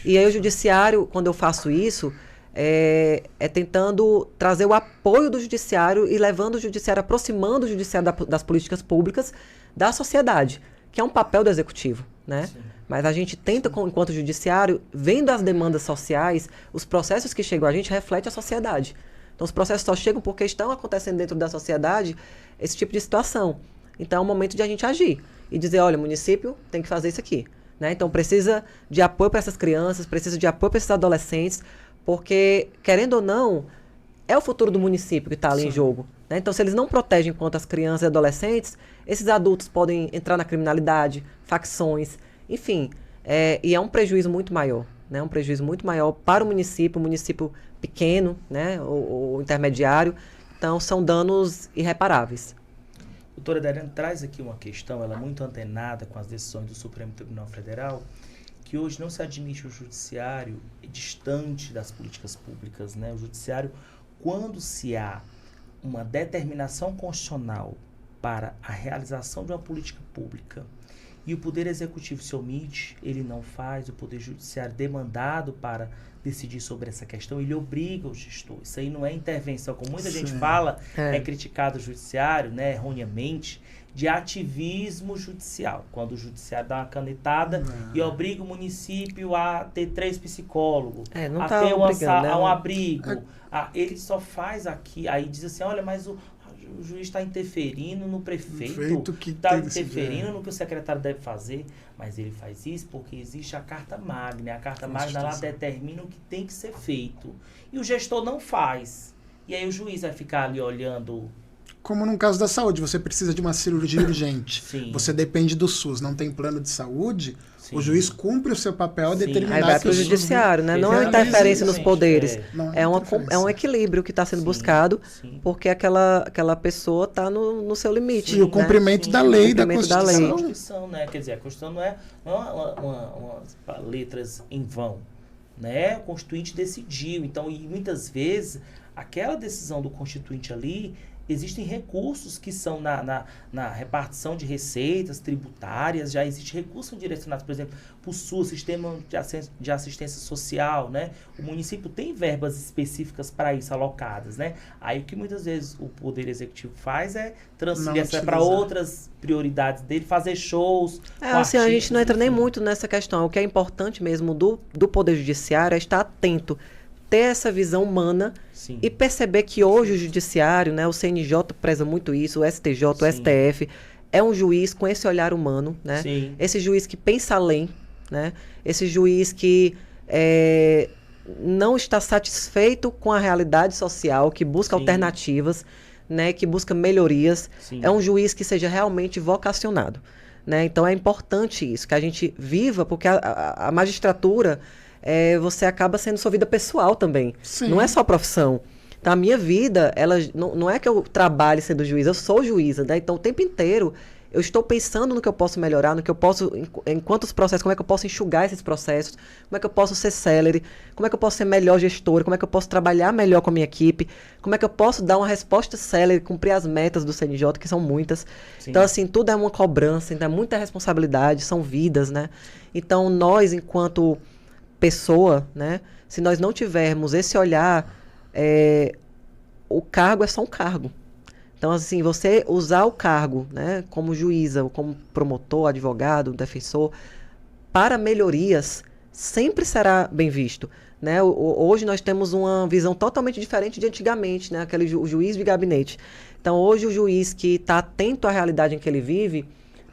E aí o Judiciário, quando eu faço isso, é tentando trazer o apoio do Judiciário e levando o Judiciário, aproximando o Judiciário das políticas públicas da sociedade, que é um papel do Executivo. Né? Mas a gente tenta, enquanto judiciário, vendo as demandas sociais, os processos que chegam a gente refletem a sociedade. Então, os processos só chegam porque estão acontecendo dentro da sociedade esse tipo de situação. Então, é o momento de a gente agir e dizer, olha, o município tem que fazer isso aqui. Né? Então, precisa de apoio para essas crianças, precisa de apoio para esses adolescentes, porque, querendo ou não, é o futuro do município que está ali em jogo. Né? Então, se eles não protegem quanto as crianças e adolescentes, esses adultos podem entrar na criminalidade, facções, enfim. E é um prejuízo muito maior. Né? Um prejuízo muito maior para o município pequeno, né? ou intermediário. Então, são danos irreparáveis. Doutora Dariane traz aqui uma questão, ela é muito antenada com as decisões do Supremo Tribunal Federal, que hoje não se admite o judiciário distante das políticas públicas, né? O judiciário, quando se há uma determinação constitucional para a realização de uma política pública e o Poder Executivo se omite, ele não faz, o Poder Judiciário demandado para decidir sobre essa questão, ele obriga o gestor. Isso aí não é intervenção, como muita gente fala, é criticado o judiciário, né, erroneamente, de ativismo judicial. Quando o judiciário dá uma canetada e obriga o município a ter 3 psicólogos, a ter um abrigo. Ele só faz aqui, aí diz assim, olha, mas o juiz está interferindo no prefeito, está interferindo no que o secretário deve fazer, mas ele faz isso porque existe a Carta Magna. A Carta Magna lá determina o que tem que ser feito. E o gestor não faz. E aí o juiz vai ficar ali olhando... Como no caso da saúde, você precisa de uma cirurgia urgente. Você depende do SUS, não tem plano de saúde, o juiz cumpre o seu papel a determinar... Aí vai para o judiciário, né? Não é interferência nos poderes. É um equilíbrio que está sendo buscado, porque aquela pessoa está no seu limite. E o cumprimento da lei, da Constituição. A Constituição, né? Quer dizer, a Constituição não é letras em vão. Né? O Constituinte decidiu. Então, e muitas vezes, aquela decisão do Constituinte ali... Existem recursos que são na repartição de receitas tributárias, já existem recursos direcionados, por exemplo, para o SUS, Sistema de Assistência Social, né? O município tem verbas específicas para isso alocadas, né? Aí o que muitas vezes o Poder Executivo faz é transferir para outras prioridades dele, fazer shows. Assim, a gente não entra nem muito nessa questão. O que é importante mesmo do Poder Judiciário é estar atento, ter essa visão humana e perceber que hoje o judiciário, né, o CNJ preza muito isso, o STJ, o STF, é um juiz com esse olhar humano, né? Esse juiz que pensa além, né? Esse juiz que não está satisfeito com a realidade social, que busca alternativas, né, que busca melhorias. É um juiz que seja realmente vocacionado, né? Então é importante isso, que a gente viva, porque a magistratura... você acaba sendo sua vida pessoal também. Não é só profissão. Então, a minha vida, ela não é que eu trabalhe sendo juíza, eu sou juíza, né? Então, o tempo inteiro, eu estou pensando no que eu posso melhorar, no que eu posso, enquanto os processos, como é que eu posso enxugar esses processos, como é que eu posso ser célere, como é que eu posso ser melhor gestora, como é que eu posso trabalhar melhor com a minha equipe, como é que eu posso dar uma resposta célere, cumprir as metas do CNJ, que são muitas. Então, assim, tudo é uma cobrança, então é muita responsabilidade, são vidas, né? Então, nós, enquanto... pessoa, né? Se nós não tivermos esse olhar, o cargo é só um cargo. Então, assim, você usar o cargo, né, como juíza, ou como promotor, advogado, defensor, para melhorias, sempre será bem visto. Né? Hoje nós temos uma visão totalmente diferente de antigamente, né? O juiz de gabinete. Então, hoje o juiz que está atento à realidade em que ele vive,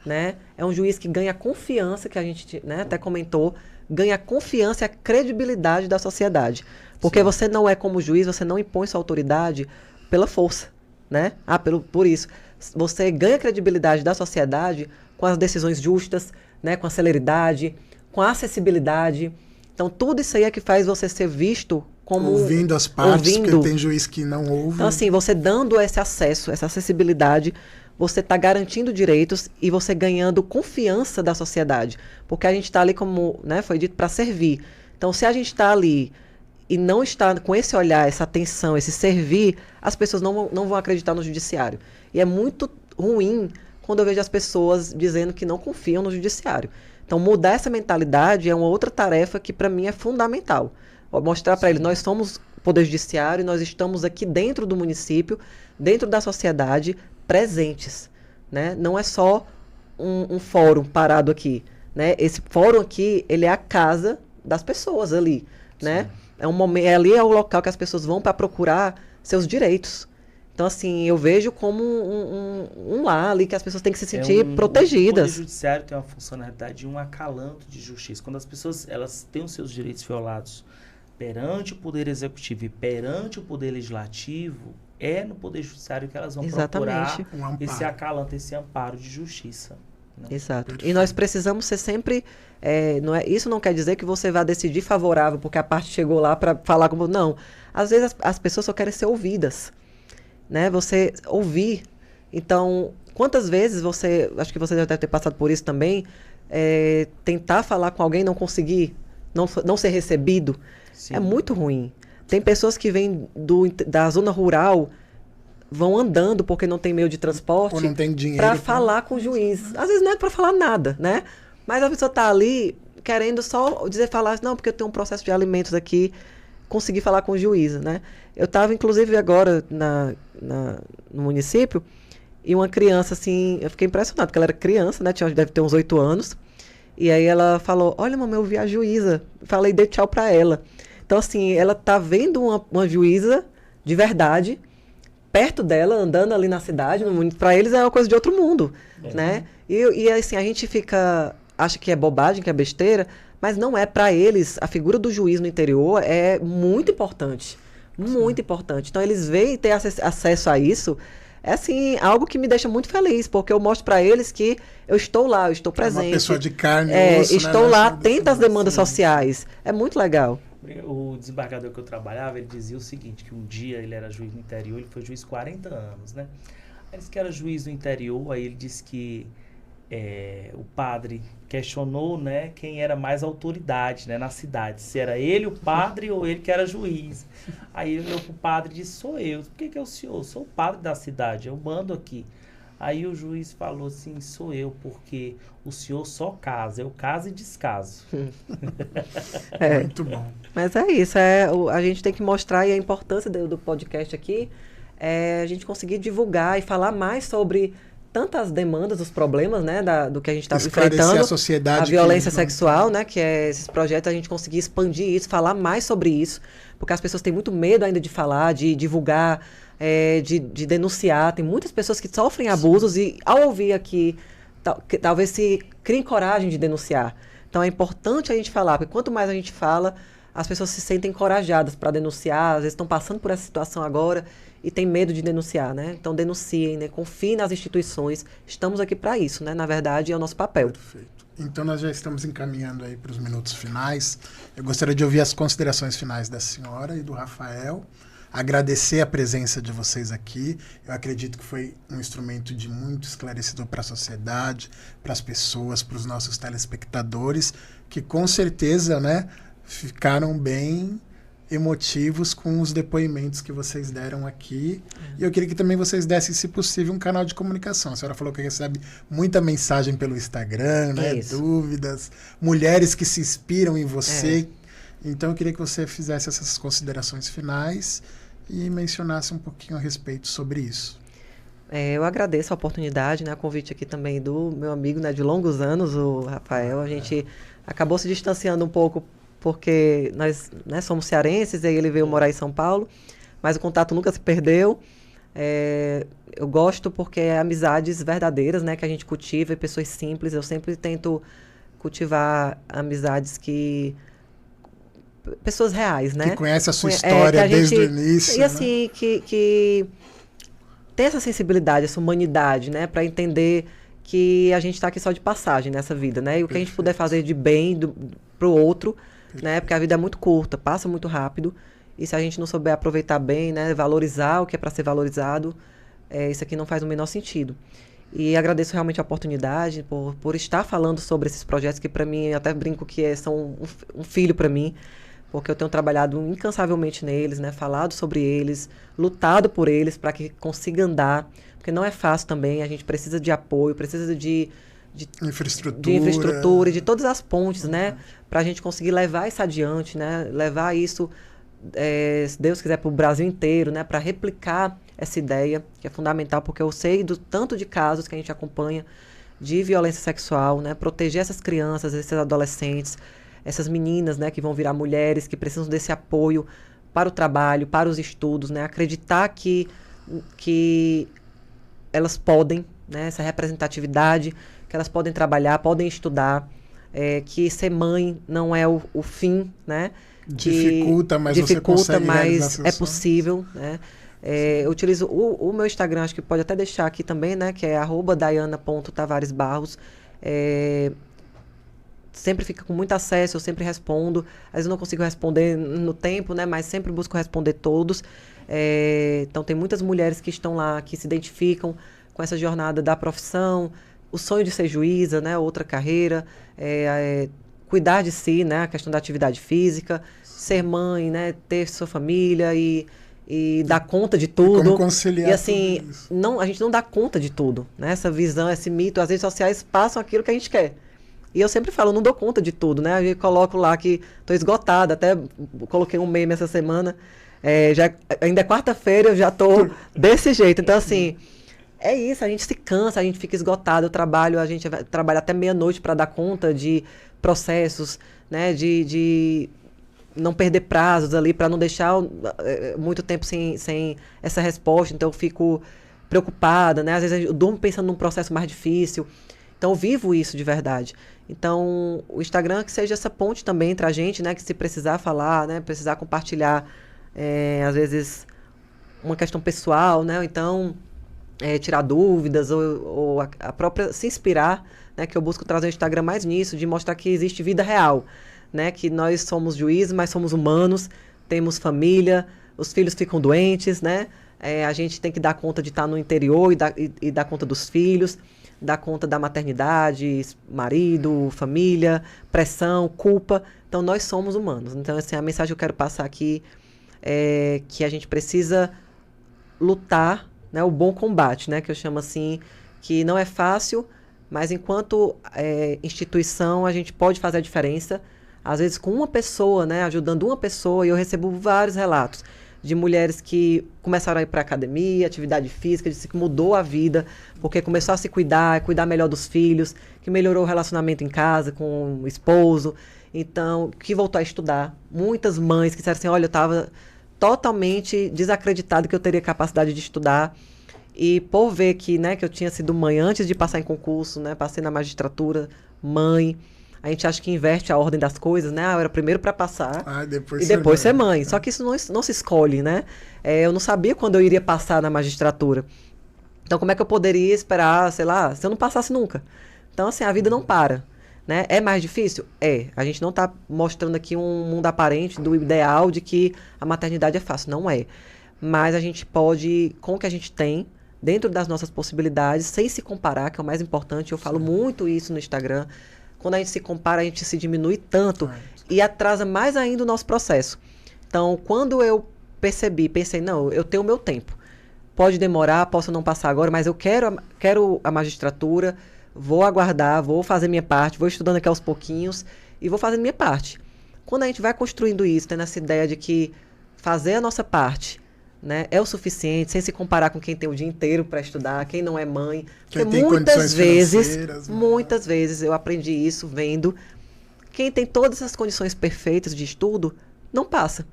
né, é um juiz que ganha confiança, que a gente, né, até comentou, ganha a confiança e a credibilidade da sociedade. Porque você não é como juiz, você não impõe sua autoridade pela força, né? Por isso. Você ganha a credibilidade da sociedade com as decisões justas, né? Com a celeridade, com a acessibilidade. Então, tudo isso aí é que faz você ser visto como... Ouvindo as partes, porque tem juiz que não ouve. Então, assim, você dando esse acesso, essa acessibilidade... você está garantindo direitos e você ganhando confiança da sociedade. Porque a gente está ali, como, né, foi dito, para servir. Então, se a gente está ali e não está com esse olhar, essa atenção, esse servir, as pessoas não vão acreditar no judiciário. E é muito ruim quando eu vejo as pessoas dizendo que não confiam no judiciário. Então, mudar essa mentalidade é uma outra tarefa que, para mim, é fundamental. Vou mostrar para eles, nós somos Poder Judiciário, nós estamos aqui dentro do município, dentro da sociedade, presentes, né? Não é só um fórum parado aqui, né? Esse fórum aqui, ele é a casa das pessoas ali, né? É um momento, ali é o local que as pessoas vão para procurar seus direitos. Então, assim, eu vejo como um lar ali que as pessoas têm que se sentir protegidas. O Poder Judiciário tem uma funcionalidade de um acalanto de justiça. Quando as pessoas elas têm os seus direitos violados perante o Poder Executivo e perante o Poder Legislativo, é no Poder Judiciário que elas vão Exatamente. procurar esse acalanto, esse amparo de justiça. Né? Exato. Perfeito. E nós precisamos ser sempre... isso não quer dizer que você vai decidir favorável, porque a parte chegou lá para falar como... Não. Às vezes as pessoas só querem ser ouvidas. Né? Você ouvir. Então, quantas vezes você... Acho que você já deve ter passado por isso também. Tentar falar com alguém e não conseguir, não ser recebido. Sim. É muito ruim. Tem pessoas que vêm da zona rural, vão andando porque não tem meio de transporte, Ou não tem dinheiro para falar com o juiz. Às vezes não é para falar nada, né? Mas a pessoa está ali querendo só falar, não, porque eu tenho um processo de alimentos aqui, conseguir falar com o juiz, né? Eu estava, inclusive, agora no município, e uma criança, assim, eu fiquei impressionada, porque ela era criança, né? Deve ter uns 8 anos. E aí ela falou, olha, mamãe, eu vi a juíza. Falei, dei tchau para ela. Então, assim, ela tá vendo uma juíza de verdade, perto dela, andando ali na cidade. Para eles é uma coisa de outro mundo, né? E, assim, a gente acha que é bobagem, que é besteira, mas não é. Para eles, a figura do juiz no interior é muito importante. Muito importante. Então, eles veem ter acesso a isso. É, assim, algo que me deixa muito feliz, porque eu mostro para eles que eu estou lá, eu estou presente. Uma pessoa de carne e osso, estou lá, atenta às demandas Sim. sociais. É muito legal. O desembargador que eu trabalhava, ele dizia o seguinte, que um dia ele era juiz no interior, ele foi juiz 40 anos, né? Ele disse que era juiz no interior, aí ele disse que o padre questionou, né, quem era mais autoridade, né, na cidade, se era ele o padre ou ele que era juiz. Aí ele olhou pro padre e disse, sou eu. Por que é o senhor? Sou o padre da cidade, eu mando aqui. Aí o juiz falou assim, sou eu, porque o senhor só casa, eu caso e descaso. Muito bom. Mas é isso, a gente tem que mostrar, e a importância do podcast aqui é a gente conseguir divulgar e falar mais sobre tantas demandas, os problemas, né, do que a gente está enfrentando, a sociedade, a violência sexual, né, que é esses projetos, a gente conseguir expandir isso, falar mais sobre isso, porque as pessoas têm muito medo ainda de falar, de divulgar, de denunciar. Tem muitas pessoas que sofrem abusos e, ao ouvir aqui, talvez se criem coragem de denunciar. Então, é importante a gente falar, porque quanto mais a gente fala, as pessoas se sentem encorajadas para denunciar, às vezes estão passando por essa situação agora e tem medo de denunciar, né? Então, denunciem, né? Confiem nas instituições. Estamos aqui para isso, né? Na verdade, é o nosso papel. Perfeito. Então, nós já estamos encaminhando aí para os minutos finais. Eu gostaria de ouvir as considerações finais da senhora e do Rafael. Agradecer a presença de vocês aqui. Eu acredito que foi um instrumento de muito esclarecedor para a sociedade, para as pessoas, para os nossos telespectadores, que com certeza, né, ficaram bem emotivos com os depoimentos que vocês deram aqui. E eu queria que também vocês dessem, se possível, um canal de comunicação. A senhora falou que recebe muita mensagem pelo Instagram, né? Dúvidas, mulheres que se inspiram em você. Então eu queria que você fizesse essas considerações finais e mencionasse um pouquinho a respeito sobre isso. Eu agradeço a oportunidade, né, o convite aqui também do meu amigo, né, de longos anos, o Rafael. A gente acabou se distanciando um pouco porque nós, né, somos cearenses, e aí ele veio morar em São Paulo, mas o contato nunca se perdeu. Eu gosto porque é amizades verdadeiras, né, que a gente cultiva, e pessoas simples. Eu sempre tento cultivar amizades pessoas reais, né? Que conhece a sua história desde o início. E assim, né? que tem essa sensibilidade, essa humanidade, né, para entender que a gente está aqui só de passagem nessa vida, né? E o que a gente puder fazer de bem para o outro, né? Porque a vida é muito curta, passa muito rápido. E se a gente não souber aproveitar bem, né, valorizar o que é para ser valorizado, isso aqui não faz o menor sentido. E agradeço realmente a oportunidade por estar falando sobre esses projetos que, para mim, eu até brinco que são um filho para mim, porque eu tenho trabalhado incansavelmente neles, né, falado sobre eles, lutado por eles para que consiga andar, porque não é fácil também. A gente precisa de apoio, precisa de infraestrutura e de todas as pontes, né, para a gente conseguir levar isso adiante, né, levar isso, se Deus quiser, para o Brasil inteiro, né, para replicar essa ideia, que é fundamental, porque eu sei do tanto de casos que a gente acompanha de violência sexual, né, proteger essas crianças, esses adolescentes, essas meninas, né, que vão virar mulheres, que precisam desse apoio para o trabalho, para os estudos, né, acreditar que elas podem, né, essa representatividade, que elas podem trabalhar, podem estudar, que ser mãe não é o fim, né? Dificulta, mas você consegue realizar seus é sonhos. possível, né? Eu utilizo o meu Instagram, acho que pode até deixar aqui também, né? Que é @daiana.tavaresbarros. Sempre fica com muito acesso, eu sempre respondo. Às vezes eu não consigo responder no tempo, né? Mas sempre busco responder todos. Então tem muitas mulheres que estão lá, que se identificam com essa jornada da profissão, o sonho de ser juíza, né? Outra carreira, cuidar de si, né? A questão da atividade física, ser mãe, né? Ter sua família e dar conta de tudo. Como conciliar e assim, tudo isso? a gente não dá conta de tudo, né? Essa visão, esse mito, as redes sociais passam aquilo que a gente quer. E eu sempre falo, eu não dou conta de tudo, né? Eu coloco lá que estou esgotada, até coloquei um meme essa semana, ainda é quarta-feira, eu já estou desse jeito. Então, assim, é isso, a gente se cansa, a gente fica esgotado, a gente trabalha até meia-noite para dar conta de processos, né? De não perder prazos ali, para não deixar muito tempo sem essa resposta. Então, eu fico preocupada, né? Às vezes eu durmo pensando num processo mais difícil. Então, eu vivo isso de verdade. Então, o Instagram que seja essa ponte também entre a gente, né? Que se precisar falar, né? Precisar compartilhar, às vezes, uma questão pessoal, né? Ou então, tirar dúvidas ou a própria se inspirar, né? Que eu busco trazer o Instagram mais nisso, de mostrar que existe vida real, né? Que nós somos juízes, mas somos humanos, temos família, os filhos ficam doentes, né? A gente tem que dar conta de estar no interior e dar conta dos filhos, dar conta da maternidade, marido, família, pressão, culpa. Então, nós somos humanos. Então, assim, a mensagem que eu quero passar aqui é que a gente precisa lutar, né, o bom combate, né, que eu chamo assim, que não é fácil, mas enquanto instituição, a gente pode fazer a diferença. Às vezes, com uma pessoa, né, ajudando uma pessoa, e eu recebo vários relatos de mulheres que começaram a ir para a academia, atividade física, disse que mudou a vida, porque começou a se cuidar melhor dos filhos, que melhorou o relacionamento em casa com o esposo, então, que voltou a estudar. Muitas mães que disseram assim, olha, eu estava totalmente desacreditada que eu teria capacidade de estudar, e por ver que, né, que eu tinha sido mãe antes de passar em concurso, né, passei na magistratura, mãe. A gente acha que inverte a ordem das coisas, né? Eu era primeiro para passar e depois ser mãe. Só que isso não se escolhe, né? Eu não sabia quando eu iria passar na magistratura. Então, como é que eu poderia esperar, sei lá, se eu não passasse nunca? Então, assim, a vida não para, né? É mais difícil? A gente não está mostrando aqui um mundo aparente do ideal de que a maternidade é fácil. Não é. Mas a gente pode, com o que a gente tem, dentro das nossas possibilidades, sem se comparar, que é o mais importante. Eu falo muito isso no Instagram. Quando a gente se compara, a gente se diminui tanto e atrasa mais ainda o nosso processo. Então, quando eu pensei, não, eu tenho o meu tempo. Pode demorar, posso não passar agora, mas eu quero a magistratura, vou aguardar, vou fazer minha parte, vou estudando aqui aos pouquinhos e vou fazendo minha parte. Quando a gente vai construindo isso, tendo essa ideia de que fazer a nossa parte, né, é o suficiente, sem se comparar com quem tem o dia inteiro para estudar, quem não é mãe. Porque muitas vezes eu aprendi isso vendo quem tem todas as condições perfeitas de estudo, não passa.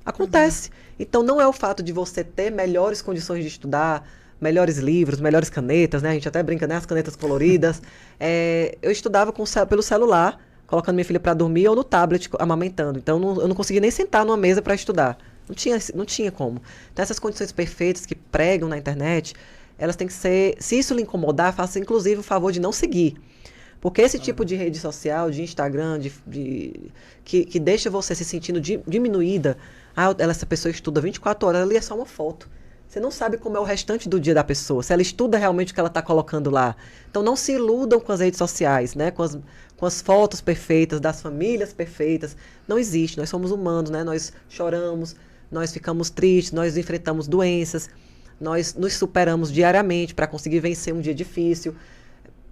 Acontece. Então, não é o fato de você ter melhores condições de estudar, melhores livros, melhores canetas, né? A gente até brinca, né? As canetas coloridas. Eu estudava pelo celular, colocando minha filha para dormir, ou no tablet, amamentando. Então, eu não conseguia nem sentar numa mesa para estudar. Não tinha como. Então, essas condições perfeitas que pregam na internet, elas têm que ser... Se isso lhe incomodar, faça, inclusive, o favor de não seguir. Porque esse tipo de rede social, de Instagram, que deixa você se sentindo diminuída... essa pessoa estuda 24 horas, ali é só uma foto. Você não sabe como é o restante do dia da pessoa, se ela estuda realmente o que ela está colocando lá. Então, não se iludam com as redes sociais, né? Com as fotos perfeitas, das famílias perfeitas. Não existe, nós somos humanos, né? Nós choramos, nós ficamos tristes, nós enfrentamos doenças, nós nos superamos diariamente para conseguir vencer um dia difícil,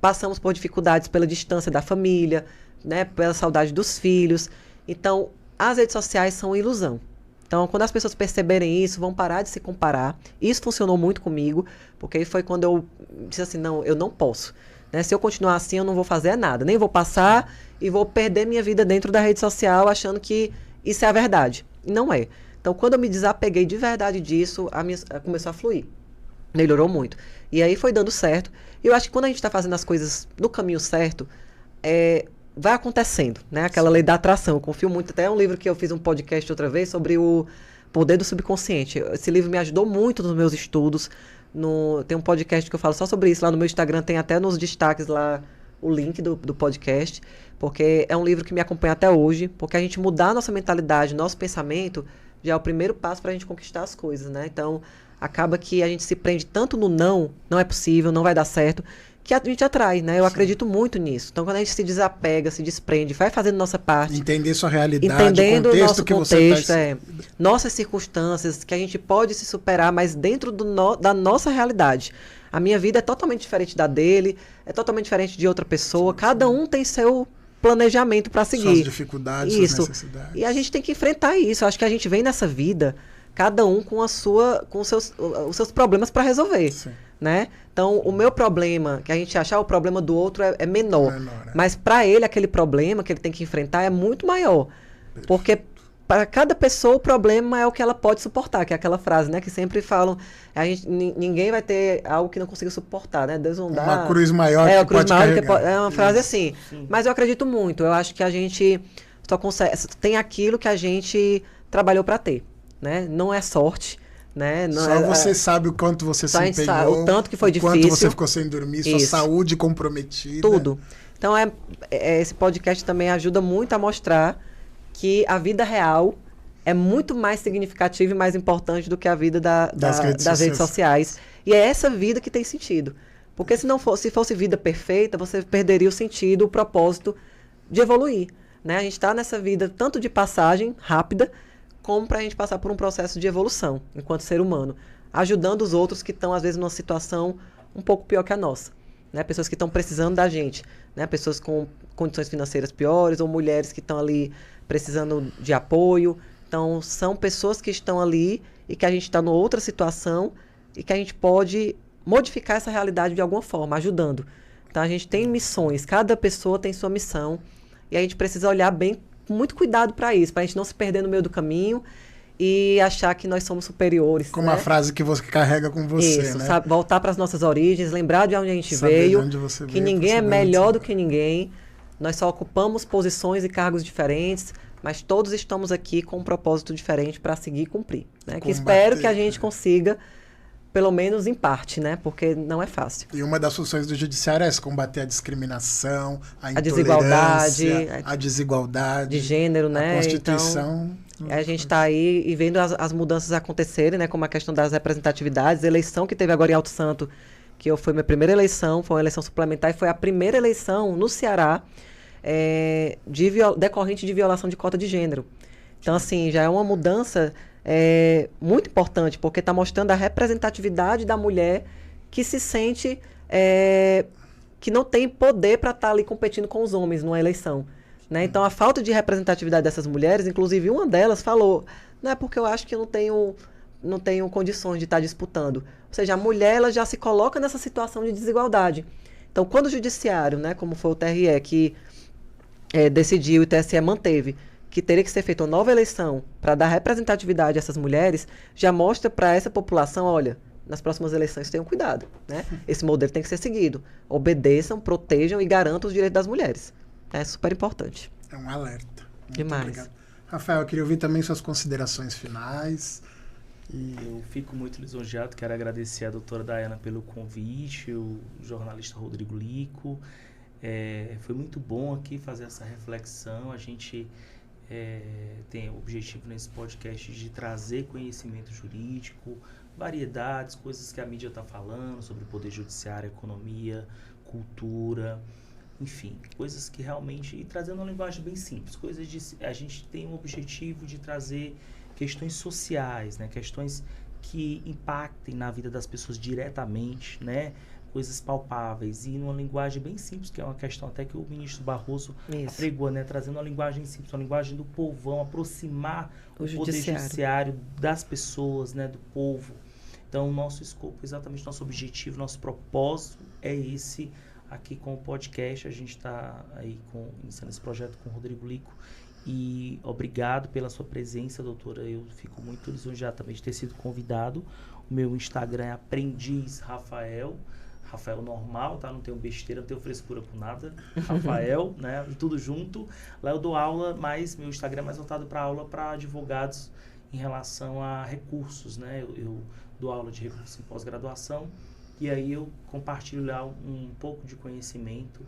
passamos por dificuldades pela distância da família, né? Pela saudade dos filhos. Então, as redes sociais são uma ilusão. Então, quando as pessoas perceberem isso, vão parar de se comparar. Isso funcionou muito comigo, porque foi quando eu disse assim, não, eu não posso. Né? Se eu continuar assim, eu não vou fazer nada. Nem vou passar e vou perder minha vida dentro da rede social, achando que isso é a verdade. E não é. Então, quando eu me desapeguei de verdade disso, começou a fluir. Melhorou muito. E aí foi dando certo. E eu acho que quando a gente está fazendo as coisas no caminho certo, vai acontecendo, né? Aquela lei da atração. Eu confio muito. Até um livro que eu fiz um podcast outra vez sobre o poder do subconsciente. Esse livro me ajudou muito nos meus estudos. Tem um podcast que eu falo só sobre isso. Lá no meu Instagram tem até nos destaques lá o link do podcast. Porque é um livro que me acompanha até hoje. Porque a gente mudar a nossa mentalidade, nosso pensamento, já é o primeiro passo para a gente conquistar as coisas, né? Então, acaba que a gente se prende tanto no não é possível, não vai dar certo, que a gente atrai, né? Eu acredito muito nisso. Então, quando a gente se desapega, se desprende, vai fazendo nossa parte. Entender sua realidade, entendendo o contexto nosso que contexto, você tá... nossas circunstâncias, que a gente pode se superar, mas dentro da nossa realidade. A minha vida é totalmente diferente da dele, é totalmente diferente de outra pessoa. Cada um tem seu planejamento para seguir. Suas dificuldades, suas necessidades. E a gente tem que enfrentar isso. Eu acho que a gente vem nessa vida, cada um com os seus problemas para resolver. Sim. Né? Então, o meu problema, que a gente achar o problema do outro é menor. Mas para ele, aquele problema que ele tem que enfrentar é muito maior. Perfeito. Porque para cada pessoa o problema é o que ela pode suportar, que é aquela frase, né? Que sempre falam, ninguém vai ter algo que não consiga suportar, né? Deus não dá... Uma cruz maior que pode carregar. É uma frase assim. Sim. Mas eu acredito muito. Eu acho que a gente só consegue... Tem aquilo que a gente trabalhou para ter, né? Não é sorte. Né? Não só você sabe o quanto você se empenhou, o tanto que foi difícil, quanto você ficou sem dormir, sua saúde comprometida. Tudo. Então, esse podcast também ajuda muito a mostrar que a vida real é muito mais significativa e mais importante do que a vida das redes sociais. E é essa vida que tem sentido. Porque se fosse vida perfeita, você perderia o sentido, o propósito de evoluir. Né? A gente está nessa vida tanto de passagem rápida, como para a gente passar por um processo de evolução, enquanto ser humano, ajudando os outros que estão, às vezes, numa situação um pouco pior que a nossa. Né? Pessoas que estão precisando da gente, né? Pessoas com condições financeiras piores, ou mulheres que estão ali precisando de apoio. Então, são pessoas que estão ali e que a gente está numa outra situação e que a gente pode modificar essa realidade de alguma forma, ajudando. Então, a gente tem missões, cada pessoa tem sua missão, e a gente precisa olhar bem com muito cuidado para isso, para a gente não se perder no meio do caminho e achar que nós somos superiores. Com uma frase que você carrega com você, isso, né? Sabe, voltar para as nossas origens, lembrar de onde a gente veio, que ninguém é melhor do que ninguém, nós só ocupamos posições e cargos diferentes, mas todos estamos aqui com um propósito diferente para seguir e cumprir. Né? Que espero que a gente consiga, pelo menos em parte, né? Porque não é fácil. E uma das funções do judiciário é combater a discriminação, a intolerância, a desigualdade de gênero, né? A Constituição. Então, a gente está aí e vendo as mudanças acontecerem, né? Como a questão das representatividades, a eleição que teve agora em Alto Santo, que foi minha primeira eleição, foi uma eleição suplementar e foi a primeira eleição no Ceará decorrente de violação de cota de gênero. Então, assim, já é uma mudança muito importante, porque está mostrando a representatividade da mulher que se sente que não tem poder para estar ali competindo com os homens numa eleição. Né? Então, a falta de representatividade dessas mulheres, inclusive uma delas falou, não é porque eu acho que eu não tenho condições de estar disputando. Ou seja, a mulher ela já se coloca nessa situação de desigualdade. Então, quando o judiciário, né, como foi o TRE, que decidiu e o TSE manteve, que teria que ser feita uma nova eleição para dar representatividade a essas mulheres, já mostra para essa população, olha, nas próximas eleições tenham cuidado. Né? Esse modelo tem que ser seguido. Obedeçam, protejam e garantam os direitos das mulheres. É super importante. É um alerta. Muito demais. Obrigado. Rafael, eu queria ouvir também suas considerações finais. Eu fico muito lisonjeado, quero agradecer a doutora Dayana pelo convite, o jornalista Rodrigo Lico. Foi muito bom aqui fazer essa reflexão. A gente tem o objetivo nesse podcast de trazer conhecimento jurídico, variedades, coisas que a mídia está falando sobre o poder judiciário, economia, cultura, enfim, coisas que realmente... E trazendo uma linguagem bem simples, a gente tem o objetivo de trazer questões sociais, né? Questões que impactem na vida das pessoas diretamente, né? Coisas palpáveis e numa linguagem bem simples, que é uma questão até que o ministro Barroso apregou, né? Trazendo uma linguagem simples, uma linguagem do povão, aproximar o poder judiciário das pessoas, né? Do povo. Então, o nosso escopo, exatamente nosso objetivo, nosso propósito é esse aqui com o podcast. A gente está aí iniciando esse projeto com o Rodrigo Lico. E obrigado pela sua presença, doutora. Eu fico muito lisonjeado também de ter sido convidado. O meu Instagram é Aprendiz Rafael. Rafael normal, tá? Não tenho besteira, não tenho frescura com nada. Rafael, né? Tudo junto. Lá eu dou aula, mas meu Instagram é mais voltado para aula para advogados em relação a recursos, né? Eu dou aula de recursos em pós-graduação e aí eu compartilho lá um pouco de conhecimento,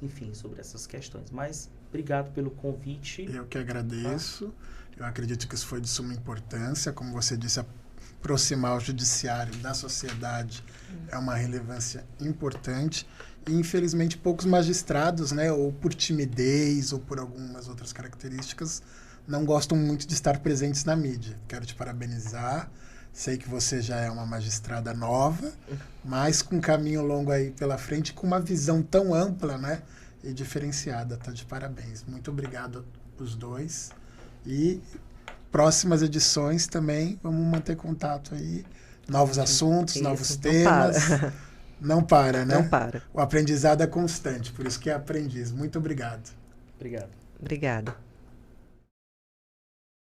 enfim, sobre essas questões. Mas obrigado pelo convite. Eu que agradeço. Eu acredito que isso foi de suma importância. Como você disse, aproximar o judiciário da sociedade é uma relevância importante. E, infelizmente, poucos magistrados, né, ou por timidez ou por algumas outras características, não gostam muito de estar presentes na mídia. Quero te parabenizar. Sei que você já é uma magistrada nova, mas com um caminho longo aí pela frente, com uma visão tão ampla, né, e diferenciada. Tá de parabéns. Muito obrigado os dois. E próximas edições também, vamos manter contato aí. Novos assuntos, Isso, novos não temas. Não para, né? Não para. O aprendizado é constante, por isso que é aprendiz. Muito obrigado. Obrigado. Obrigada.